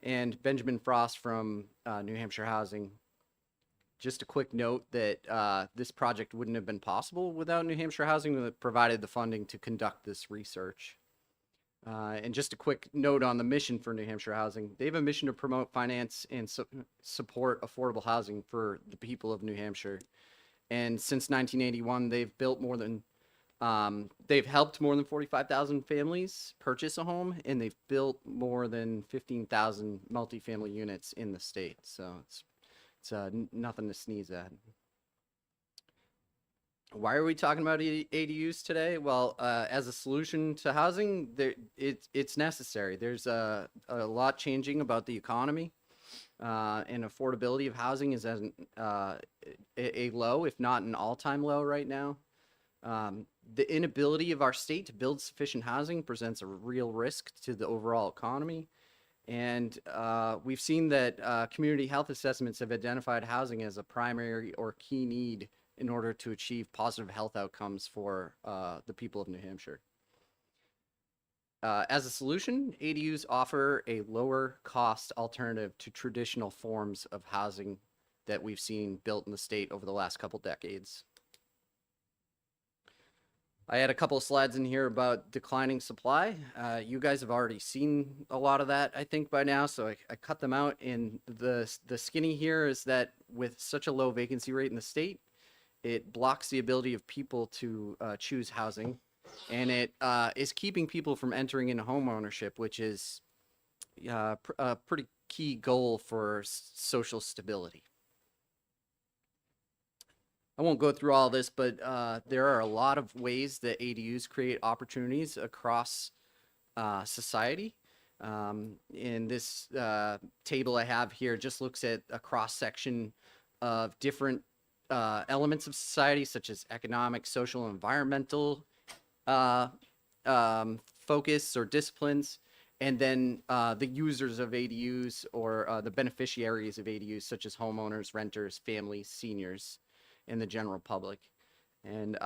and Benjamin Frost from New Hampshire Housing. Just a quick note that this project wouldn't have been possible without New Hampshire Housing that provided the funding to conduct this research. And just a quick note on the mission for New Hampshire Housing. They have a mission to promote, finance, and support affordable housing for the people of New Hampshire. And since 1981, they've built more than, they've helped more than 45,000 families purchase a home, and they've built more than 15,000 multifamily units in the state. So it's nothing to sneeze at. Why are we talking about ADUs today? Well, as a solution to housing, it's necessary. There's a lot changing about the economy, and affordability of housing is at a low, if not an all-time low right now. The inability of our state to build sufficient housing presents a real risk to the overall economy. And we've seen that community health assessments have identified housing as a primary or key need in order to achieve positive health outcomes for the people of New Hampshire. As a solution, ADUs offer a lower cost alternative to traditional forms of housing that we've seen built in the state over the last couple decades. I had a couple of slides in here about declining supply. You guys have already seen a lot of that, I think, by now, so I cut them out. And the skinny here is that with such a low vacancy rate in the state, it blocks the ability of people to choose housing, and it is keeping people from entering into home ownership, which is a pretty key goal for social stability. I won't go through all this, but there are a lot of ways that ADUs create opportunities across society. And this table I have here just looks at a cross-section of different elements of society, such as economic, social, and environmental focus or disciplines, and then the users of ADUs or the beneficiaries of ADUs, such as homeowners, renters, families, seniors, and the general public. And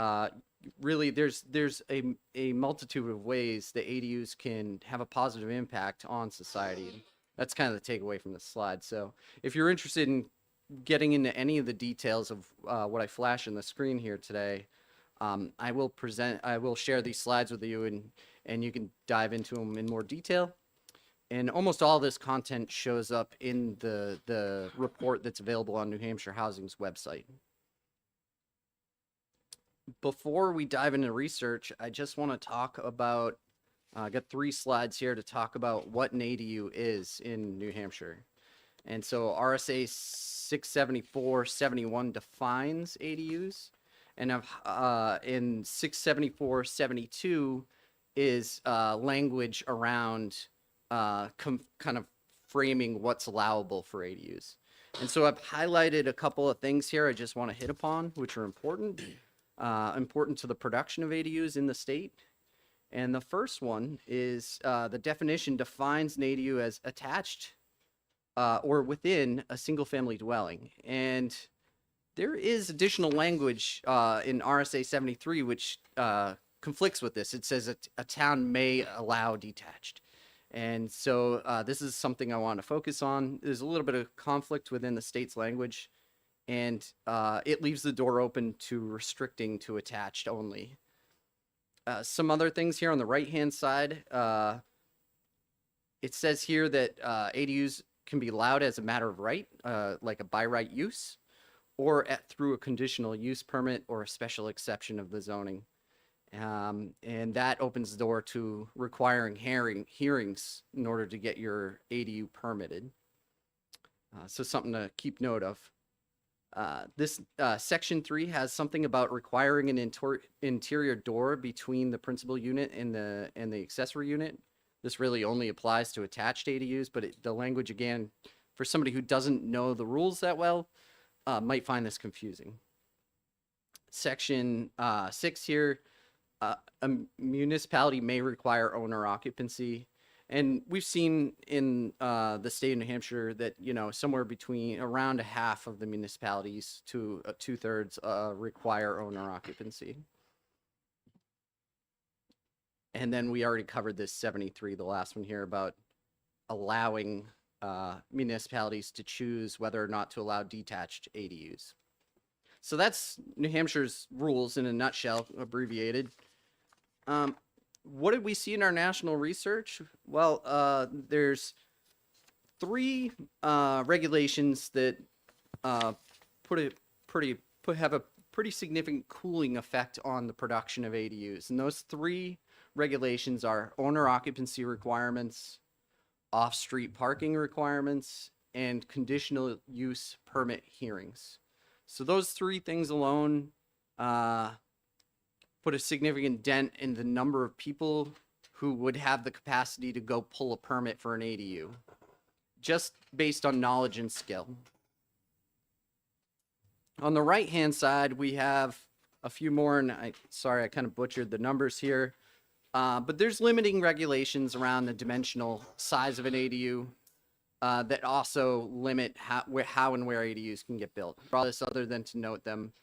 really, there's a multitude of ways that ADUs can have a positive impact on society. That's kind of the takeaway from this slide. So if you're interested in getting into any of the details of what I flash on the screen here today, I will share these slides with you, and you can dive into them in more detail. And almost all this content shows up in the report that's available on New Hampshire Housing's website. Before we dive into research, I just want to talk about, I got 3 slides here to talk about what an ADU is in New Hampshire. And so RSA 674-71 defines ADUs, and in 674-72 is language around kind of framing what's allowable for ADUs. And so I've highlighted a couple of things here I just want to hit upon, which are important to the production of ADUs in the state. And the first one is the definition defines an ADU as attached or within a single family dwelling. And there is additional language in RSA 73 which conflicts with this. It says a town may allow detached. And so this is something I want to focus on. There's a little bit of conflict within the state's language, and it leaves the door open to restricting to attached only. Some other things here on the right-hand side. It says here that ADUs can be allowed as a matter of right, like a by right use, or through a conditional use permit or a special exception of the zoning. And that opens the door to requiring hearings in order to get your ADU permitted. So something to keep note of. This section 3 has something about requiring an interior door between the principal unit and the accessory unit. This really only applies to attached ADUs, but the language, again, for somebody who doesn't know the rules that well, might find this confusing. Section 6 here, a municipality may require owner occupancy. And we've seen in the state of New Hampshire that, you know, somewhere between around a half of the municipalities to 2/3 require owner occupancy. And then we already covered this 73, the last one here, about allowing municipalities to choose whether or not to allow detached ADUs. So that's New Hampshire's rules in a nutshell, abbreviated. What did we see in our national research? Well, there's 3 regulations that have a pretty significant cooling effect on the production of ADUs. And those 3 regulations are owner occupancy requirements, off-street parking requirements, and conditional use permit hearings. So those 3 things alone put a significant dent in the number of people who would have the capacity to go pull a permit for an ADU, just based on knowledge and skill. On the right-hand side, we have a few more, and sorry, I kind of butchered the numbers here. But there's limiting regulations around the dimensional size of an ADU that also limit how and where ADUs can get built. For all this other than to note them.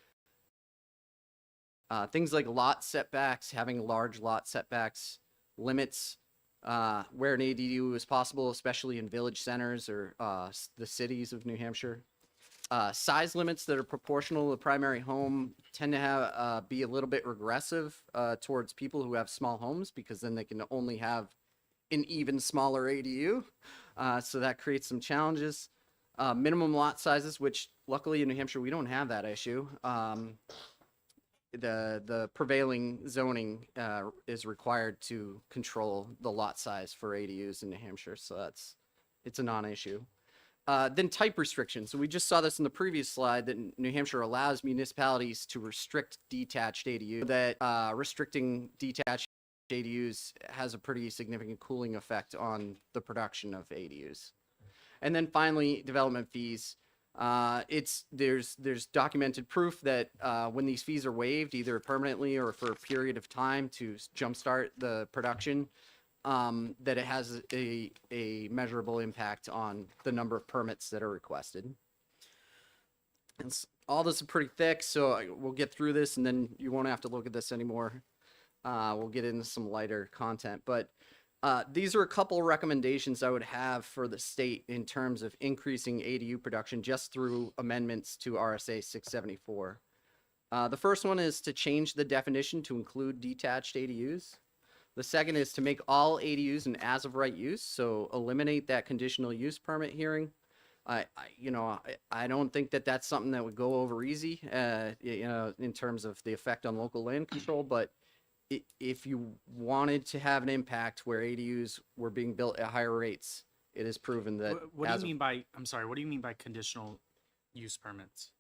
Things like lot setbacks, having large lot setbacks, limits where an ADU is possible, especially in village centers or the cities of New Hampshire. Size limits that are proportional to the primary home tend to have be a little bit regressive towards people who have small homes, because then they can only have an even smaller ADU. So that creates some challenges. Minimum lot sizes, which luckily in New Hampshire we don't have that issue. The prevailing zoning is required to control the lot size for ADUs in New Hampshire, so it's a non-issue. Then type restrictions. So we just saw this in the previous slide that New Hampshire allows municipalities to restrict detached ADUs. That restricting detached ADUs has a pretty significant cooling effect on the production of ADUs. And then finally, development fees. There's documented proof that when these fees are waived, either permanently or for a period of time to jumpstart the production, that it has a measurable impact on the number of permits that are requested. And all this is pretty thick, so we'll get through this and then you won't have to look at this anymore. We'll get into some lighter content, but these are a couple recommendations I would have for the state in terms of increasing ADU production just through amendments to RSA 674. The first one is to change the definition to include detached ADUs. The second is to make all ADUs an as-of-right use, so eliminate that conditional use permit hearing. I don't think that that's something that would go over easy, in terms of the effect on local land control, but if you wanted to have an impact where ADUs were being built at higher rates, it is proven that. What do you mean by, I'm sorry, what do you mean by conditional use permits?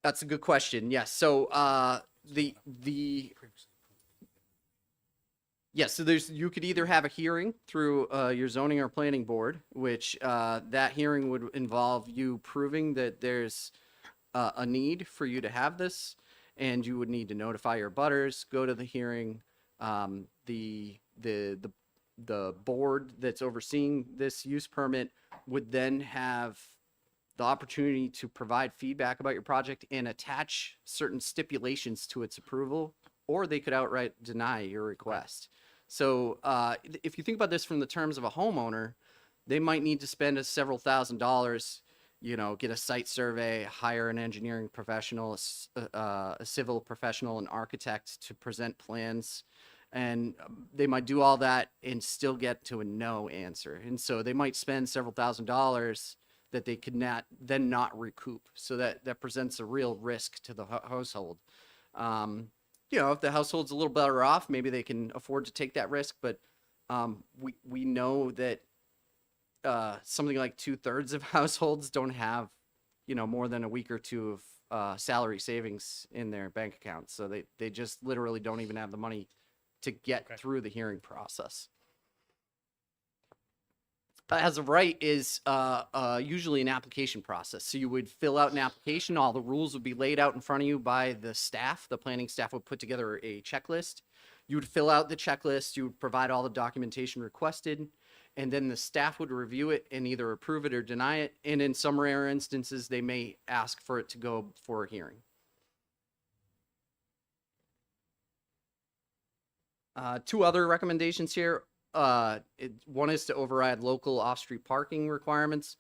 That's a good question. Yes. So yes, so you could either have a hearing through your zoning or planning board, which that hearing would involve you proving that there's a need for you to have this, and you would need to notify your butters, go to the hearing. The board that's overseeing this use permit would then have the opportunity to provide feedback about your project and attach certain stipulations to its approval, or they could outright deny your request. So if you think about this from the terms of a homeowner, they might need to spend several $1,000s, get a site survey, hire an engineering professional, a civil professional, an architect to present plans. And they might do all that and still get to a no answer. And so they might spend several $1,000s that they could not recoup. So that presents a real risk to the household. If the household's a little better off, maybe they can afford to take that risk. But we know that something like 2/3 of households don't have, more than a week or two of salary savings in their bank accounts. So they just literally don't even have the money to get through the hearing process. As of right is usually an application process. So you would fill out an application. All the rules would be laid out in front of you by the staff. The planning staff would put together a checklist. You would fill out the checklist. You would provide all the documentation requested. And then the staff would review it and either approve it or deny it. And in some rare instances, they may ask for it to go for a hearing. Two other recommendations here. One is to override local off-street parking requirements.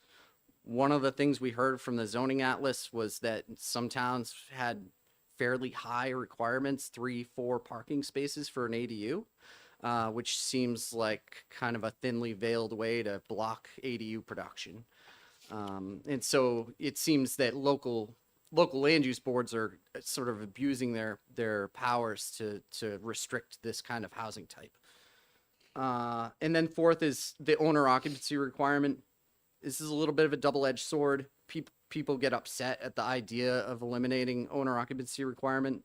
One of the things we heard from the zoning atlas was that some towns had fairly high requirements, 3-4 parking spaces for an ADU, which seems like kind of a thinly veiled way to block ADU production. And so it seems that local land use boards are sort of abusing their powers to restrict this kind of housing type. And then fourth is the owner occupancy requirement. This is a little bit of a double-edged sword. People get upset at the idea of eliminating owner occupancy requirement.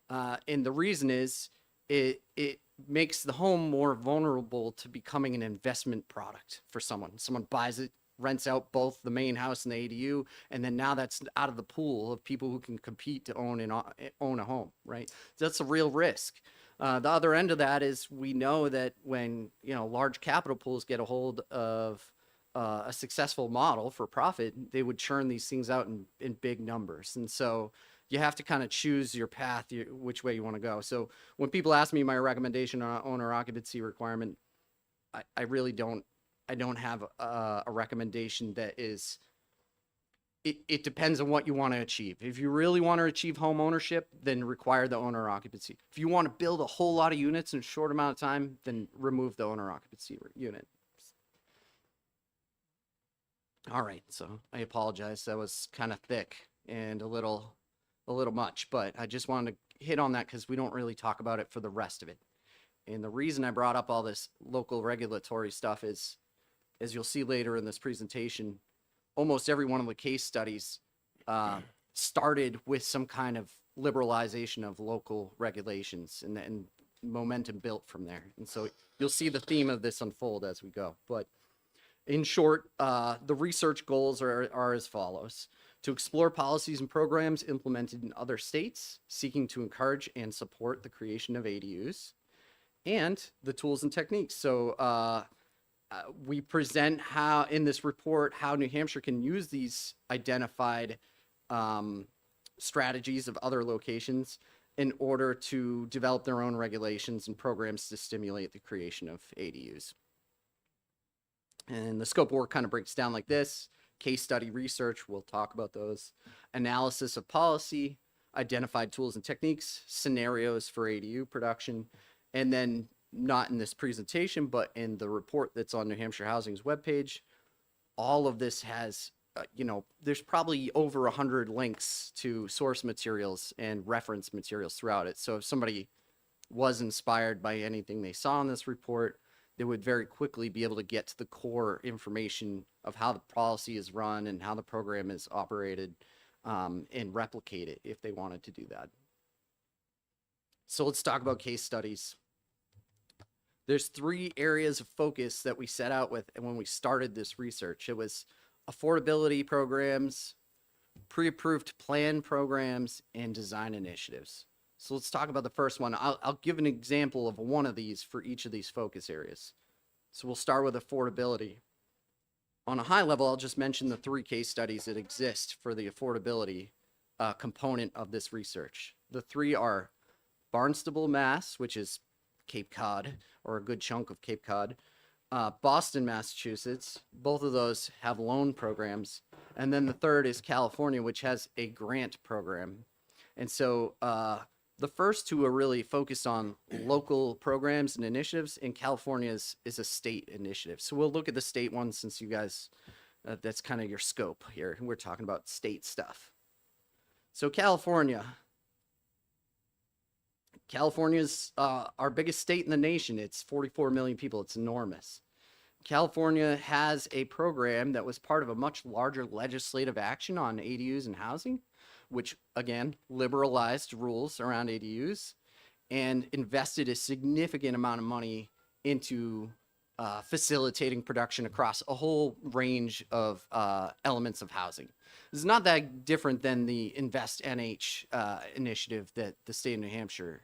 And the reason is it makes the home more vulnerable to becoming an investment product for someone. Someone buys it, rents out both the main house and the ADU, and then now that's out of the pool of people who can compete to own a home, right? So that's a real risk. The other end of that is we know that when large capital pools get a hold of a successful model for profit, they would churn these things out in big numbers. And so you have to kind of choose your path, which way you want to go. So when people ask me my recommendation on owner occupancy requirement, I really don't have a recommendation that is, it depends on what you want to achieve. If you really want to achieve home ownership, then require the owner occupancy. If you want to build a whole lot of units in a short amount of time, then remove the owner occupancy unit. All right, so I apologize. That was kind of thick and a little much, but I just wanted to hit on that because we don't really talk about it for the rest of it. And the reason I brought up all this local regulatory stuff is, as you'll see later in this presentation, almost every one of the case studies started with some kind of liberalization of local regulations, and momentum built from there. And so you'll see the theme of this unfold as we go. But in short, the research goals are as follows: to explore policies and programs implemented in other states, seeking to encourage and support the creation of ADUs, and the tools and techniques. So we present how, in this report, how New Hampshire can use these identified strategies of other locations in order to develop their own regulations and programs to stimulate the creation of ADUs. And the scope of work kind of breaks down like this: case study research, we'll talk about those; analysis of policy, identified tools and techniques, scenarios for ADU production, and then, not in this presentation, but in the report that's on New Hampshire Housing's webpage, all of this has, there's probably over 100 links to source materials and reference materials throughout it. So if somebody was inspired by anything they saw in this report, they would very quickly be able to get to the core information of how the policy is run and how the program is operated, and replicate it if they wanted to do that. So let's talk about case studies. There's 3 areas of focus that we set out with when we started this research. It was affordability programs, pre-approved plan programs, and design initiatives. So let's talk about the first one. I'll give an example of one of these for each of these focus areas. So we'll start with affordability. On a high level, I'll just mention the 3 case studies that exist for the affordability component of this research. The 3 are Barnstable, Mass., which is Cape Cod, or a good chunk of Cape Cod. Boston, Massachusetts, both of those have loan programs. And then the third is California, which has a grant program. And so the first two are really focused on local programs and initiatives, and California is a state initiative. So we'll look at the state one since you guys, that's kind of your scope here. We're talking about state stuff. So California's our biggest state in the nation. It's 44 million people. It's enormous. California has a program that was part of a much larger legislative action on ADUs and housing, which again liberalized rules around ADUs and invested a significant amount of money into facilitating production across a whole range of elements of housing. This is not that different than the Invest NH initiative that the state of New Hampshire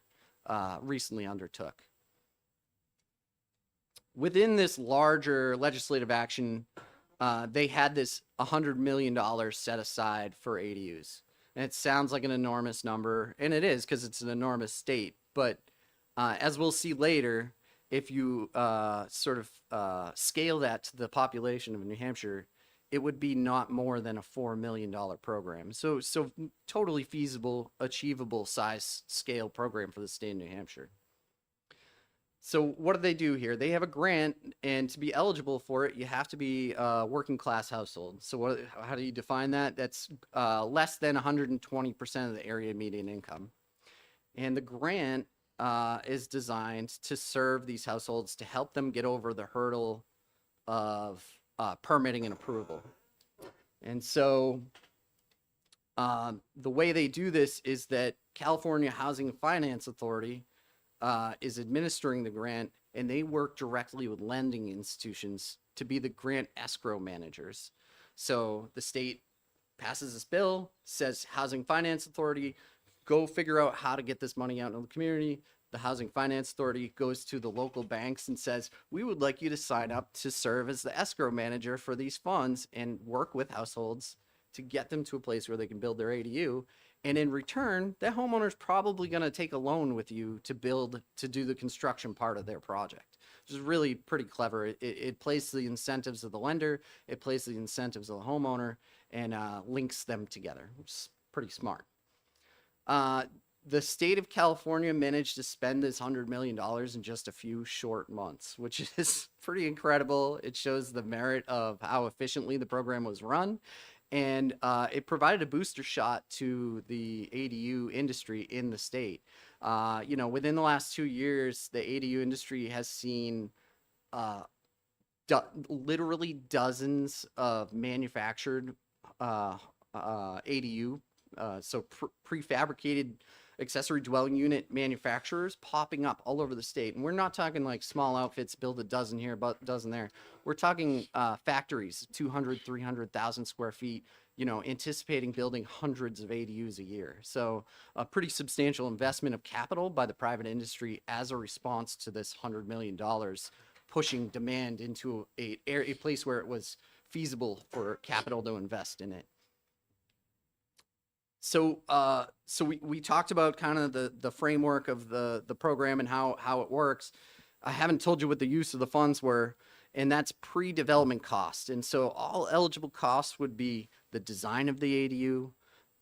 recently undertook. Within this larger legislative action, they had this $100 million set aside for ADUs. And it sounds like an enormous number, and it is because it's an enormous state. But as we'll see later, if you scale that to the population of New Hampshire, it would be not more than a $4 million program. So totally feasible, achievable size scale program for the state of New Hampshire. So what do they do here? They have a grant, and to be eligible for it, you have to be a working class household. So how do you define that? That's less than 120% of the area median income. And the grant is designed to serve these households to help them get over the hurdle of permitting and approval. And so the way they do this is that California Housing and Finance Authority is administering the grant, and they work directly with lending institutions to be the grant escrow managers. So the state passes this bill, says Housing Finance Authority, go figure out how to get this money out in the community. The Housing Finance Authority goes to the local banks and says, we would like you to sign up to serve as the escrow manager for these funds and work with households to get them to a place where they can build their ADU. And in return, that homeowner's probably going to take a loan with you to do the construction part of their project, which is really pretty clever. It plays the incentives of the lender, it plays the incentives of the homeowner, and links them together, which is pretty smart. The state of California managed to spend this $100 million in just a few short months, which is pretty incredible. It shows the merit of how efficiently the program was run. And it provided a booster shot to the ADU industry in the state. Within the last 2 years, the ADU industry has seen literally dozens of manufactured ADU, prefabricated accessory dwelling unit manufacturers popping up all over the state. And we're not talking like small outfits, build a dozen here, a dozen there. We're talking factories, 200, 300,000 square feet, anticipating building hundreds of ADUs a year. So a pretty substantial investment of capital by the private industry as a response to this $100 million, pushing demand into a place where it was feasible for capital to invest in it. So we talked about kind of the framework of the program and how it works. I haven't told you what the use of the funds were, and that's pre-development cost. And so all eligible costs would be the design of the ADU,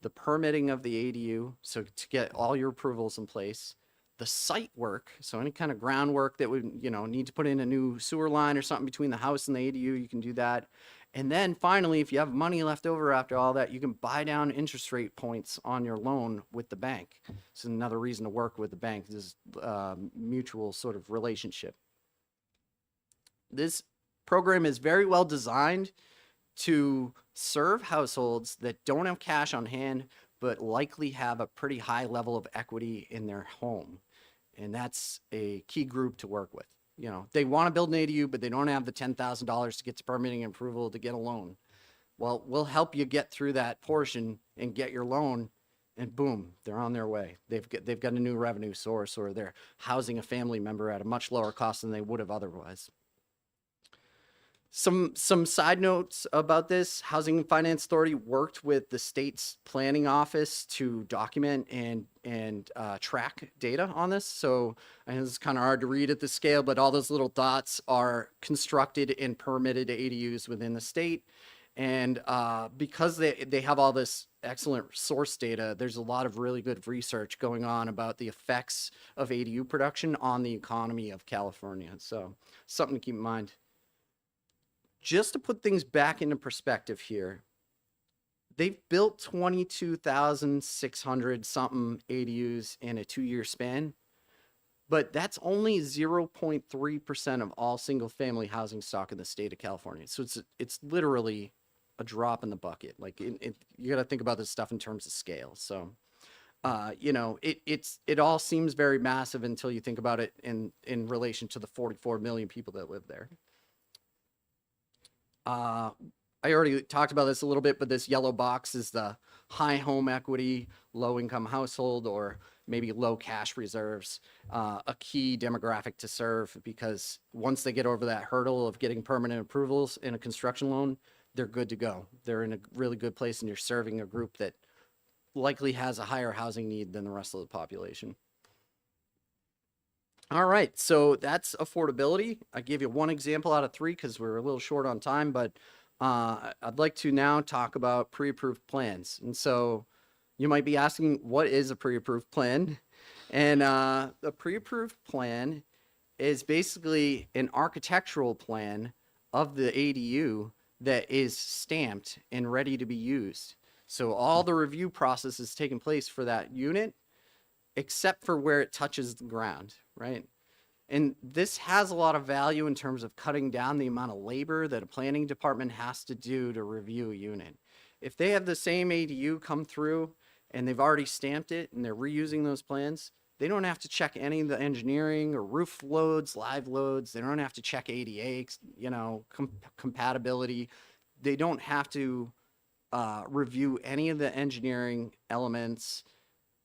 the permitting of the ADU, so to get all your approvals in place, the site work, so any kind of groundwork that would, need to put in a new sewer line or something between the house and the ADU, you can do that. And then finally, if you have money left over after all that, you can buy down interest rate points on your loan with the bank. It's another reason to work with the bank, this mutual sort of relationship. This program is very well designed to serve households that don't have cash on hand, but likely have a pretty high level of equity in their home. And that's a key group to work with. They want to build an ADU, but they don't have the $10,000 to get to permitting and approval to get a loan. Well, we'll help you get through that portion and get your loan, and boom, they're on their way. They've got a new revenue source, or they're housing a family member at a much lower cost than they would have otherwise. Some side notes about this. Housing and Finance Authority worked with the state's planning office to document and track data on this. So I know it's kind of hard to read at the scale, but all those little dots are constructed and permitted ADUs within the state. And because they have all this excellent source data, there's a lot of really good research going on about the effects of ADU production on the economy of California. So something to keep in mind. Just to put things back into perspective here, they've built 22,600 something ADUs in a 2-year span, but that's only 0.3% of all single family housing stock in the state of California. So it's literally a drop in the bucket. Like you got to think about this stuff in terms of scale. So, you know, it all seems very massive until you think about it in relation to the 44 million people that live there. I already talked about this a little bit, but this yellow box is the high home equity, low income household, or maybe low cash reserves, a key demographic to serve, because once they get over that hurdle of getting permanent approvals in a construction loan, they're good to go. They're in a really good place, and you're serving a group that likely has a higher housing need than the rest of the population. All right, so that's affordability. I gave you one example out of 3 because we're a little short on time, but I'd like to now talk about pre-approved plans. And so you might be asking, what is a pre-approved plan? And a pre-approved plan is basically an architectural plan of the ADU that is stamped and ready to be used. So all the review process is taking place for that unit, except for where it touches the ground, right? And this has a lot of value in terms of cutting down the amount of labor that a planning department has to do to review a unit. If they have the same ADU come through and they've already stamped it and they're reusing those plans, they don't have to check any of the engineering or roof loads, live loads. They don't have to check ADA, you know, compatibility. They don't have to review any of the engineering elements.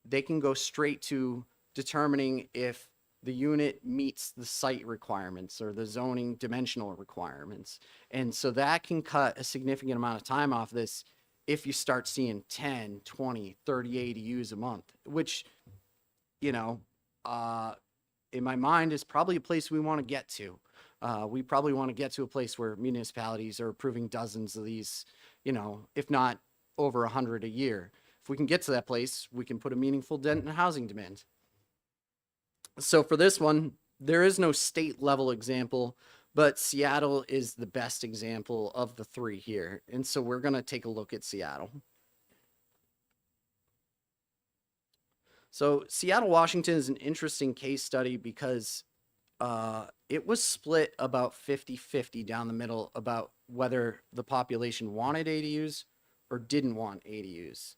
They can go straight to determining if the unit meets the site requirements or the zoning dimensional requirements. And so that can cut a significant amount of time off this if you start seeing 10, 20, 30 ADUs a month, which, you know, in my mind is probably a place we want to get to. We probably want to get to a place where municipalities are approving dozens of these, you know, if not over 100 a year. If we can get to that place, we can put a meaningful dent in housing demand. So for this one, there is no state level example, but Seattle is the best example of the 3 here. And so we're going to take a look at Seattle. So Seattle, Washington is an interesting case study because it was split about 50-50 down the middle about whether the population wanted ADUs or didn't want ADUs.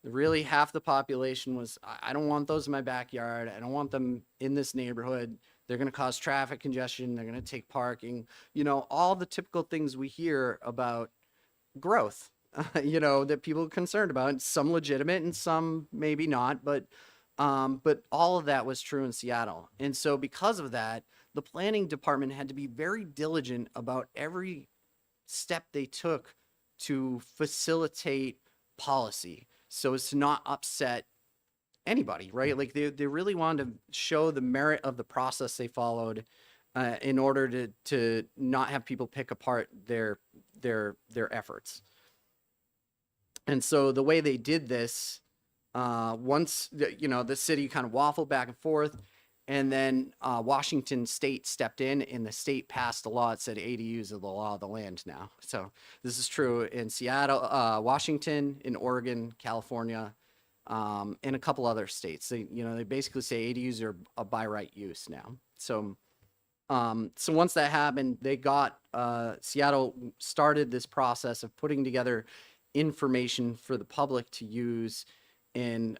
Really, half the population was, I don't want those in my backyard. I don't want them in this neighborhood. They're going to cause traffic congestion. They're going to take parking. You know, all the typical things we hear about growth, you know, that people are concerned about. And some legitimate and some maybe not. But all of that was true in Seattle. And so because of that, the planning department had to be very diligent about every step they took to facilitate policy, so as to not upset anybody, right? Like they really wanted to show the merit of the process they followed in order to not have people pick apart their efforts. And so the way they did this, once the city kind of waffled back and forth, and then Washington State stepped in, and the state passed a law that said ADUs are the law of the land now. So this is true in Seattle, Washington, in Oregon, California, and a couple other states. They basically say ADUs are a by right use now. So once that happened, they got Seattle started this process of putting together information for the public to use in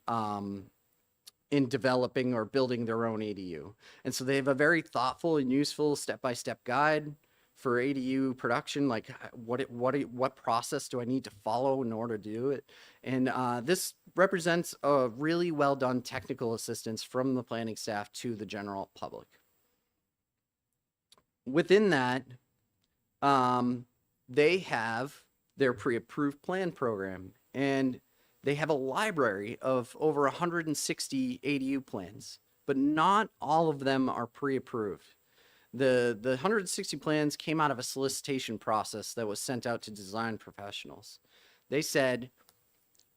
developing or building their own ADU. And so they have a very thoughtful and useful step-by-step guide for ADU production, like what process do I need to follow in order to do it. And this represents a really well done technical assistance from the planning staff to the general public. Within that, they have their pre-approved plan program, and they have a library of over 160 ADU plans, but not all of them are pre-approved. The 160 plans came out of a solicitation process that was sent out to design professionals. They said,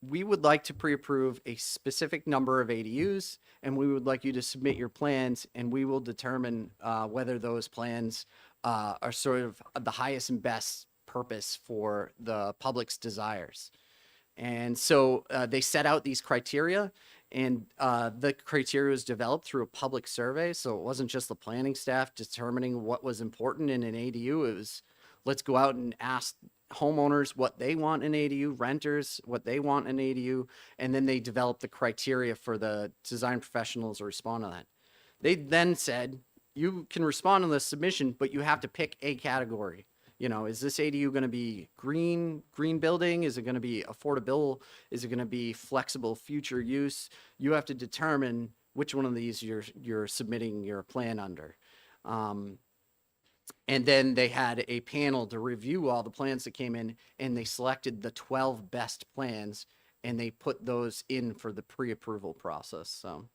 we would like to pre-approve a specific number of ADUs, and we would like you to submit your plans, and we will determine whether those plans are sort of the highest and best purpose for the public's desires. And so they set out these criteria, and the criteria was developed through a public survey. So it wasn't just the planning staff determining what was important in an ADU. It was, let's go out and ask homeowners what they want in ADU, renters what they want in ADU, and then they developed the criteria for the design professionals to respond to that. They then said, you can respond to the submission, but you have to pick a category. You know, is this ADU going to be green building? Is it going to be affordable? Is it going to be flexible future use? You have to determine which one of these you're submitting your plan under. And then they had a panel to review all the plans that came in, and they selected the 12 best plans, and they put those in for the pre-approval process. So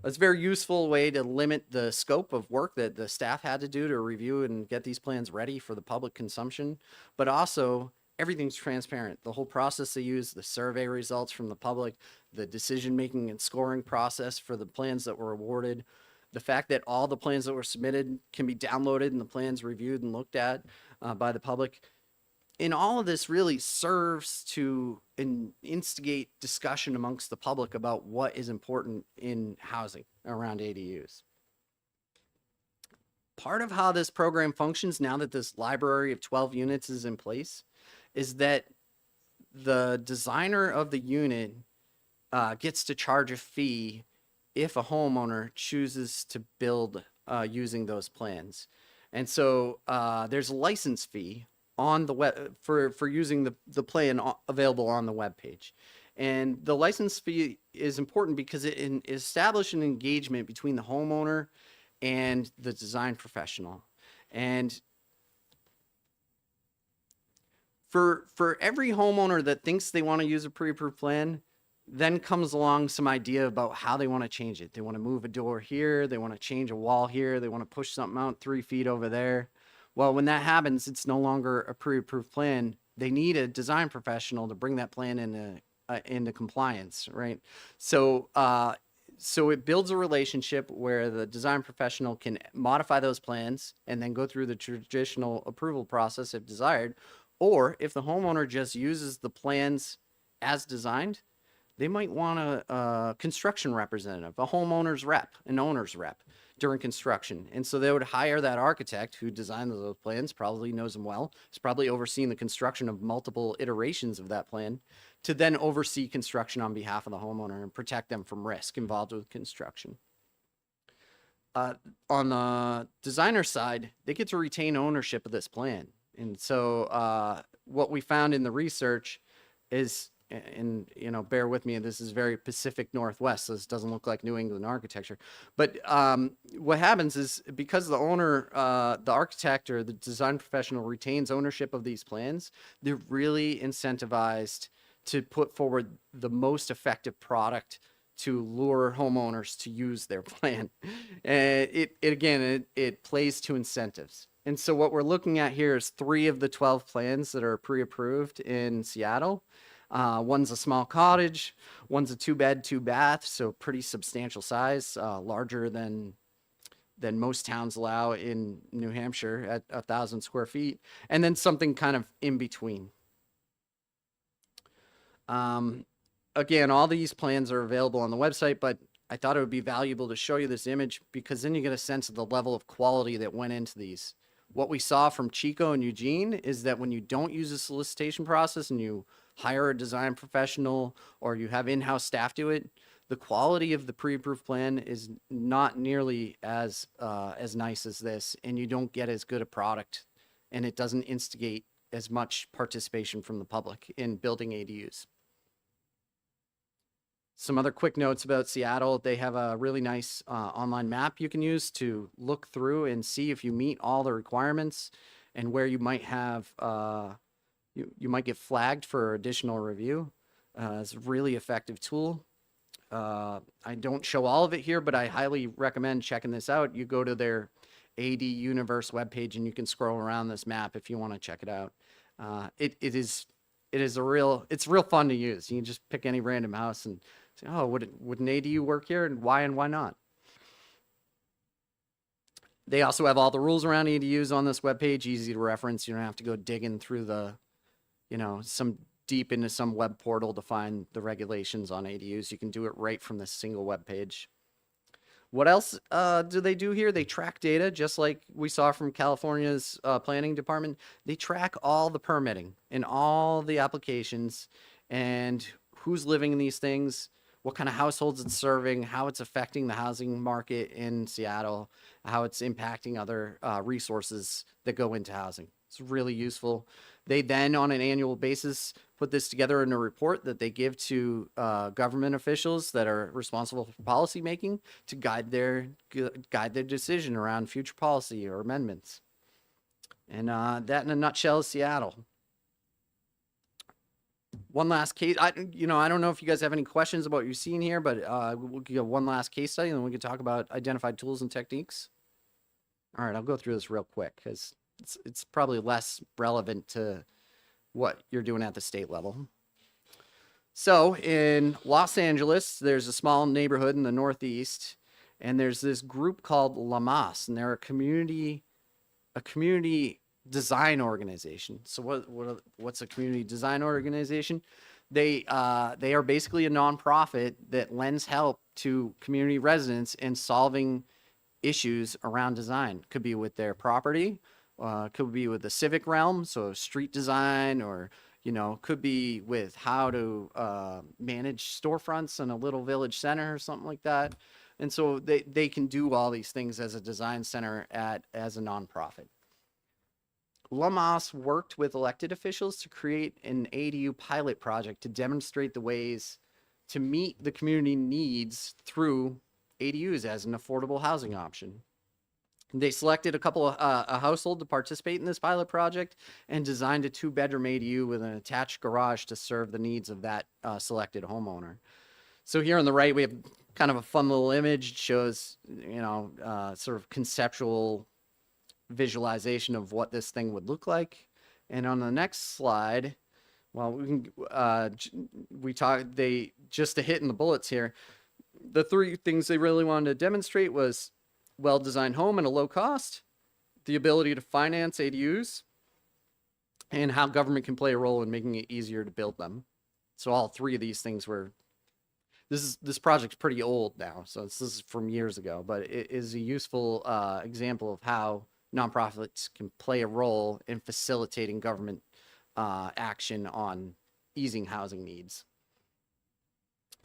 it's a very useful way to limit the scope of work that the staff had to do to review and get these plans ready for the public consumption. But also, everything's transparent. The whole process they use, the survey results from the public, the decision-making and scoring process for the plans that were awarded, the fact that all the plans that were submitted can be downloaded and the plans reviewed and looked at by the public. And all of this really serves to instigate discussion amongst the public about what is important in housing around ADUs. Part of how this program functions now that this library of 12 units is in place is that the designer of the unit gets to charge a fee if a homeowner chooses to build using those plans. And so there's a license fee on the web for using the plan available on the web page. And the license fee is important because it establishes an engagement between the homeowner and the design professional. And for every homeowner that thinks they want to use a pre-approved plan, then comes along some idea about how they want to change it. They want to move a door here, they want to change a wall here, they want to push something out 3 feet over there. Well, when that happens, it's no longer a pre-approved plan. They need a design professional to bring that plan into compliance, right? So so it builds a relationship where the design professional can modify those plans and then go through the traditional approval process if desired. Or if the homeowner just uses the plans as designed, they might want a construction representative, a homeowner's rep, an owner's rep during construction. And so they would hire that architect who designed those plans, probably knows them well, has probably overseen the construction of multiple iterations of that plan, to then oversee construction on behalf of the homeowner and protect them from risk involved with construction. On the designer side, they get to retain ownership of this plan. And so what we found in the research is, and you know, bear with me, this is very Pacific Northwest, so this doesn't look like New England architecture. But what happens is, because the owner, the architect or the design professional retains ownership of these plans, they're really incentivized to put forward the most effective product to lure homeowners to use their plan. And it plays to incentives. And so what we're looking at here is 3 of the 12 plans that are pre-approved in Seattle. One's a small cottage, one's a 2-bed, 2-bath, so pretty substantial size, larger than most towns allow in New Hampshire at 1,000 square feet, and then something kind of in between. Again, all these plans are available on the website, but I thought it would be valuable to show you this image because then you get a sense of the level of quality that went into these. What we saw from Chico and Eugene is that when you don't use a solicitation process and you hire a design professional or you have in-house staff do it, the quality of the pre-approved plan is not nearly as nice as this, and you don't get as good a product, and it doesn't instigate as much participation from the public in building ADUs. Some other quick notes about Seattle. They have a really nice online map you can use to look through and see if you meet all the requirements. and where you might have you might get flagged for additional review. It's a really effective tool. I don't show all of it here, but I highly recommend checking this out. You go to their AD Universe webpage and you can scroll around this map if you want to check it out. It's real fun to use. You can just pick any random house and say, oh, would an ADU work here, and why not? They also have all the rules around ADUs on this webpage, easy to reference. You don't have to go digging through some deep into some web portal to find the regulations on ADUs. You can do it right from this single web page. What else do they do here? They track data, just like we saw from California's planning department. They track all the permitting and all the applications and who's living in these things, what kind of households it's serving, how it's affecting the housing market in Seattle, how it's impacting other resources that go into housing. It's really useful. They then, on an annual basis, put this together in a report that they give to government officials that are responsible for policy making to guide their decision around future policy or amendments. And that, in a nutshell, is Seattle. One last case. I don't know if you guys have any questions about what you're seeing here, but we'll give one last case study, and then we can talk about identified tools and techniques. All right, I'll go through this real quick because it's probably less relevant to what you're doing at the state level. So in Los Angeles, there's a small neighborhood in the Northeast, and there's this group called Lamas, and they're a community design organization. So what's a community design organization? They are basically a nonprofit that lends help to community residents in solving issues around design. Could be with their property, could be with the civic realm, so street design, or could be with how to manage storefronts in a little village center or something like that. And so they can do all these things as a design center as a nonprofit. Lamas worked with elected officials to create an ADU pilot project to demonstrate the ways to meet the community needs through ADUs as an affordable housing option. They selected a household to participate in this pilot project and designed a 2-bedroom ADU with an attached garage to serve the needs of that selected homeowner. So here on the right, we have kind of a fun little image. It shows, sort of conceptual visualization of what this thing would look like. And on the next slide, well, just to hit in the bullets here, the 3 things they really wanted to demonstrate was well-designed home at a low cost, the ability to finance ADUs, and how government can play a role in making it easier to build them. So all 3 of these things were, this project's pretty old now, so this is from years ago, but it is a useful example of how nonprofits can play a role in facilitating government action on easing housing needs.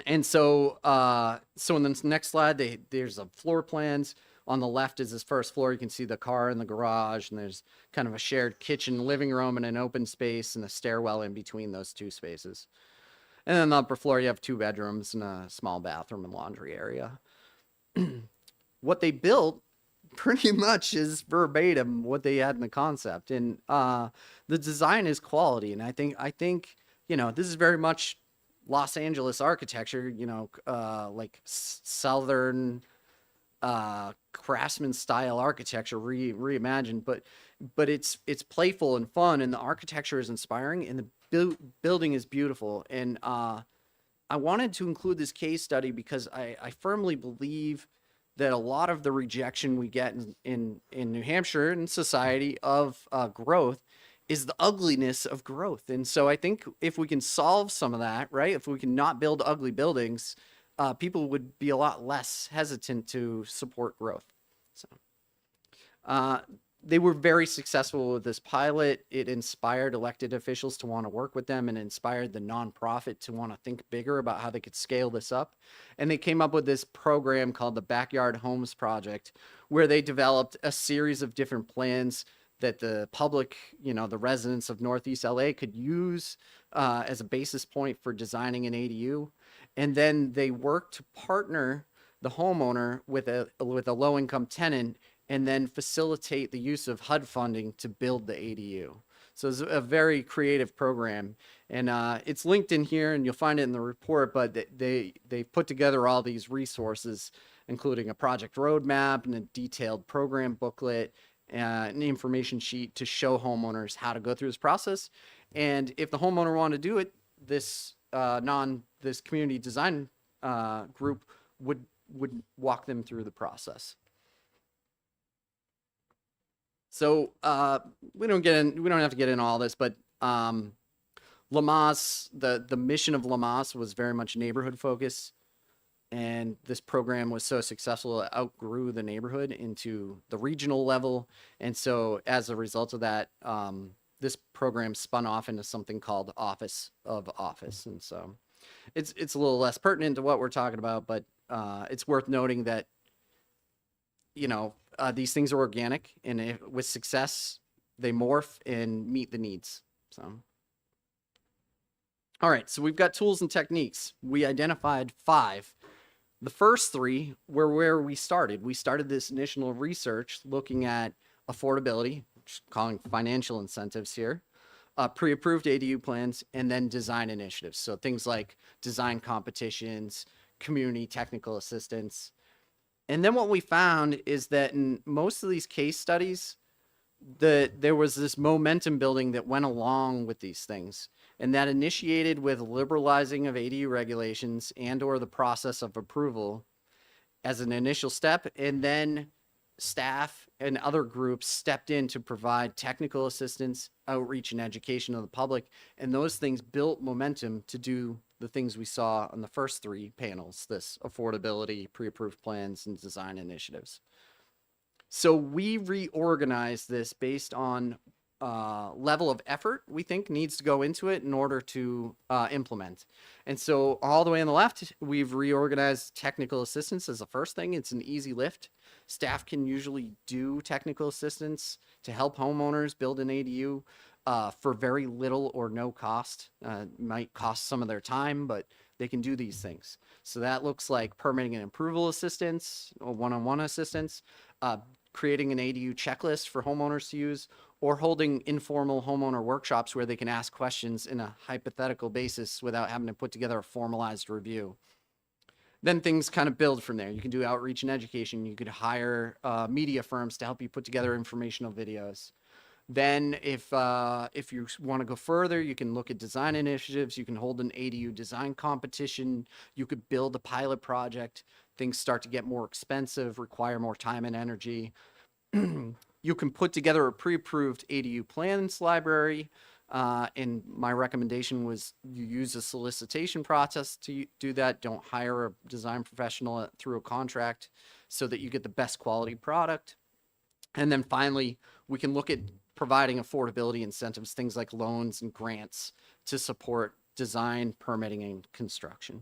And so in the next slide, there's a floor plans. On the left is this first floor. You can see the car in the garage, and there's kind of a shared kitchen, living room, and an open space, and a stairwell in between those 2 spaces. And then on the upper floor, you have 2 bedrooms and a small bathroom and laundry area. What they built pretty much is verbatim what they had in the concept, and the design is quality. And I think this is very much Los Angeles architecture, like Southern craftsman style architecture reimagined, but it's playful and fun, and the architecture is inspiring, and the building is beautiful. And I wanted to include this case study because I firmly believe that a lot of the rejection we get in New Hampshire and society of growth is the ugliness of growth. And so I think if we can solve some of that, right, if we can not build ugly buildings, people would be a lot less hesitant to support growth. So they were very successful with this pilot. It inspired elected officials to want to work with them, and inspired the nonprofit to want to think bigger about how they could scale this up. And they came up with this program called the Backyard Homes Project, where they developed a series of different plans that the public, the residents of Northeast LA could use as a basis point for designing an ADU. And then they worked to partner the homeowner with a low-income tenant and then facilitate the use of HUD funding to build the ADU. So it's a very creative program, and it's linked in here, and you'll find it in the report. But they put together all these resources, including a project roadmap and a detailed program booklet, an information sheet to show homeowners how to go through this process. And if the homeowner wanted to do it, this this community design group would walk them through the process. So we don't have to get into all this, but Lamaze, the mission of Lamaze was very much neighborhood focused, and this program was so successful it outgrew the neighborhood into the regional level. And so as a result of that, this program spun off into something called Office of Office. And so it's a little less pertinent to what we're talking about, but it's worth noting that, you know, these things are organic, and with success, they morph and meet the needs. So, all right, so we've got tools and techniques. We identified 5. The first 3 were where we started. We started this initial research looking at affordability, which is calling financial incentives here, pre-approved ADU plans, and then design initiatives. So things like design competitions, community technical assistance. And then what we found is that in most of these case studies, there was this momentum building that went along with these things, and that initiated with liberalizing of ADU regulations and or the process of approval as an initial step, and then staff and other groups stepped in to provide technical assistance, outreach, and education of the public, and those things built momentum to do the things we saw on the first 3 panels, this affordability, pre-approved plans, and design initiatives. So we reorganized this based on level of effort we think needs to go into it in order to implement. And so all the way on the left, we've reorganized technical assistance as the first thing. It's an easy lift. Staff can usually do technical assistance to help homeowners build an ADU for very little or no cost. Might cost some of their time, but they can do these things. So that looks like permitting and approval assistance, or one-on-one assistance, creating an ADU checklist for homeowners to use, or holding informal homeowner workshops where they can ask questions in a hypothetical basis without having to put together a formalized review. Then things kind of build from there. You can do outreach and education. You could hire media firms to help you put together informational videos. Then if you want to go further, you can look at design initiatives. You can hold an ADU design competition. You could build a pilot project. Things start to get more expensive, require more time and energy. You can put together a pre-approved ADU plans library. And my recommendation was you use a solicitation process to do that. Don't hire a design professional through a contract so that you get the best quality product. And then finally, we can look at providing affordability incentives, things like loans and grants to support design, permitting, and construction.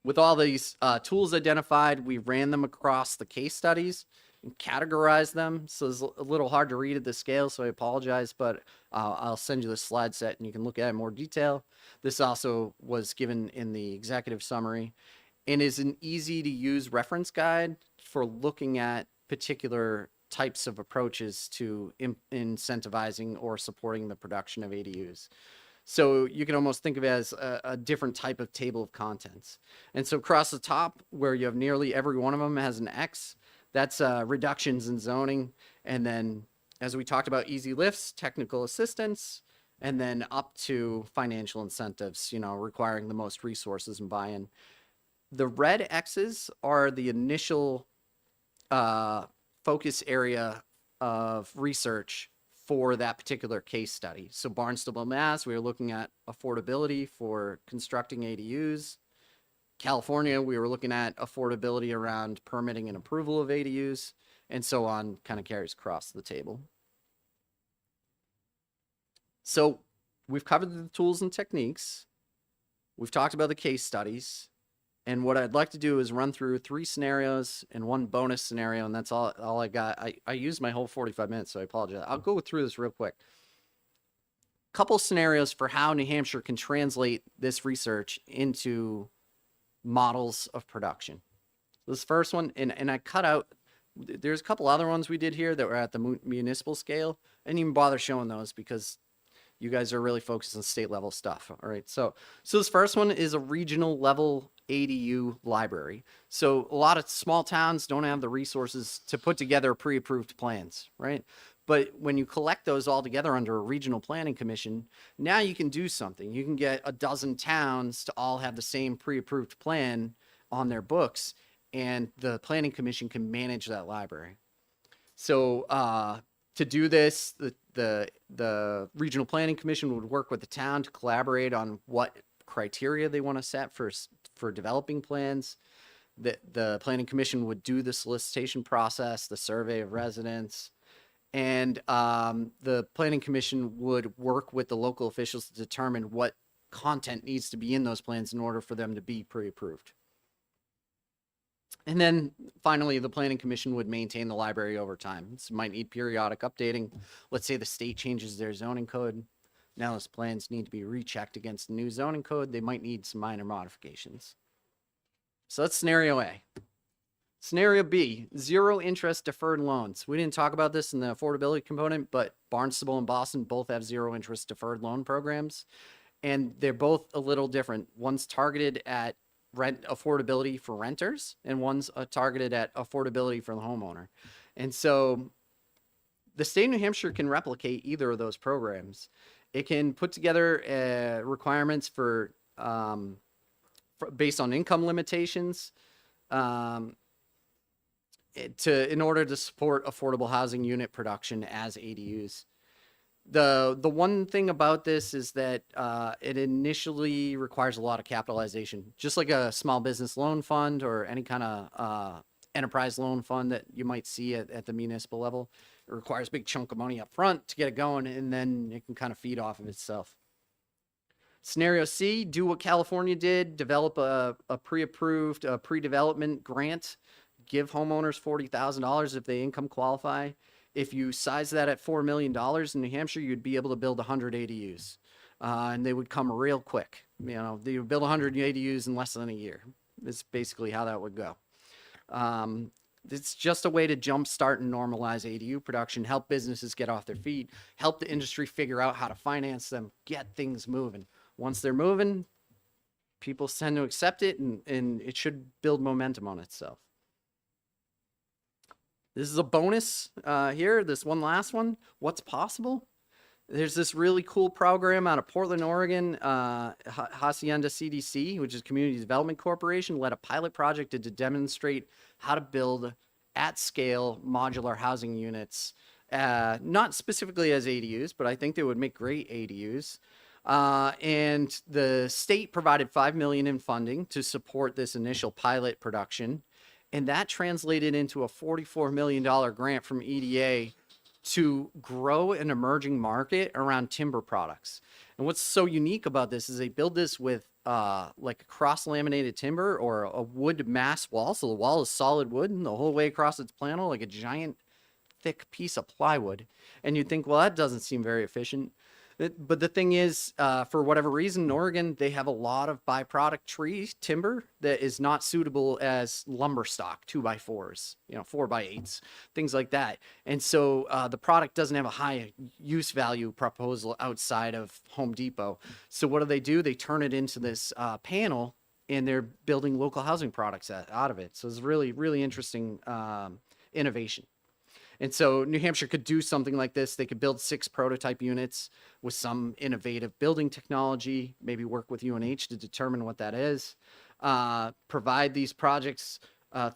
With all these tools identified, we ran them across the case studies and categorized them. So it's a little hard to read at the scale, so I apologize, but I'll send you the slide set and you can look at it in more detail. This also was given in the executive summary and is an easy to use reference guide for looking at particular types of approaches to incentivizing or supporting the production of ADUs. So you can almost think of it as a different type of table of contents. And so across the top, where you have nearly every one of them has an X, that's reductions in zoning. And then, as we talked about, easy lifts, technical assistance, and then up to financial incentives, you know, requiring the most resources and buy-in. The red X's are the initial focus area of research for that particular case study. So Barnstable, Mass, we were looking at affordability for constructing ADUs. California, we were looking at affordability around permitting and approval of ADUs, and so on, kind of carries across the table. So we've covered the tools and techniques. We've talked about the case studies. And what I'd like to do is run through 3 scenarios and 1 bonus scenario, and that's all I got. I used my whole 45 minutes, so I apologize. I'll go through this real quick. Couple scenarios for how New Hampshire can translate this research into models of production. This first one, and I cut out, there's a couple other ones we did here that were at the municipal scale. I didn't even bother showing those because you guys are really focused on state level stuff. All right. So this first one is a regional level ADU library. So a lot of small towns don't have the resources to put together pre-approved plans, right? But when you collect those all together under a regional planning commission, now you can do something. You can get a dozen towns to all have the same pre-approved plan on their books, and the planning commission can manage that library. So to do this, the regional planning commission would work with the town to collaborate on what criteria they want to set for developing plans. The planning commission would do the solicitation process, the survey of residents, and the planning commission would work with the local officials to determine what content needs to be in those plans in order for them to be pre-approved. And then finally, the planning commission would maintain the library over time. This might need periodic updating. Let's say the state changes their zoning code. Now those plans need to be rechecked against the new zoning code. They might need some minor modifications. So that's scenario A. Scenario B, zero interest deferred loans. We didn't talk about this in the affordability component, but Barnstable and Boston both have zero interest deferred loan programs. And they're both a little different. One's targeted at rent affordability for renters, and one's targeted at affordability for the homeowner. And so the state of New Hampshire can replicate either of those programs. It can put together requirements for based on income limitations in order to support affordable housing unit production as ADUs. The one thing about this is that it initially requires a lot of capitalization, just like a small business loan fund or any kind of enterprise loan fund that you might see at the municipal level. It requires a big chunk of money up front to get it going, and then it can kind of feed off of itself. Scenario C, do what California did, develop a pre-approved pre-development grant, give homeowners $40,000 if they income qualify. If you size that at $4 million in New Hampshire, you'd be able to build 100 ADUs, and they would come real quick. You know, they would build 100 ADUs in less than a year. That's basically how that would go. It's just a way to jumpstart and normalize ADU production, help businesses get off their feet, help the industry figure out how to finance them, get things moving. Once they're moving, people tend to accept it, and it should build momentum on itself. This is a bonus here, this one last one. What's possible? There's this really cool program out of Portland, Oregon. Hacienda CDC, which is Community Development Corporation, led a pilot project to demonstrate how to build at scale modular housing units, not specifically as ADUs, but I think they would make great ADUs. And the state provided $5 million in funding to support this initial pilot production. And that translated into a $44 million grant from EDA to grow an emerging market around timber products. And what's so unique about this is they build this with like a cross-laminated timber or a wood mass wall. So the wall is solid wood and the whole way across its panel, like a giant thick piece of plywood. And you'd think, well, that doesn't seem very efficient. But the thing is, for whatever reason, in Oregon, they have a lot of byproduct tree timber that is not suitable as lumber stock, 2x4s, 4x8s, things like that. And so the product doesn't have a high use value proposal outside of Home Depot. So what do? They turn it into this panel, and they're building local housing products out of it. So it's really, really interesting innovation. And so New Hampshire could do something like this. They could build 6 prototype units with some innovative building technology, maybe work with UNH to determine what that is, provide these projects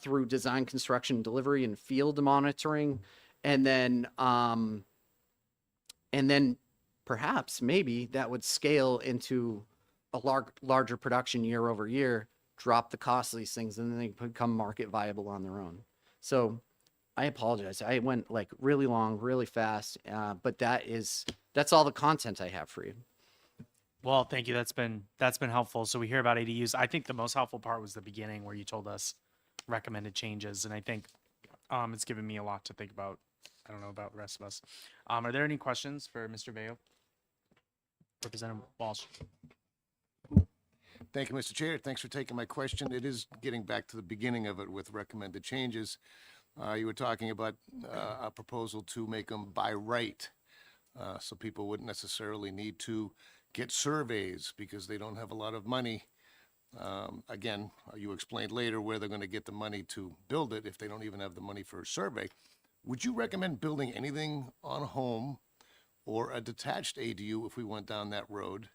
through design, construction, delivery, and field monitoring. And then perhaps maybe that would scale into a larger production year over year, drop the cost of these things, and then they become market viable on their own. So I apologize. I went like really long, really fast, but that's all the content I have for you. Well, thank you. That's been helpful. So we hear about ADUs. I think the most helpful part was the beginning where you told us recommended changes, and I think it's given me a lot to think about. I don't know about the rest of us. Are there any questions for Mr. Bayo? Representative Walsh. Thank you, Mr. Chair. Thanks for taking my question. It is getting back to the beginning of it with recommended changes. You were talking about a proposal to make them by right, so people wouldn't necessarily need to get surveys because they don't have a lot of money. Again, you explained later where they're going to get the money to build it if they don't even have the money for a survey. Would you recommend building anything on a home or a detached ADU if we went down that road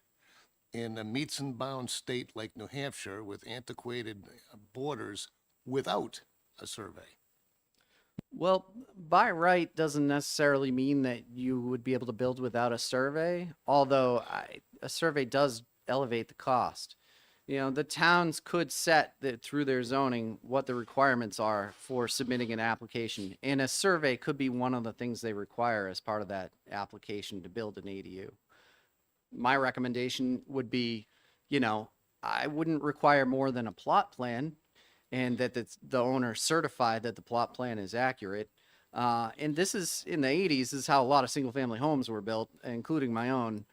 in a meets and bounds state like New Hampshire with antiquated borders without a survey? Well, by right doesn't necessarily mean that you would be able to build without a survey, although a survey does elevate the cost. You know, the towns could set through their zoning what the requirements are for submitting an application, and a survey could be one of the things they require as part of that application to build an ADU. My recommendation would be, you know, I wouldn't require more than a plot plan, and that the owner certified that the plot plan is accurate. And this is in the 80s. This is how a lot of single family homes were built, including my own.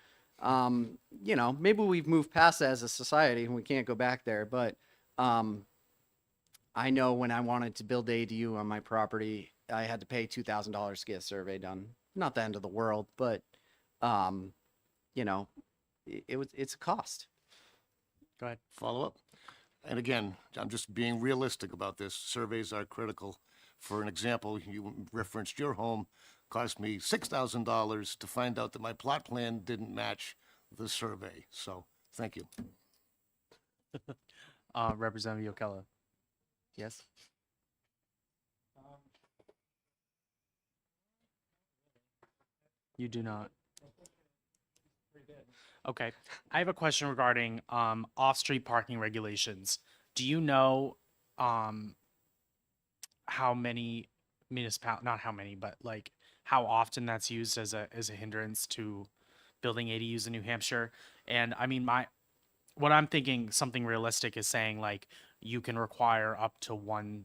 You know, maybe we've moved past that as a society and we can't go back there, but I know when I wanted to build ADU on my property, I had to pay $2,000 to get a survey done. Not the end of the world, but you know, it's a cost. Go ahead. Follow up. And again, I'm just being realistic about this. Surveys are critical. For an example, you referenced your home cost me $6,000 to find out that my plot plan didn't match the survey. So, thank you. Representative Yokella. Yes. You do not. Okay. I have a question regarding off-street parking regulations. Do you know how many not how many, but like how often that's used as a hindrance to building ADUs in New Hampshire? And I mean, what I'm thinking, something realistic, is saying like you can require up to one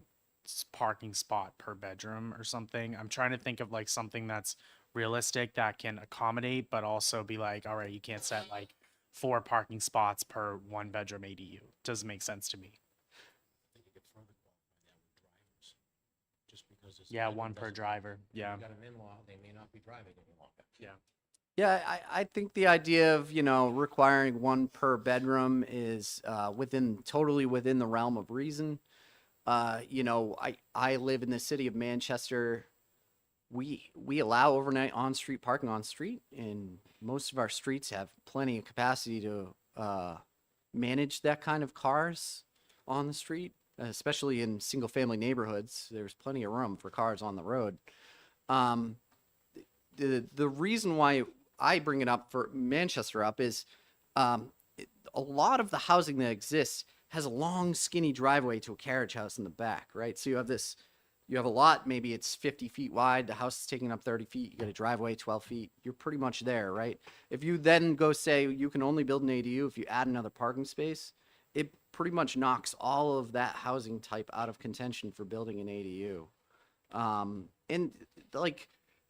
parking spot per bedroom or something. I'm trying to think of like something that's realistic that can accommodate, but also be like, all right, you can't set like 4 parking spots per 1 bedroom ADU. Doesn't make sense to me. Yeah, 1 per driver. Yeah. Got an in-law, they may not be driving any longer. Yeah. Yeah, I think the idea of, you know, requiring 1 per bedroom is totally within the realm of reason. You know, I live in the city of Manchester. We allow overnight on-street parking on street, and most of our streets have plenty of capacity to manage that kind of cars on the street, especially in single-family neighborhoods. There's plenty of room for cars on the road. The reason why I bring it up for Manchester up is a lot of the housing that exists has a long, skinny driveway to a carriage house in the back, right? So you have a lot, maybe it's 50 feet wide, the house is taking up 30 feet, you got a driveway 12 feet, you're pretty much there, right? If you then go say you can only build an ADU if you add another parking space, it pretty much knocks all of that housing type out of contention for building an ADU. And like,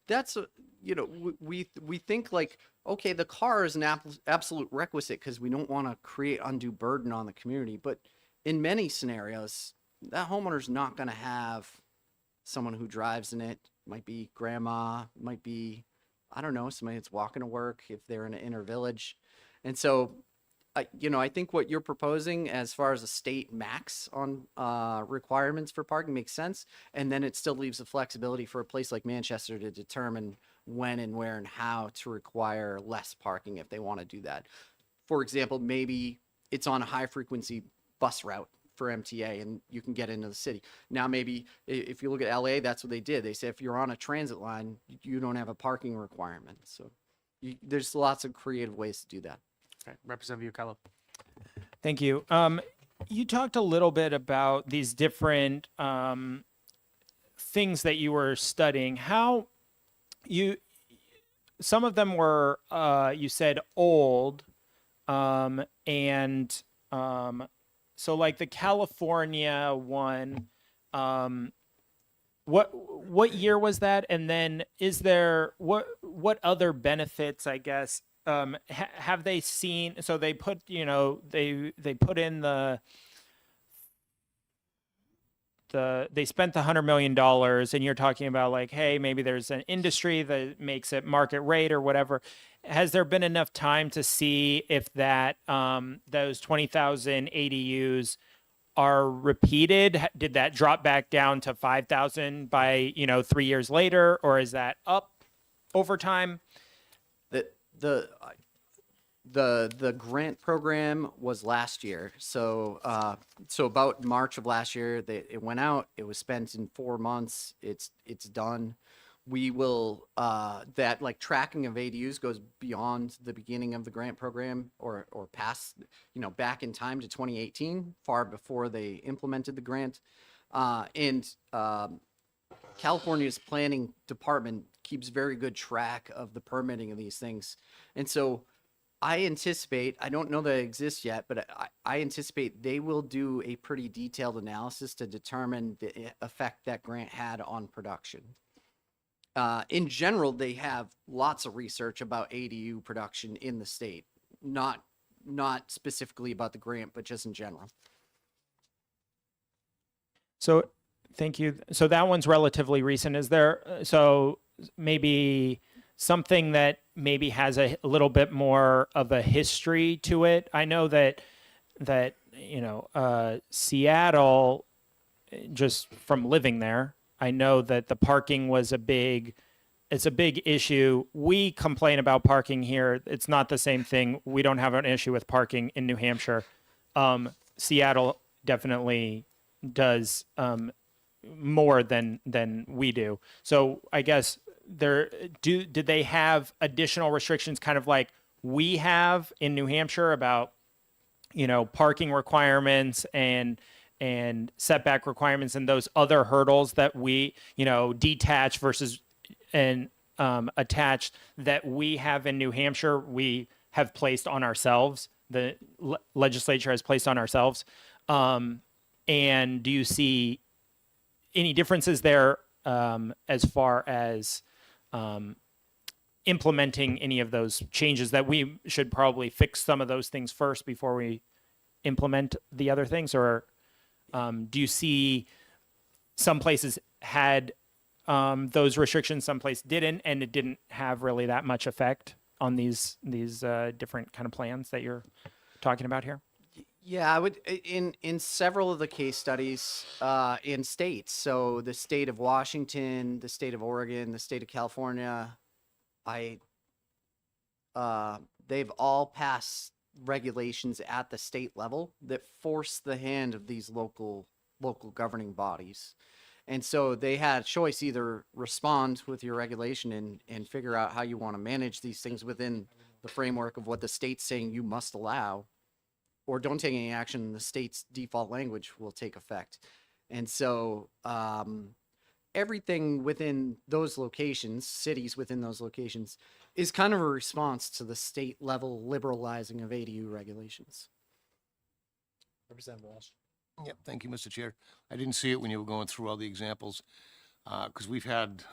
that's, you know, we think like, okay, the car is an absolute requisite because we don't want to create undue burden on the community. But in many scenarios, that homeowner's not going to have someone who drives in it. Might be grandma, might be, I don't know, somebody that's walking to work if they're in an inner village. And so, you know, I think what you're proposing as far as a state max on requirements for parking makes sense. And then it still leaves the flexibility for a place like Manchester to determine when and where and how to require less parking if they want to do that. For example, maybe it's on a high frequency bus route for MTA and you can get into the city. Now, maybe if you look at LA, that's what they did. They said if you're on a transit line, you don't have a parking requirement. So there's lots of creative ways to do that. Okay. Representative Yokella. Thank you. You talked a little bit about these different things that you were studying. How some of them were, you said old, and so like the California one, what year was that? And then is there what other benefits, I guess, have they seen, so they put, they put in they spent the $100 million, and you're talking about like, hey, maybe there's an industry that makes it market rate or whatever. Has there been enough time to see if that those 20,000 ADUs are repeated? Did that drop back down to 5,000 by 3 years later, or is that up over time? The grant program was last year. So about March of last year, it went out. It was spent in 4 months. It's done. We will that like tracking of ADUs goes beyond the beginning of the grant program or past, back in time to 2018, far before they implemented the grant. California's planning department keeps very good track of the permitting of these things. And so I anticipate, I don't know that it exists yet, but I anticipate they will do a pretty detailed analysis to determine the effect that grant had on production. In general, they have lots of research about ADU production in the state, not specifically about the grant, but just in general. So thank you. So that one's relatively recent. Is there, so maybe something that maybe has a little bit more of a history to it? I know that Seattle, just from living there, I know that the parking was it's a big issue. We complain about parking here. It's not the same thing. We don't have an issue with parking in New Hampshire. Seattle definitely does more than we do. So I guess did they have additional restrictions kind of like we have in New Hampshire about, parking requirements and setback requirements and those other hurdles that we, detached versus and attached that we have in New Hampshire, we have placed on ourselves, the legislature has placed on ourselves. And do you see any differences there as far as implementing any of those changes that we should probably fix some of those things first before we implement the other things? Or do you see some places had those restrictions, some places didn't, and it didn't have really that much effect on these different kind of plans that you're talking about here? Yeah, I would in several of the case studies in states. So the state of Washington, the state of Oregon, the state of California, they've all passed regulations at the state level that force the hand of these local governing bodies. And so they had a choice: either respond with your regulation and figure out how you want to manage these things within the framework of what the state's saying you must allow, or don't take any action and the state's default language will take effect. And so everything within those locations, cities within those locations, is kind of a response to the state level liberalizing of ADU regulations. Representative Walsh. Yep, thank you, Mr. Chair. I didn't see it when you were going through all the examples, because we've had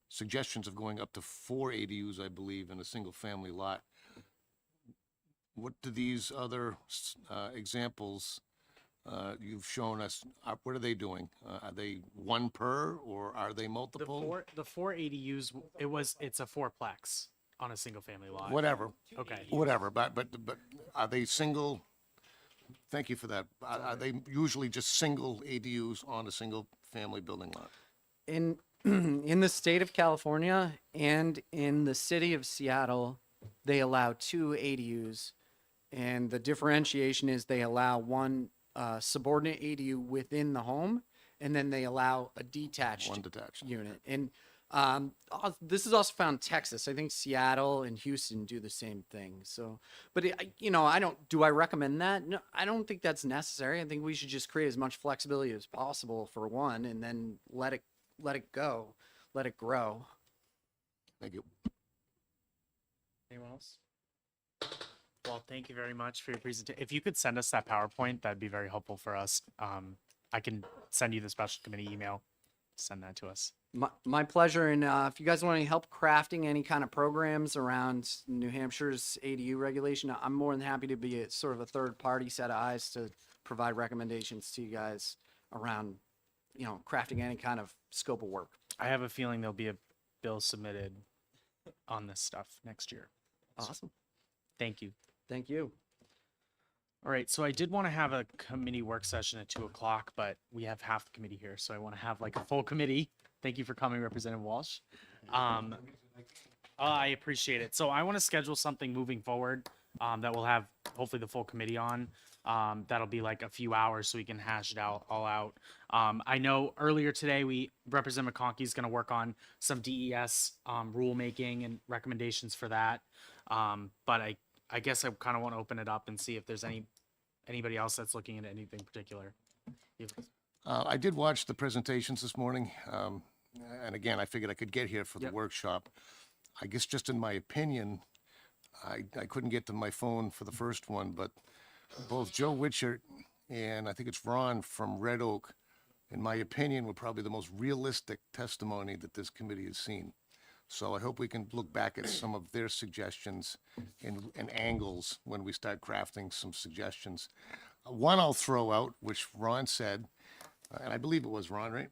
suggestions of going up to 4 ADUs, I believe, in a single-family lot. What do these other examples you've shown us, what are they doing? Are they one per, or are they multiple? The four ADUs, it's a fourplex on a single family lot. Whatever. Okay. Whatever, but are they single? Thank you for that. Are they usually just single ADUs on a single family building lot? In the state of California and in the city of Seattle, they allow 2 ADUs, and the differentiation is they allow one subordinate ADU within the home, and then they allow a detached One detached. unit. And this is also found in Texas. I think Seattle and Houston do the same thing. So, but do I recommend that? No, I don't think that's necessary. I think we should just create as much flexibility as possible for one, and then let it go, let it grow. Thank you. Anyone else? Well, thank you very much for your presentation. If you could send us that PowerPoint, that'd be very helpful for us. I can send you the special committee email send that to us. My pleasure. And if you guys want any help crafting any kind of programs around New Hampshire's ADU regulation, I'm more than happy to be a sort of a third party set of eyes to provide recommendations to you guys around, crafting any kind of scope of work. I have a feeling there'll be a bill submitted on this stuff next year. Awesome. Thank you. Thank you. All right, so I did want to have a committee work session at 2:00, but we have half the committee here, so I want to have like a full committee. Thank you for coming, Representative Walsh. I appreciate it. So I want to schedule something moving forward that we'll have hopefully the full committee on. That'll be like a few hours so we can hash it all out. I know earlier today Representative McConkey is going to work on some DES rulemaking and recommendations for that. But I guess I kind of want to open it up and see if there's anybody else that's looking at anything particular. I did watch the presentations this morning, and again, I figured I could get here for the Yep. workshop. I guess just in my opinion, I couldn't get to my phone for the first one, but both Joe Witchert and I think it's Ron from Red Oak, in my opinion, were probably the most realistic testimony that this committee has seen. So I hope we can look back at some of their suggestions and angles when we start crafting some suggestions. One I'll throw out, which Ron said, and I believe it was Ron, right?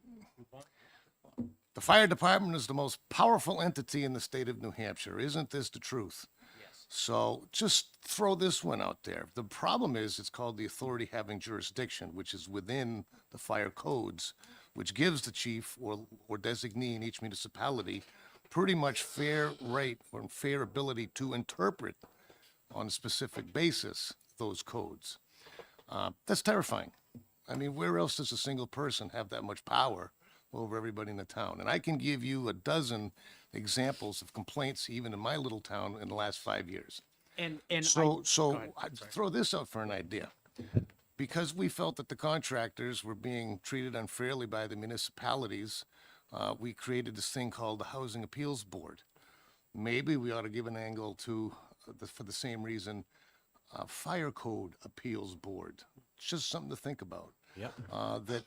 The fire department is the most powerful entity in the state of New Hampshire. Isn't this the truth? Yes. So just throw this one out there. The problem is it's called the authority having jurisdiction, which is within the fire codes, which gives the chief or designee in each municipality pretty much fair right or fair ability to interpret on a specific basis those codes. That's terrifying. I mean, where else does a single person have that much power over everybody in the town? And I can give you a dozen examples of complaints, even in my little town, in the last 5 years. And So go ahead. I throw this out for an idea. Because we felt that the contractors were being treated unfairly by the municipalities, we created this thing called the Housing Appeals Board. Maybe we ought to give an angle to, for the same reason, Fire Code Appeals Board. It's just something to think about. Yep. That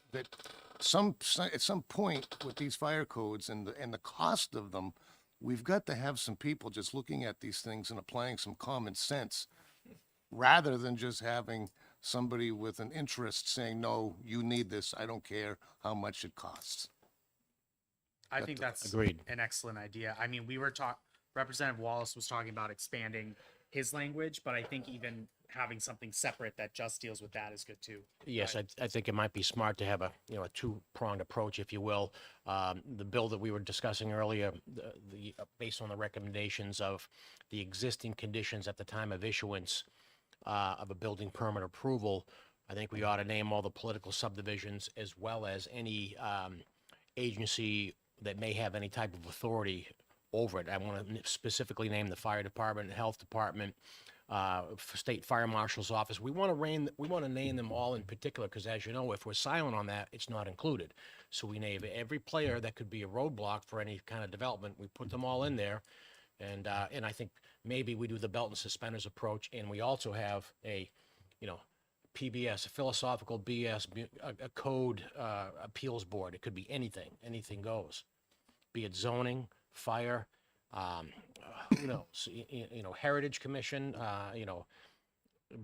at some point with these fire codes and the cost of them, we've got to have some people just looking at these things and applying some common sense, rather than just having somebody with an interest saying, no, you need this, I don't care how much it costs. I think that's Agreed. an excellent idea. I mean, Representative Wallace was talking about expanding his language, but I think even having something separate that just deals with that is good too. Yes, I think it might be smart to have a two-pronged approach, if you will. The bill that we were discussing earlier, based on the recommendations of the existing conditions at the time of issuance of a building permit approval, I think we ought to name all the political subdivisions as well as any agency that may have any type of authority over it. I want to specifically name the fire department, health department, state fire marshal's office. We want to name them all in particular because, as you know, if we're silent on that, it's not included. So we name every player that could be a roadblock for any kind of development. We put them all in there, and I think maybe we do the belt and suspenders approach, and we also have a, PBS, a philosophical BS, a code appeals board. It could be anything goes, be it zoning, fire, who knows, Heritage Commission,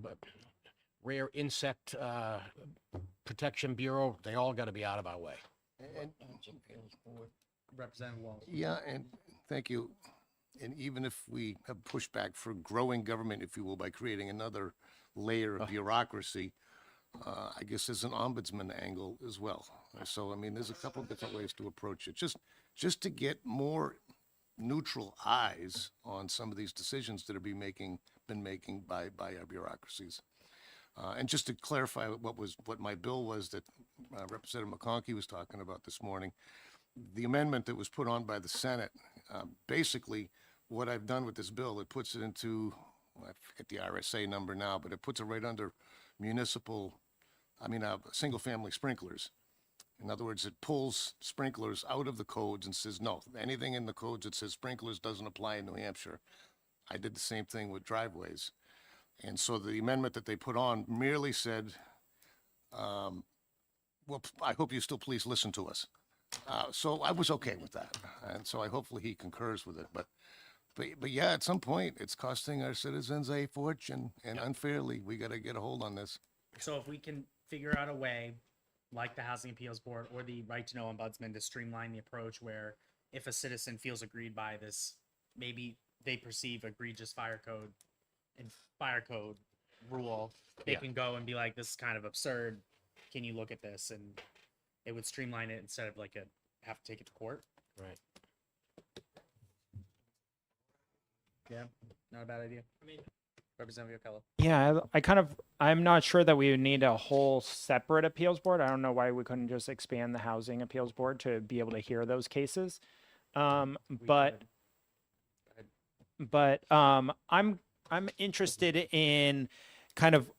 but Rare Insect Protection Bureau, they all got to be out of our way. And Representative Wallace. yeah, and thank you. And even if we have pushback for growing government, if you will, by creating another layer of bureaucracy, I guess there's an ombudsman angle as well. So, I mean, there's a couple of different ways to approach it. Just to get more neutral eyes on some of these decisions that are been making by our bureaucracies. And just to clarify what my bill was that Representative McConkey was talking about this morning, the amendment that was put on by the Senate, basically what I've done with this bill, it puts it into, I forget the RSA number now, but it puts it right under single-family sprinklers. In other words, it pulls sprinklers out of the codes and says, no, anything in the codes that says sprinklers doesn't apply in New Hampshire. I did the same thing with driveways. And so the amendment that they put on merely said, well, I hope you still please listen to us. So I was okay with that, and so I hopefully he concurs with it. But yeah, at some point, it's costing our citizens a fortune, and unfairly, we got to get a hold on this. So if we can figure out a way, like the Housing Appeals Board or the Right to Know Ombudsman, to streamline the approach where if a citizen feels aggrieved by this, maybe they perceive egregious fire code rule, they can go and be like, this is kind of absurd. Can you look at this? And it would streamline it instead of like have to take it to court. Right. Yeah, not a bad idea. I mean, Representative Ockello. Yeah, I'm not sure that we would need a whole separate appeals board. I don't know why we couldn't just expand the housing appeals board to be able to hear those cases. But I'm interested in kind of,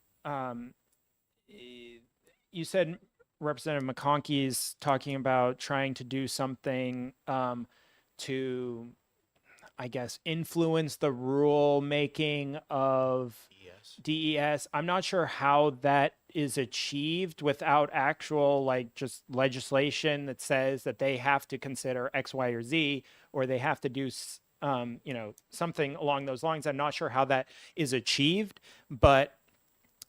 you said Representative McConkey's talking about trying to do something to, I guess, influence the rule making of DES. I'm not sure how that is achieved without actual, like, just legislation that says that they have to consider X, Y, or Z, or they have to do, something along those lines. I'm not sure how that is achieved, but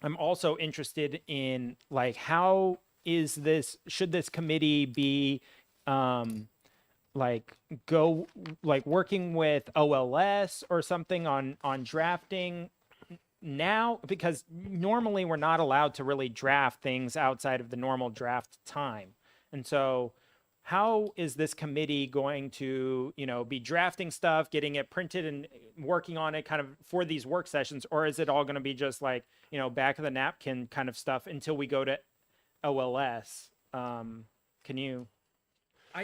I'm also interested in, like, how should this committee be, working with OLS or something on drafting now, because normally we're not allowed to really draft things outside of the normal draft time. And so how is this committee going to, be drafting stuff, getting it printed and working on it kind of for these work sessions? Or is it all going to be just like, back of the napkin kind of stuff until we go to OLS? Can you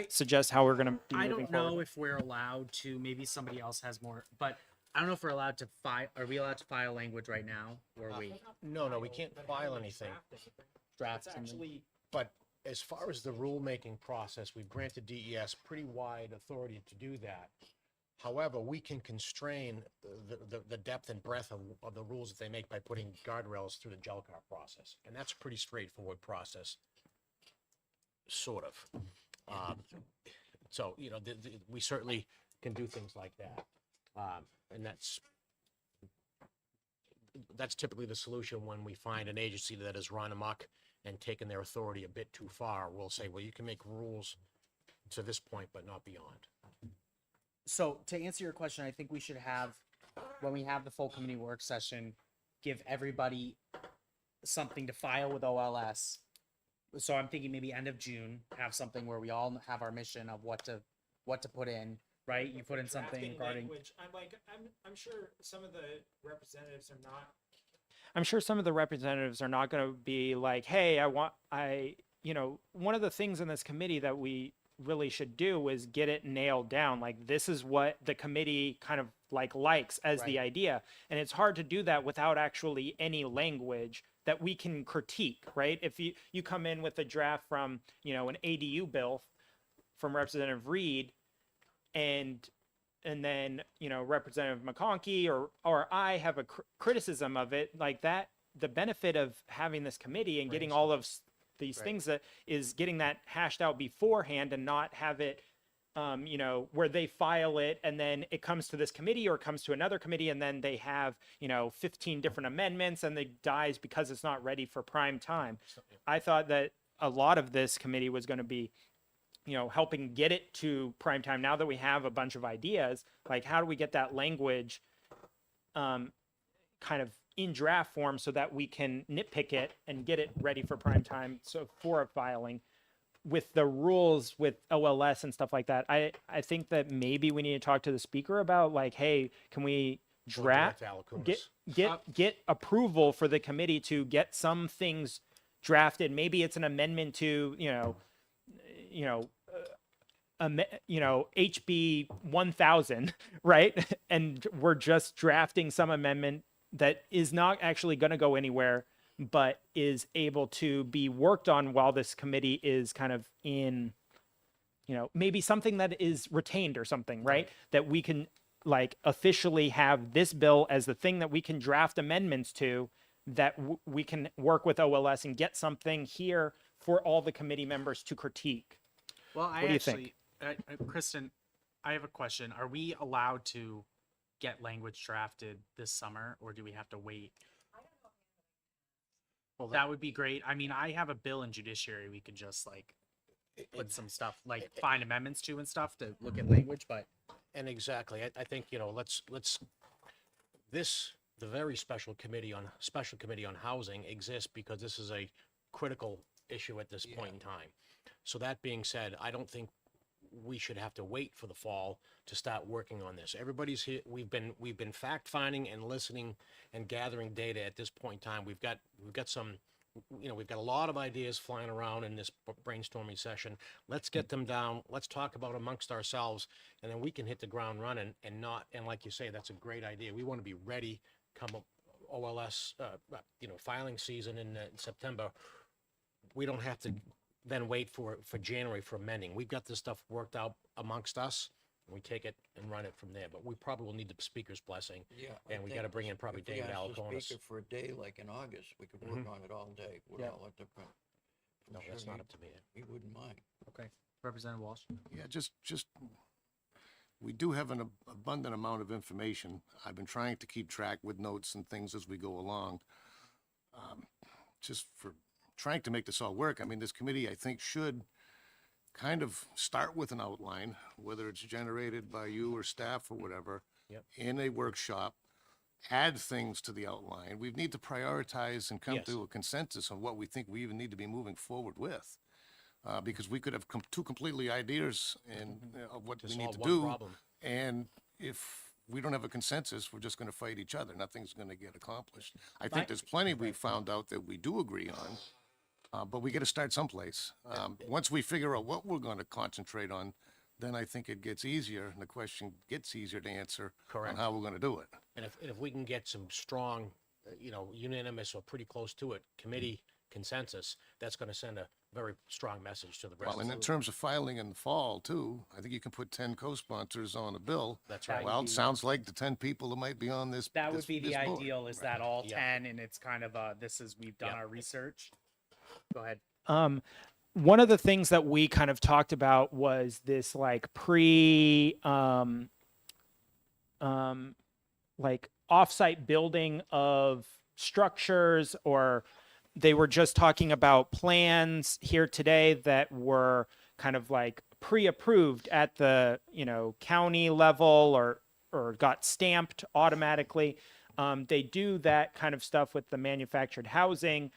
suggest how we're going to be moving I don't know forward? if we're allowed to, maybe somebody else has more, but I don't know if we're allowed to file, are we allowed to file language right now? Or we No, we can't file anything. draft something? But as far as the rulemaking process, we've granted DES pretty wide authority to do that. However, we can constrain the depth and breadth of the rules that they make by putting guardrails through the GELCAR process. And that's a pretty straightforward process, sort of. So, we certainly can do things like that. And that's typically the solution when we find an agency that has run amok and taken their authority a bit too far. We'll say, well, you can make rules to this point, but not beyond. So to answer your question, I think we should have, when we have the full committee work session, give everybody something to file with OLS. So I'm thinking maybe end of June, have something where we all have our mission of what to put in, right? You put in something regarding. I'm sure some of the representatives are not. I'm sure some of the representatives are not going to be like, hey, one of the things in this committee that we really should do is get it nailed down. Like, this is what the committee kind of likes as the idea. And it's hard to do that without actually any language that we can critique, right? If you come in with a draft from, an ADU bill from Representative Reed, and then, Representative McConkey or I have a criticism of it, like that, the benefit of having this committee and getting all of these things that is getting that hashed out beforehand, and not have it, where they file it and then it comes to this committee or comes to another committee, and then they have, 15 different amendments and it dies because it's not ready for prime time. I thought that a lot of this committee was going to be, helping get it to prime time. Now that we have a bunch of ideas, like, how do we get that language kind of in draft form so that we can nitpick it and get it ready for prime time, so for a filing with the rules with OLS and stuff like that. I think that maybe we need to talk to the speaker about, like, hey, can we draft, get approval for the committee to get some things drafted? Maybe it's an amendment to, HB 1000, right? And we're just drafting some amendment that is not actually going to go anywhere, but is able to be worked on while this committee is kind of in, maybe something that is retained or something, right? That we can, like, officially have this bill as the thing that we can draft amendments to, that we can work with OLS and get something here for all the committee members to critique. Well, I What do you think? Kristen, I have a question. Are we allowed to get language drafted this summer, or do we have to wait? Well, That would be great. I mean, I have a bill in judiciary. We could just like put some stuff, like find amendments to and stuff to look at language, but And exactly, I think, you know, the very special committee on housing exists because this is a critical issue at this point in time. So that being said, I don't think we should have to wait for the fall to start working on this. Everybody's here, we've been fact finding and listening and gathering data at this point in time. We've got some, you know, we've got a lot of ideas flying around in this brainstorming session. Let's get them down. Let's talk about amongst ourselves, and then we can hit the ground running and like you say, that's a great idea. We want to be ready come OLS, you know, filing season in September. We don't have to then wait for January for amending. We've got this stuff worked out amongst us. And we take it and run it from there, but we probably will need the speaker's blessing. Yeah. And we got to bring in probably David If we Alaconis. asked the speaker for a day, like in August, we could work on it all day with Yeah. all the different. I'm No, that's sure not he- up to me. He wouldn't mind. okay. Representative Walsh. Yeah, just, we do have an abundant amount of information. I've been trying to keep track with notes and things as we go along. Just for trying to make this all work, I mean, this committee, I think, should kind of start with an outline, whether it's generated by you or staff or whatever, Yep. in a workshop, add things to the outline. We need to prioritize and come Yes. to a consensus on what we think we even need to be moving forward with. Because we could have two completely ideas of what To we need solve to one do. problem. And if we don't have a consensus, we're just gonna fight each other. Nothing's gonna get accomplished. I think there's plenty we found out that we do agree on, but we gotta start someplace. Once we figure out what we're gonna concentrate on, then I think it gets easier, and the question gets easier to answer on Correct. how we're gonna do it. And if we can get some strong, you know, unanimous or pretty close to it committee consensus, that's going to send a very strong message to the rest Well, of and in terms of filing in the fall too, I think you can put 10 co-sponsors on a bill. That's right. Well, it sounds like the 10 people that might be on this. That would this- be the this board. ideal, is that all Yeah. 10, and it's kind of we've done Yeah. our research. Go ahead. One of the things that we kind of talked about was this like like offsite building of structures, or they were just talking about plans here today that were kind of like pre-approved at the, you know, county level or got stamped automatically. They do that kind of stuff with the manufactured housing,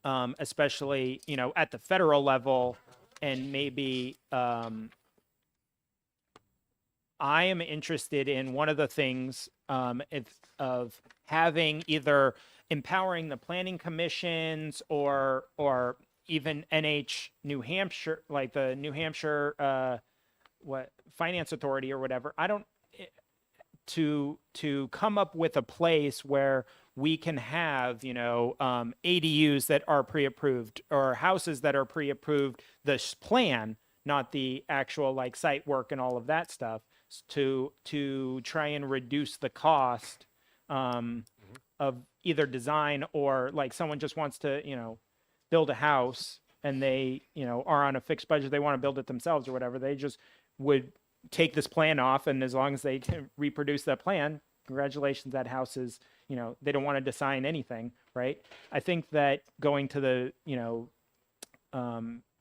especially, you know, at the federal level, and maybe I am interested in one of the things of having either empowering the planning commissions or even New Hampshire, like the New Hampshire Finance Authority or whatever. To come up with a place where we can have, you know, ADUs that are pre-approved or houses that are pre-approved, plan, not the actual like site work and all of that stuff, to try and reduce the cost of either design, or like someone just wants to, you know, build a house and they, you know, are on a fixed budget, they want to build it themselves or whatever. They just would take this plan off, and as long as they can reproduce that plan, congratulations, that house is, you know, they don't want to design anything, right? I think that going to the, you know,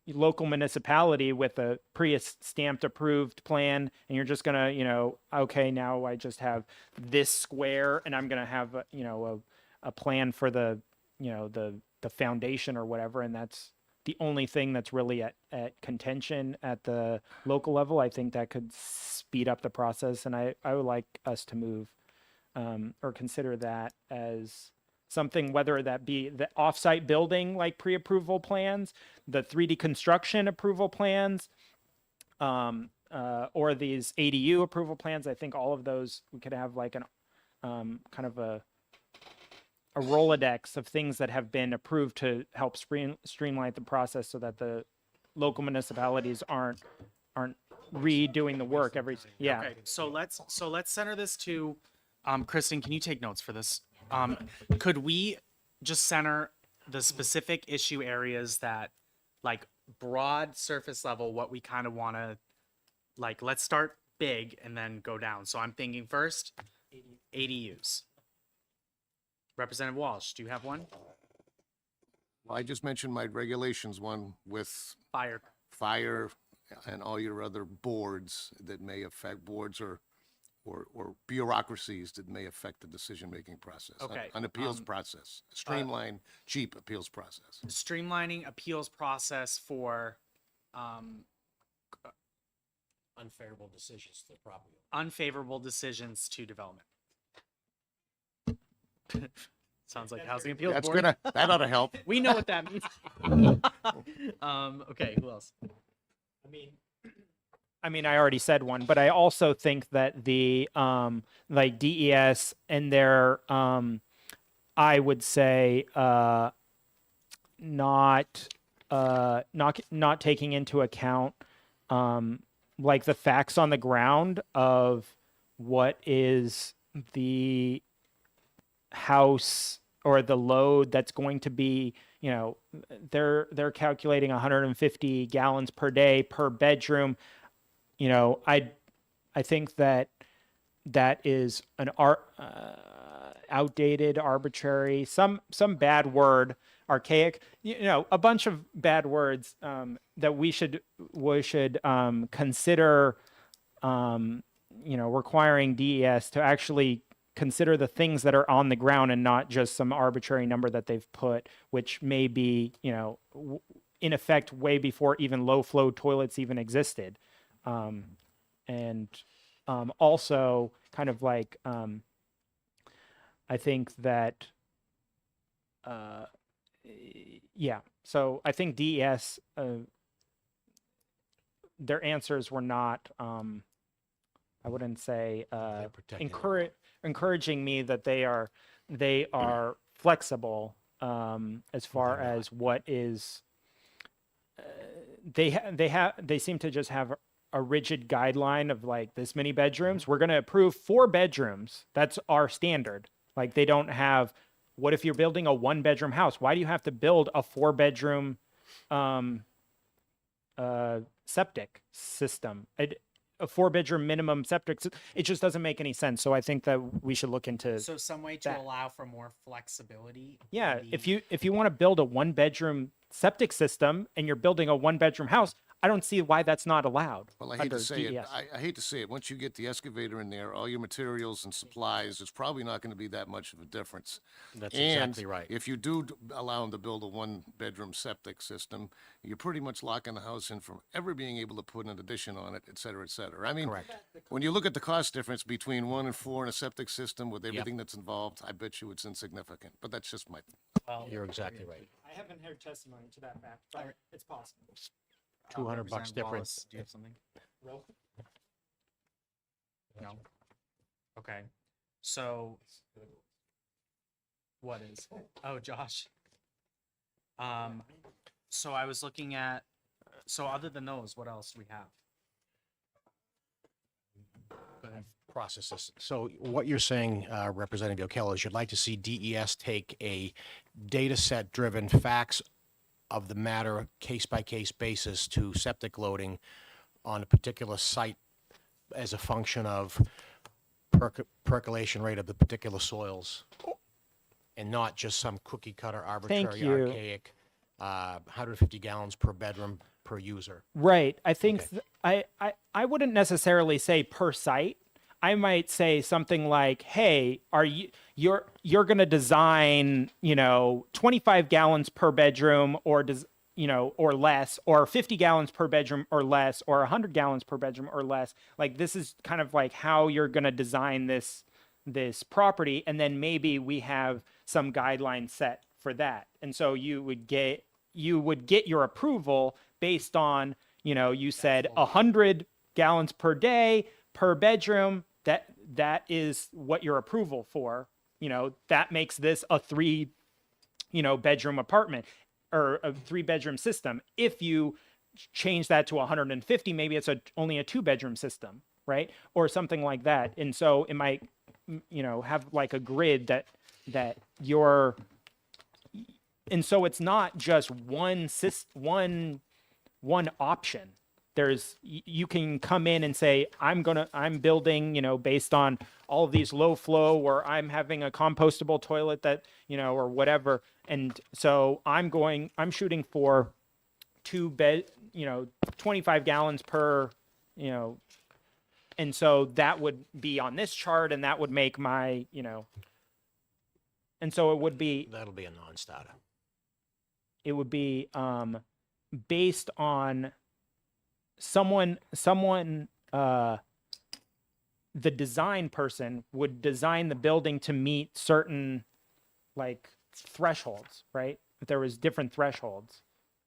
local municipality with a pre-stamped approved plan, and you're just gonna, you know, okay, now I just have this square and I'm gonna have a, you know, a plan for the, you know, the foundation or whatever, and that's the only thing that's really at contention at the local level. I think that could speed up the process, and I would like us to move or consider that as something, whether that be the offsite building like pre-approval plans, the 3D construction approval plans, or these ADU approval plans. I think all of those, we could have like an kind of a Rolodex of things that have been approved to help streamline the process, so that the local municipalities aren't redoing the work every. Yeah. Okay, so let's center this to, Kristen, can you take notes for this? Could we just center the specific issue areas that, like, broad surface level what we kind of want to, like, let's start big and then go down. So I'm thinking first, ADUs. Representative Walsh, do you have one? Well, I just mentioned my regulations one with Fire. fire and all your other boards that may affect boards or bureaucracies that may affect the decision-making process. Okay, An appeals process, a streamlined, cheap appeals process. Streamlining appeals process for Unfavorable decisions to the property. unfavorable decisions to development. Sounds like housing appeals That's board. that ought to help. We know what that means. Okay, who else? I mean, I already said one, but I also think that the like DES and their I would say not taking into account like the facts on the ground of what is the house or the load that's going to be, you know, they're calculating 150 gallons per day per bedroom. You know, I think that is an outdated, arbitrary, some bad word, archaic, you know, a bunch of bad words that we should consider, you know, requiring DES to actually consider the things that are on the ground and not just some arbitrary number that they've put, which may be, you know, in effect way before even low flow toilets even existed. And also kind of like, I think that, yeah, so I think DES, their answers were not, I wouldn't say, encouraging me that they are flexible, as far as what is, they seem to just have a rigid guideline of like this many bedrooms. We're going to approve 4 bedrooms. That's our standard. Like they don't have, what if you're building a 1-bedroom house? Why do you have to build a 4-bedroom septic system? A 4-bedroom minimum septic. It just doesn't make any sense. So I think that we should look into. So some way to that. allow for more flexibility. Yeah, in if the- you want to build a 1-bedroom septic system and you're building a 1-bedroom house, I don't see why that's not allowed. Well, I hate under to say it. DES. I hate to say it. Once you get the excavator in there, all your materials and supplies, it's probably not going to be that much of a difference. That's And exactly right. if you do allow them to build a 1-bedroom septic system, you're pretty much locking the house in from ever being able to put an addition on it, et cetera, et cetera. I mean, Correct. when you look at the cost difference between 1 and 4 in a septic system with everything that's involved, I bet you it's insignificant. But that's just my. You're exactly right. I haven't heard testimony to that fact, but it's possible. $200 Representative difference. Wallace, do you have something? No. Okay. So what is? Oh, Josh. So I was looking at. So other than those, what else do we have? Processes. So what you're saying, Representative O'Kelly, is you'd like to see DES take a data set driven facts of the matter case by case basis to septic loading on a particular site as a function of percolation rate of the particular soils, and not just some cookie cutter arbitrary you. archaic 150 gallons per bedroom per user. Right. I think Okay. I wouldn't necessarily say per site. I might say something like, "Hey, you're going to design, 25 gallons per bedroom or or less, or 50 gallons per bedroom or less, or 100 gallons per bedroom or less. Like this is kind of like how you're going to design this property, and then maybe we have some guidelines set for that. And so you would get your approval based on, you said 100 gallons per day per bedroom. That is what your approval for. That makes this a 3 bedroom apartment or a 3-bedroom system. If you change that to 150, maybe it's only a 2-bedroom system, right? Or something like that. And so it might, have like a grid that you're, and so it's not just one one option. You can come in and say, I'm building, based on all of these low flow, or I'm having a compostable toilet that, or whatever. And so I'm shooting for 25 gallons per, and so that would be on this chart, and that would make my, and so it would be That'll be a non-starter. based on someone the design person would design the building to meet certain like thresholds, right? If there was different thresholds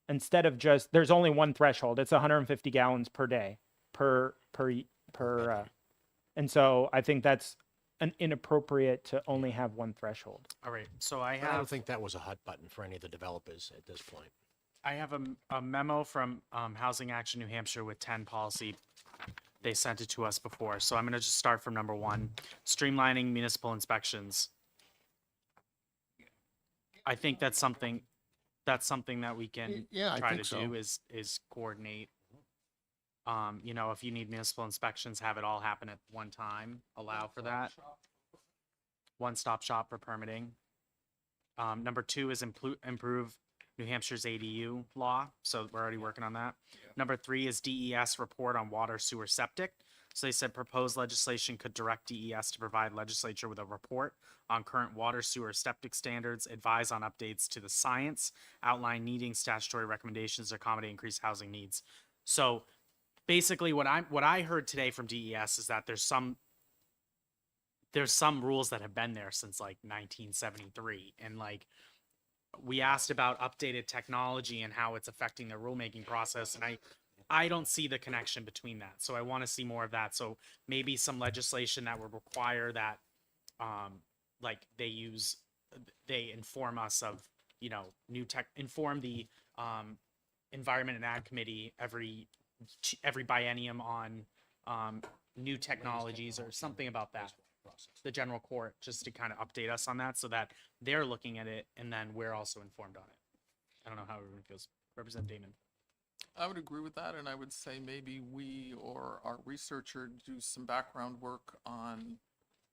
instead of just there's only one threshold. It's 150 gallons per day per and so I think that's inappropriate to only have one threshold. All right. So I I don't have think that was a hot button for any of the developers at this point. a memo from Housing Action New Hampshire with 10 policy. They sent it to us before. So I'm going to just start from number 1, streamlining municipal inspections. I think that's something that we can Yeah, I try think to so. do is coordinate. If you need municipal inspections, have it all happen at one time. Allow for that. One-stop shop for permitting. Number 2 is improve New Hampshire's ADU law. So we're already working on that. Number 3 is DES report on water, sewer, septic. So they said proposed legislation could direct DES to provide legislature with a report on current water, sewer, septic standards, advise on updates to the science, outline needing statutory recommendations to accommodate increased housing needs. So basically what I heard today from DES is that there's some rules that have been there since like 1973, and like we asked about updated technology and how it's affecting the rulemaking process, and I don't see the connection between that. So I want to see more of that. So maybe some legislation that would require that like they inform us of new tech, inform the Environment and Ag Committee every biennium on new technologies or something about that. The general court, just to kind of update us on that so that they're looking at it and then we're also informed on it. I don't know how everyone feels. Representative Damon. I would agree with that, and I would say maybe we or our researcher do some background work on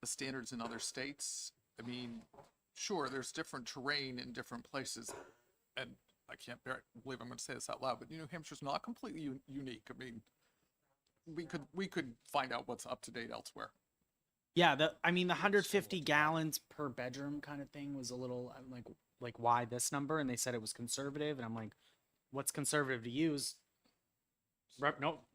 the standards in other states. I mean, sure, there's different terrain in different places, and I can't believe I'm going to say this out loud, but New Hampshire's not completely unique. I mean, we could find out what's up to date elsewhere. Yeah, the 150 gallons per bedroom kind of thing was a little, I'm like why this number? And they said it was conservative, and I'm like, what's conservative to use?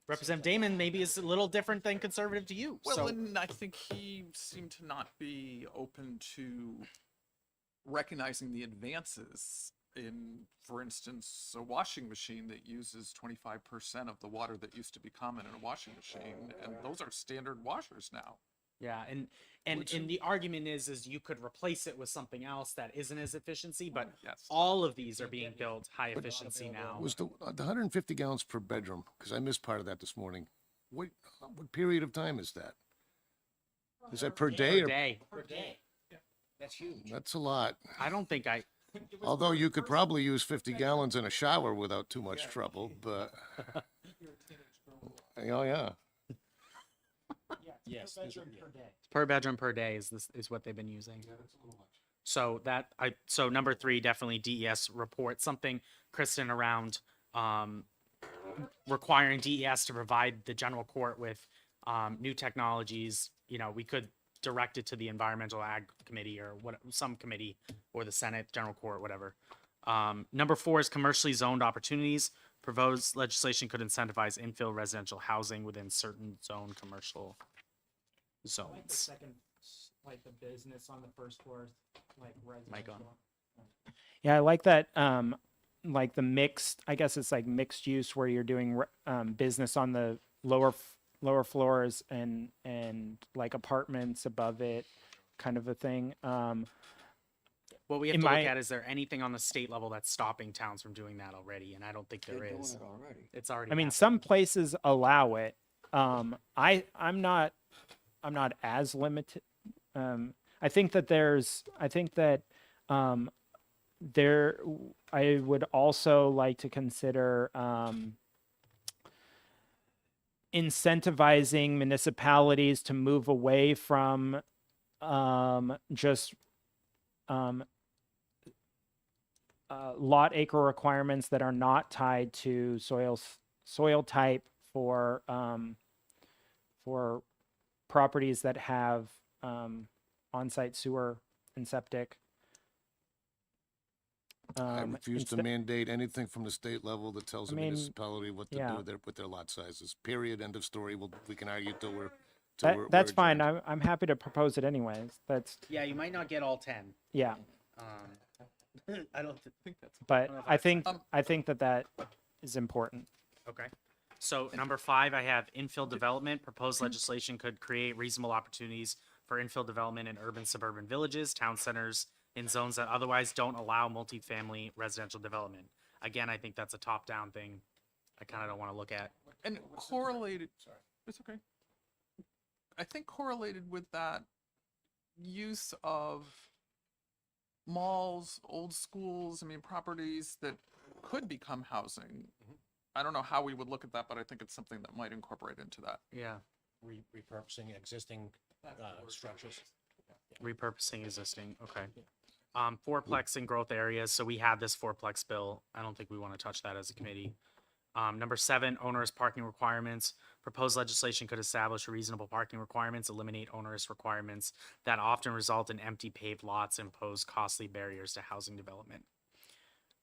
Representative Damon maybe is a little different than conservative to you. Well, so and I think he seemed to not be open to recognizing the advances in, for instance, a washing machine that uses 25% of the water that used to be common in a washing machine, and those are standard washers now. yeah, and the argument is you could replace it with something else that isn't as efficiency, but Yes. all of these are being built high efficiency now. Was the 150 gallons per bedroom, because I missed part of that this morning. What period of time is that? Is that per day? Per day. That's a lot. I don't think Although you could probably use 50 gallons in a shower without too much trouble, but. Oh, yeah. Yes. Per bedroom per day is what they've been using. So so number 3, definitely DES report something, Kristen, around requiring DES to provide the general court with new technologies. We could direct it to the Environmental Ag Committee or some committee or the Senate, general court, whatever. Number 4 is commercially zoned opportunities. Proposed legislation could incentivize infill residential housing within certain zone commercial zones. Second, like the business on the first floor, like Mic on. Yeah, I like that. Like the mixed, I guess it's like mixed use where you're doing business on the lower floors and like apartments above it, kind of a thing. What we have In to look my- at is there anything on the state level that's stopping towns from doing that already, and I don't think there They're doing is. it already. It's already. I mean, happening. some places allow it. I'm not as limited. I think that I would also like to consider incentivizing municipalities to move away from just lot acre requirements that are not tied to soil type for properties that have on-site sewer and septic. I refuse to inste- mandate anything from the state level that tells I a mean, municipality what to yeah. do with their lot sizes. Period. End of story. We can argue till we're That's fine. adjourned. I'm happy to propose it anyways. That's, Yeah, you might not get all 10. yeah. I don't think that's But know if I I- think that is important. Okay. So number 5, I have infill development. Proposed legislation could create reasonable opportunities for infill development in urban suburban villages, town centers, in zones that otherwise don't allow multifamily residential development. Again, I think that's a top-down thing. I kind of don't want to look at. and correlated. It's okay. I think correlated with that use of malls, old schools, I mean, properties that could become housing. I don't know how we would look at that, but I think it's something that might incorporate into that. Yeah. Repurposing existing structures. Repurposing existing. Okay. Fourplex in growth areas. So we have this fourplex bill. I don't think we want to touch that as a committee. Number 7, onerous parking requirements. Proposed legislation could establish reasonable parking requirements, eliminate onerous requirements that often result in empty paved lots, and pose costly barriers to housing development.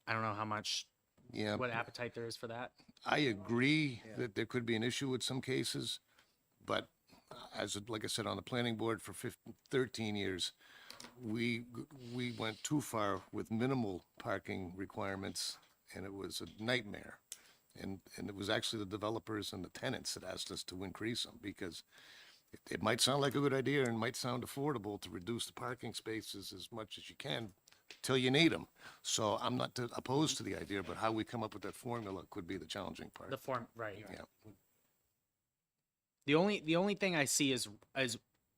I don't know how much, Yeah. what appetite there is for that. I agree that there could be an issue with some cases, but like I said, on the planning board for 13 years, we went too far with minimal parking requirements, and it was a nightmare. And it was actually the developers and the tenants that asked us to increase them, because it might sound like a good idea and might sound affordable to reduce the parking spaces as much as you can till you need them. So I'm not opposed to the idea, but how we come up with that formula could be the challenging part. The form, right. Yeah. The only thing I see is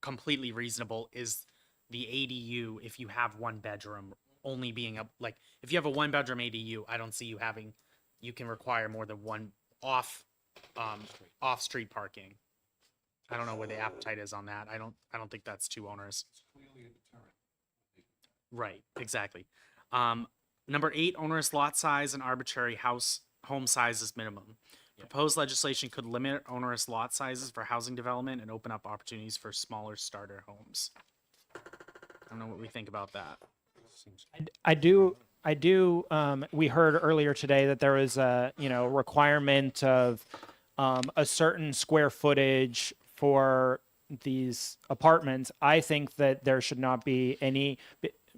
completely reasonable is the ADU if you have one bedroom only being if you have a 1-bedroom ADU, I don't see you can require more than one off street parking. I don't know where the appetite is on that. I don't think that's too onerous. Right, exactly. Number 8, onerous lot size and arbitrary home sizes minimum. Proposed legislation could limit onerous lot sizes for housing development and open up opportunities for smaller starter homes. I don't know what we think about that. I do. We heard earlier today that there was a requirement of a certain square footage for these apartments. I think that there should not be any.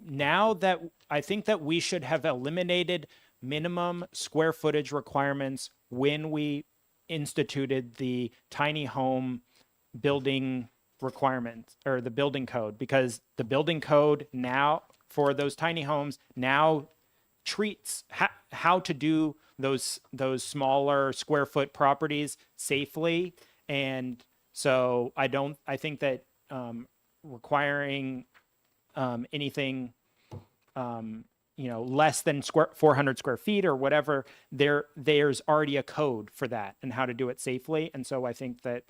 Now that I think that we should have eliminated minimum square footage requirements when we instituted the tiny home building requirements or the building code, because the building code now for those tiny homes now treats how to do those smaller square foot properties safely. And so I think that requiring anything less than 400 square feet or whatever, there's already a code for that and how to do it safely. And so I think that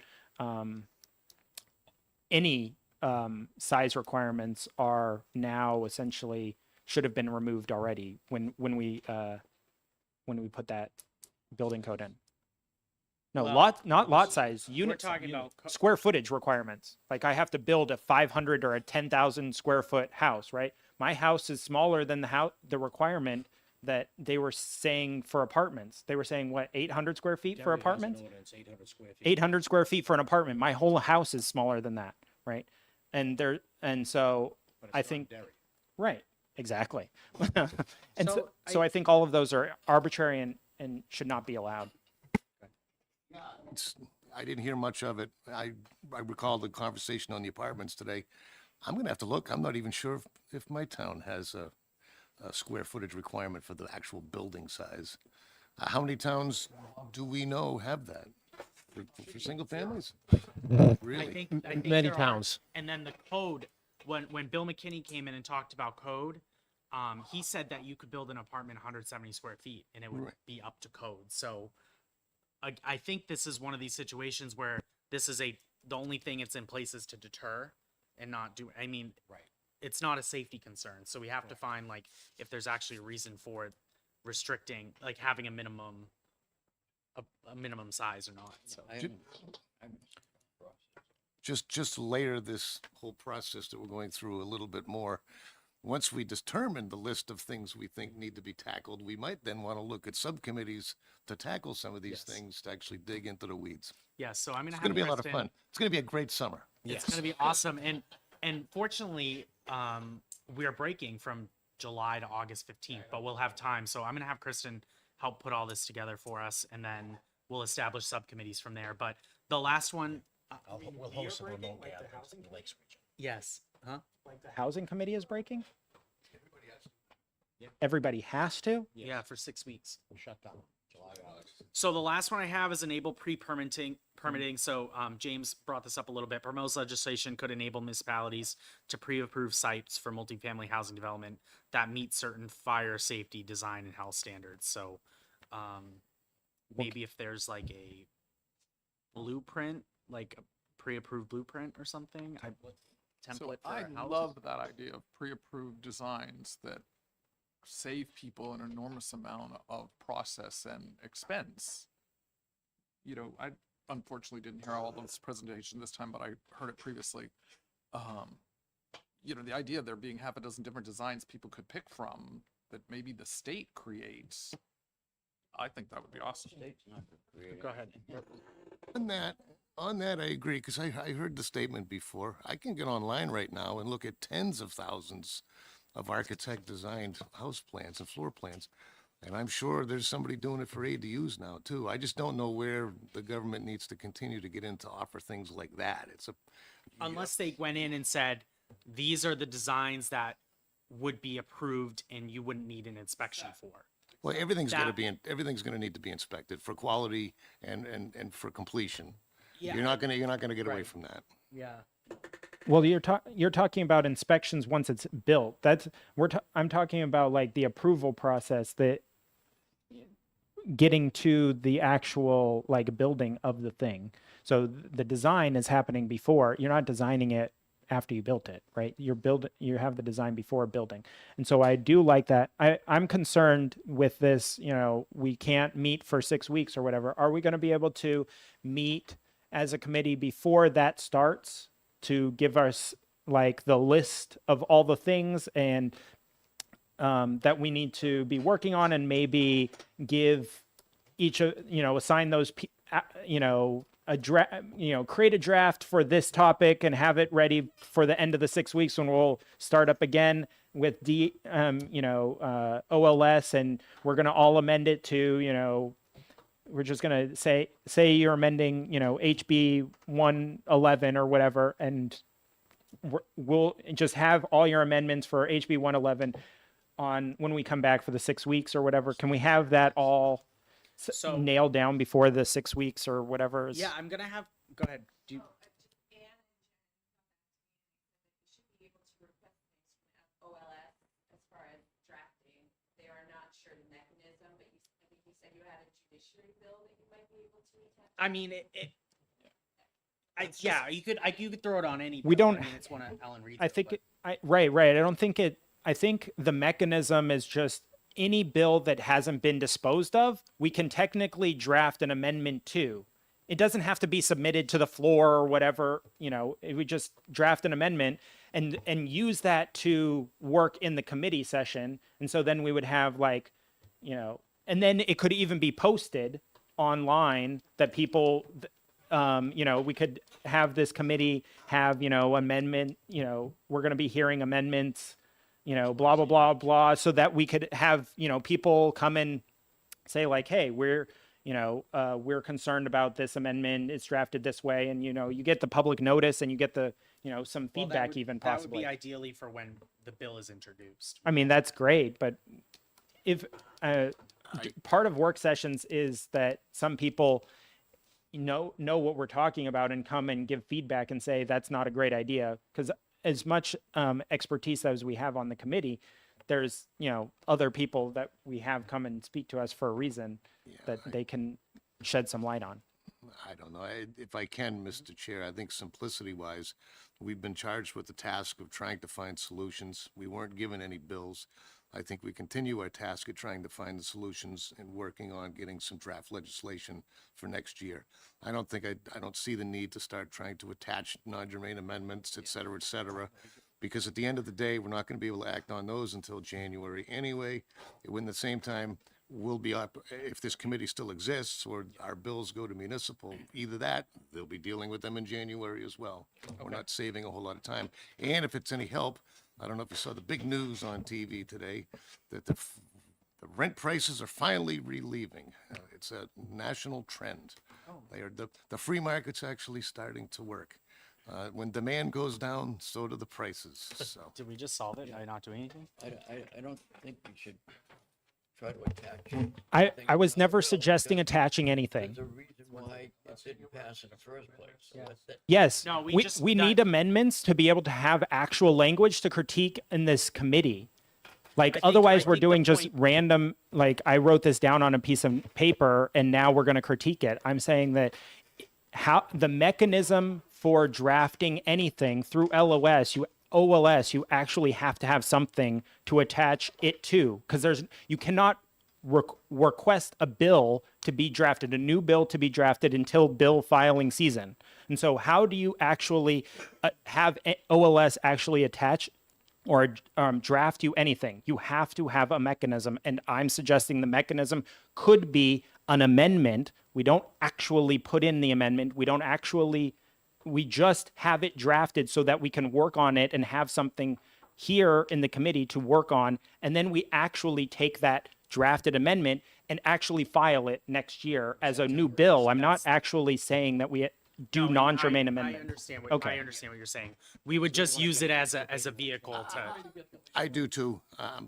any size requirements are now essentially should have been removed already when we put that building code in. No, Well, not lot size, unit talking about square footage requirements. Like I have to build a 500 or a 10,000 square foot house, right? My house is smaller than the requirement that they were saying for apartments. They were saying what, 800 square feet for apartments? 800 square feet for an apartment. My whole house is smaller than that, right? And so I think, right, exactly. And so I think all of those are arbitrary and should not be allowed. I didn't hear much of it. I recall the conversation on the apartments today. I'm gonna have to look. I'm not even sure if my town has a square footage requirement for the actual building size. How many towns do we know have that for single families? Really? I think Many there are. towns. And then the code, when Bill McKinney came in and talked about code, he said that you could build an apartment 170 square feet and it would Right. be up to code. So I think this is one of these situations where the only thing it's in place is to deter and not do. I mean, Right. it's not a safety concern, so we have to find like if there's actually a reason for it restricting, like having a minimum size or not. So Just layer this whole process that we're going through a little bit more. Once we determine the list of things we think need to be tackled, we might then want to look at subcommittees to tackle some of these Yes. things, to actually dig into the weeds. yeah, so I'm gonna It's have going to be a lot of Kristen- fun. It's going to be a great summer. It's gonna be awesome, and fortunately, we are breaking from July to August 15th, but we'll have time. So I'm gonna have Kristen help put all this together for us, and then we'll establish subcommittees from there. But the last one, We'll host some remote gatherings in the Lakes region. yes, huh? Like the housing committee is breaking? Everybody has to? Yeah, for 6 weeks. We'll shut down July, August. So the last one I have is enable permitting. So James brought this up a little bit. Proposed legislation could enable municipalities to pre-approve sites for multifamily housing development that meet certain fire safety, design, and health standards. So maybe if there's like a blueprint, like a pre-approved blueprint or something, template So for I houses. love that idea of pre-approved designs that save people an enormous amount of process and expense. You know, I unfortunately didn't hear all of this presentation this time, but I heard it previously. You know, the idea of there being half a dozen different designs people could pick from that maybe the state creates, I think that would be awesome. State's not gonna create Go ahead. On that, I agree, because I heard the statement before. I can get online right now and look at tens of thousands of architect-designed house plans and floor plans. And I'm sure there's somebody doing it for ADUs now, too. I just don't know where the government needs to continue to get in to offer things like that. Unless they went in and said, these are the designs that would be approved and you wouldn't need an inspection for. Well, everything's gonna That- be, everything's gonna need to be inspected for quality and for completion. Yeah. You're not gonna get away Right. from that. Yeah. Well, you're talking about inspections once it's built. I'm talking about like the approval process, that getting to the actual like building of the thing. So the design is happening before. You're not designing it after you built it, right? You have the design before building. And so I do like that. I'm concerned with this, you know, we can't meet for 6 weeks or whatever. Are we going to be able to meet as a committee before that starts to give us like the list of all the things and that we need to be working on, and maybe give each of, you know, assign those, you know, create a draft for this topic and have it ready for the end of the 6 weeks when we'll start up again with OLS, and we're going to all amend it to, you know, we're just going to say you're amending, you know, HB 111 or whatever, and we'll just have all your amendments for HB 111 on when we come back for the 6 weeks or whatever. Can we have that all So- nailed down before the 6 weeks or whatever? Yeah, I'm gonna have. Go ahead. Do you, should be able to request things from OLS as far as drafting. They are not sure the mechanism, but I think you said you had a judiciary bill that you might be able to attach. I mean, you could throw it on any. We bill. don't- I mean, it's one of Ellen Reed's. I think right. I don't think it. I think the mechanism is just any bill that hasn't been disposed of, we can technically draft an amendment to. It doesn't have to be submitted to the floor or whatever. You know, we just draft an amendment and use that to work in the committee session. And so then we would have like, you know, and then it could even be posted online that people. You know, we could have this committee have, you know, amendment, you know, we're going to be hearing amendments, you know, blah, blah, blah, blah, so that we could have, you know, people come and say like, hey, we're concerned about this amendment. It's drafted this way. And, you know, you get the public notice and you get the, you know, some Well, that feedback would- even That would possibly. be ideally for when the bill is introduced. I mean, that's great, but if part of work sessions is that some people know what we're talking about and come and give feedback and say that's not a great idea, because as much expertise as we have on the committee, there's, you know, other people that we have come and speak to us for a reason that they can shed some light on. I don't know. If I can, Mr. Chair, I think simplicity-wise, we've been charged with the task of trying to find solutions. We weren't given any bills. I think we continue our task of trying to find the solutions and working on getting some draft legislation for next year. I don't see the need to start trying to attach non-germane amendments, et cetera, because at the end of the day, we're not going to be able to act on those until January anyway. When at the same time, we'll be up, if this committee still exists or our bills go to municipal, either that, they'll be dealing with them in January as well. We're not saving a whole lot of time. And if it's any help, I don't know if you saw the big news on TV today, that the rent prices are finally relieving. It's a national trend. They are, the free market's actually starting to work. When demand goes down, so do the prices, so. Did we just solve it by not doing anything? I don't think we should try to attach. I was never suggesting attaching anything. There's a reason why it didn't pass in the first place. So that- Yes, No, we just- need amendments to be able to have actual language to critique in this committee. Like, otherwise we're think the doing just point- random, like, I wrote this down on a piece of paper and now we're going to critique it. I'm saying that how the mechanism for drafting anything through OLS, you actually have to have something to attach it to, because you cannot request a bill to be drafted, a new bill to be drafted until bill filing season. And so how do you actually have OLS actually attach or draft you anything? You have to have a mechanism, and I'm suggesting the mechanism could be an amendment. We don't actually put in the amendment. We just have it drafted so that we can work on it and have something here in the committee to work on. And then we actually take that drafted amendment and actually file it next year as a new bill. I'm not actually saying that we do No, non-germane I amendments. understand what Okay. I understand what you're saying. We would just use it as a vehicle to. I do too,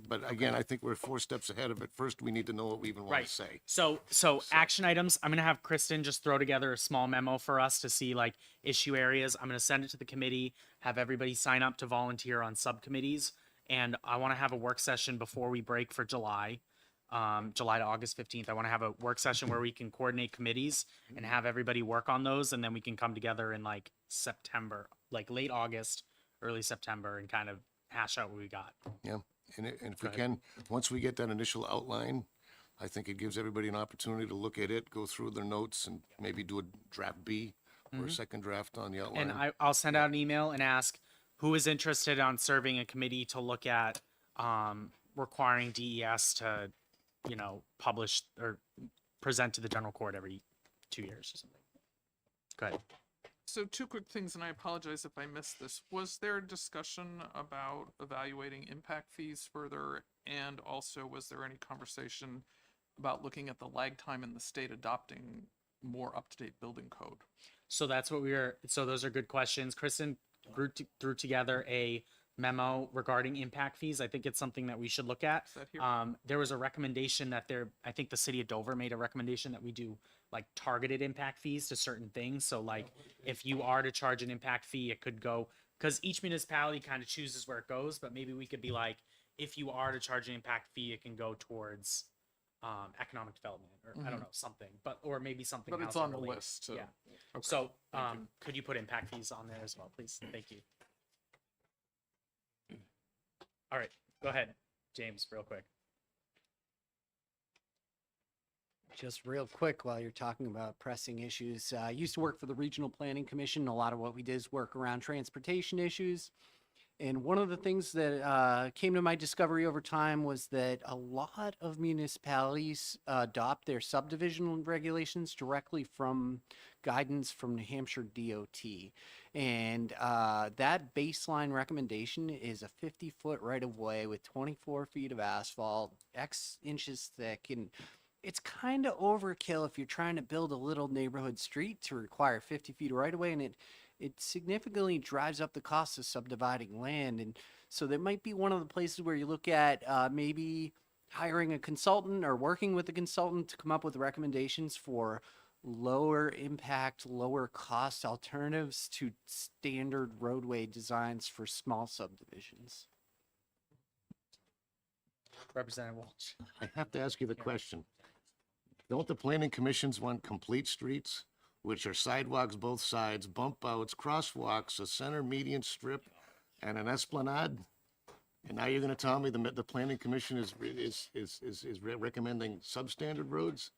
but again, I think we're 4 steps ahead of it. First, we need to know what we even want Right. to say. So action items. I'm gonna have Kristen just throw together a small memo for us to see like issue areas. I'm gonna send it to the committee. Have everybody sign up to volunteer on subcommittees, and I want to have a work session before we break for July. July to August 15th. I want to have a work session where we can coordinate committees and have everybody work on those, and then we can come together in like September, like late August, early September, and kind of hash out what we got. Yeah, and if we Go can, once we get that initial outline, I think it gives everybody an opportunity to look at it, go through their notes, and maybe do a draft B or a second draft on the outline. And I'll send out an email and ask who is interested on serving a committee to look at requiring DES to, publish or present to the general court every 2 years or something. Go ahead. So 2 quick things, and I apologize if I missed this. Was there a discussion about evaluating impact fees further? And also, was there any conversation about looking at the lag time in the state adopting more up-to-date building code? So that's what so those are good questions. Kristen threw together a memo regarding impact fees. I think it's something that we should look at. Is that here? There was a recommendation I think the city of Dover made a recommendation that we do like targeted impact fees to certain things. So like if you are to charge an impact fee, it could go, because each municipality kind of chooses where it goes, but maybe we could be like, if you are to charge an impact fee, it can go towards economic development or I don't know, something, or maybe something But it's housing on the related. list. To, Yeah. okay, So, thank you. could you put impact fees on there as well, please? Thank you. All right, go ahead, James, real quick. Just real quick while you're talking about pressing issues, I used to work for the Regional Planning Commission. A lot of what we did is work around transportation issues. And one of the things that came to my discovery over time was that a lot of municipalities adopt their subdivision regulations directly from guidance from New Hampshire DOT. And that baseline recommendation is a 50-foot right-of-way with 24 feet of asphalt, X inches thick, and it's kind of overkill if you're trying to build a little neighborhood street to require 50 feet of right-of-way, and it significantly drives up the cost of subdividing land. And so that might be one of the places where you look at maybe hiring a consultant or working with a consultant to come up with recommendations for lower impact, lower cost alternatives to standard roadway designs for small subdivisions. Representative Walsh. I have to ask you the question. Don't the planning commissions want complete streets, which are sidewalks both sides, bump outs, crosswalks, a center median strip, and an esplanade? And now you're gonna tell me the planning commission is recommending substandard roads?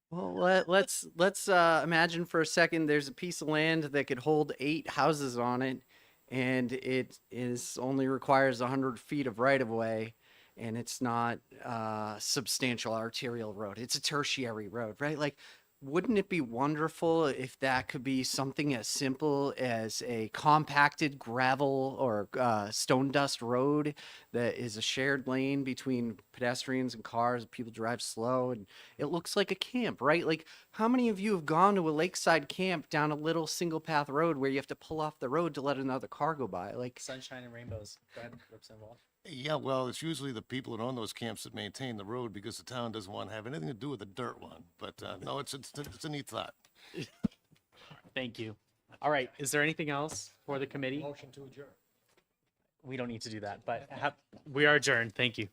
Well, let's imagine for a second there's a piece of land that could hold 8 houses on it, and it is only requires 100 feet of right of way, and it's not a substantial arterial road. It's a tertiary road, right? Like, wouldn't it be wonderful if that could be something as simple as a compacted gravel or stone dust road that is a shared lane between pedestrians and cars? People drive slow and it looks like a camp, right? Like, how many of you have gone to a lakeside camp down a little single path road where you have to pull off the road to let another car go by? Like, Sunshine and rainbows. Go ahead, Representative Walsh. Yeah, well, it's usually the people that own those camps that maintain the road because the town doesn't want to have anything to do with the dirt one. But no, it's a neat thought. Thank you. All right. Is there anything else for the committee? Motion to adjourn. We don't need to do that, but we are adjourned. Thank you.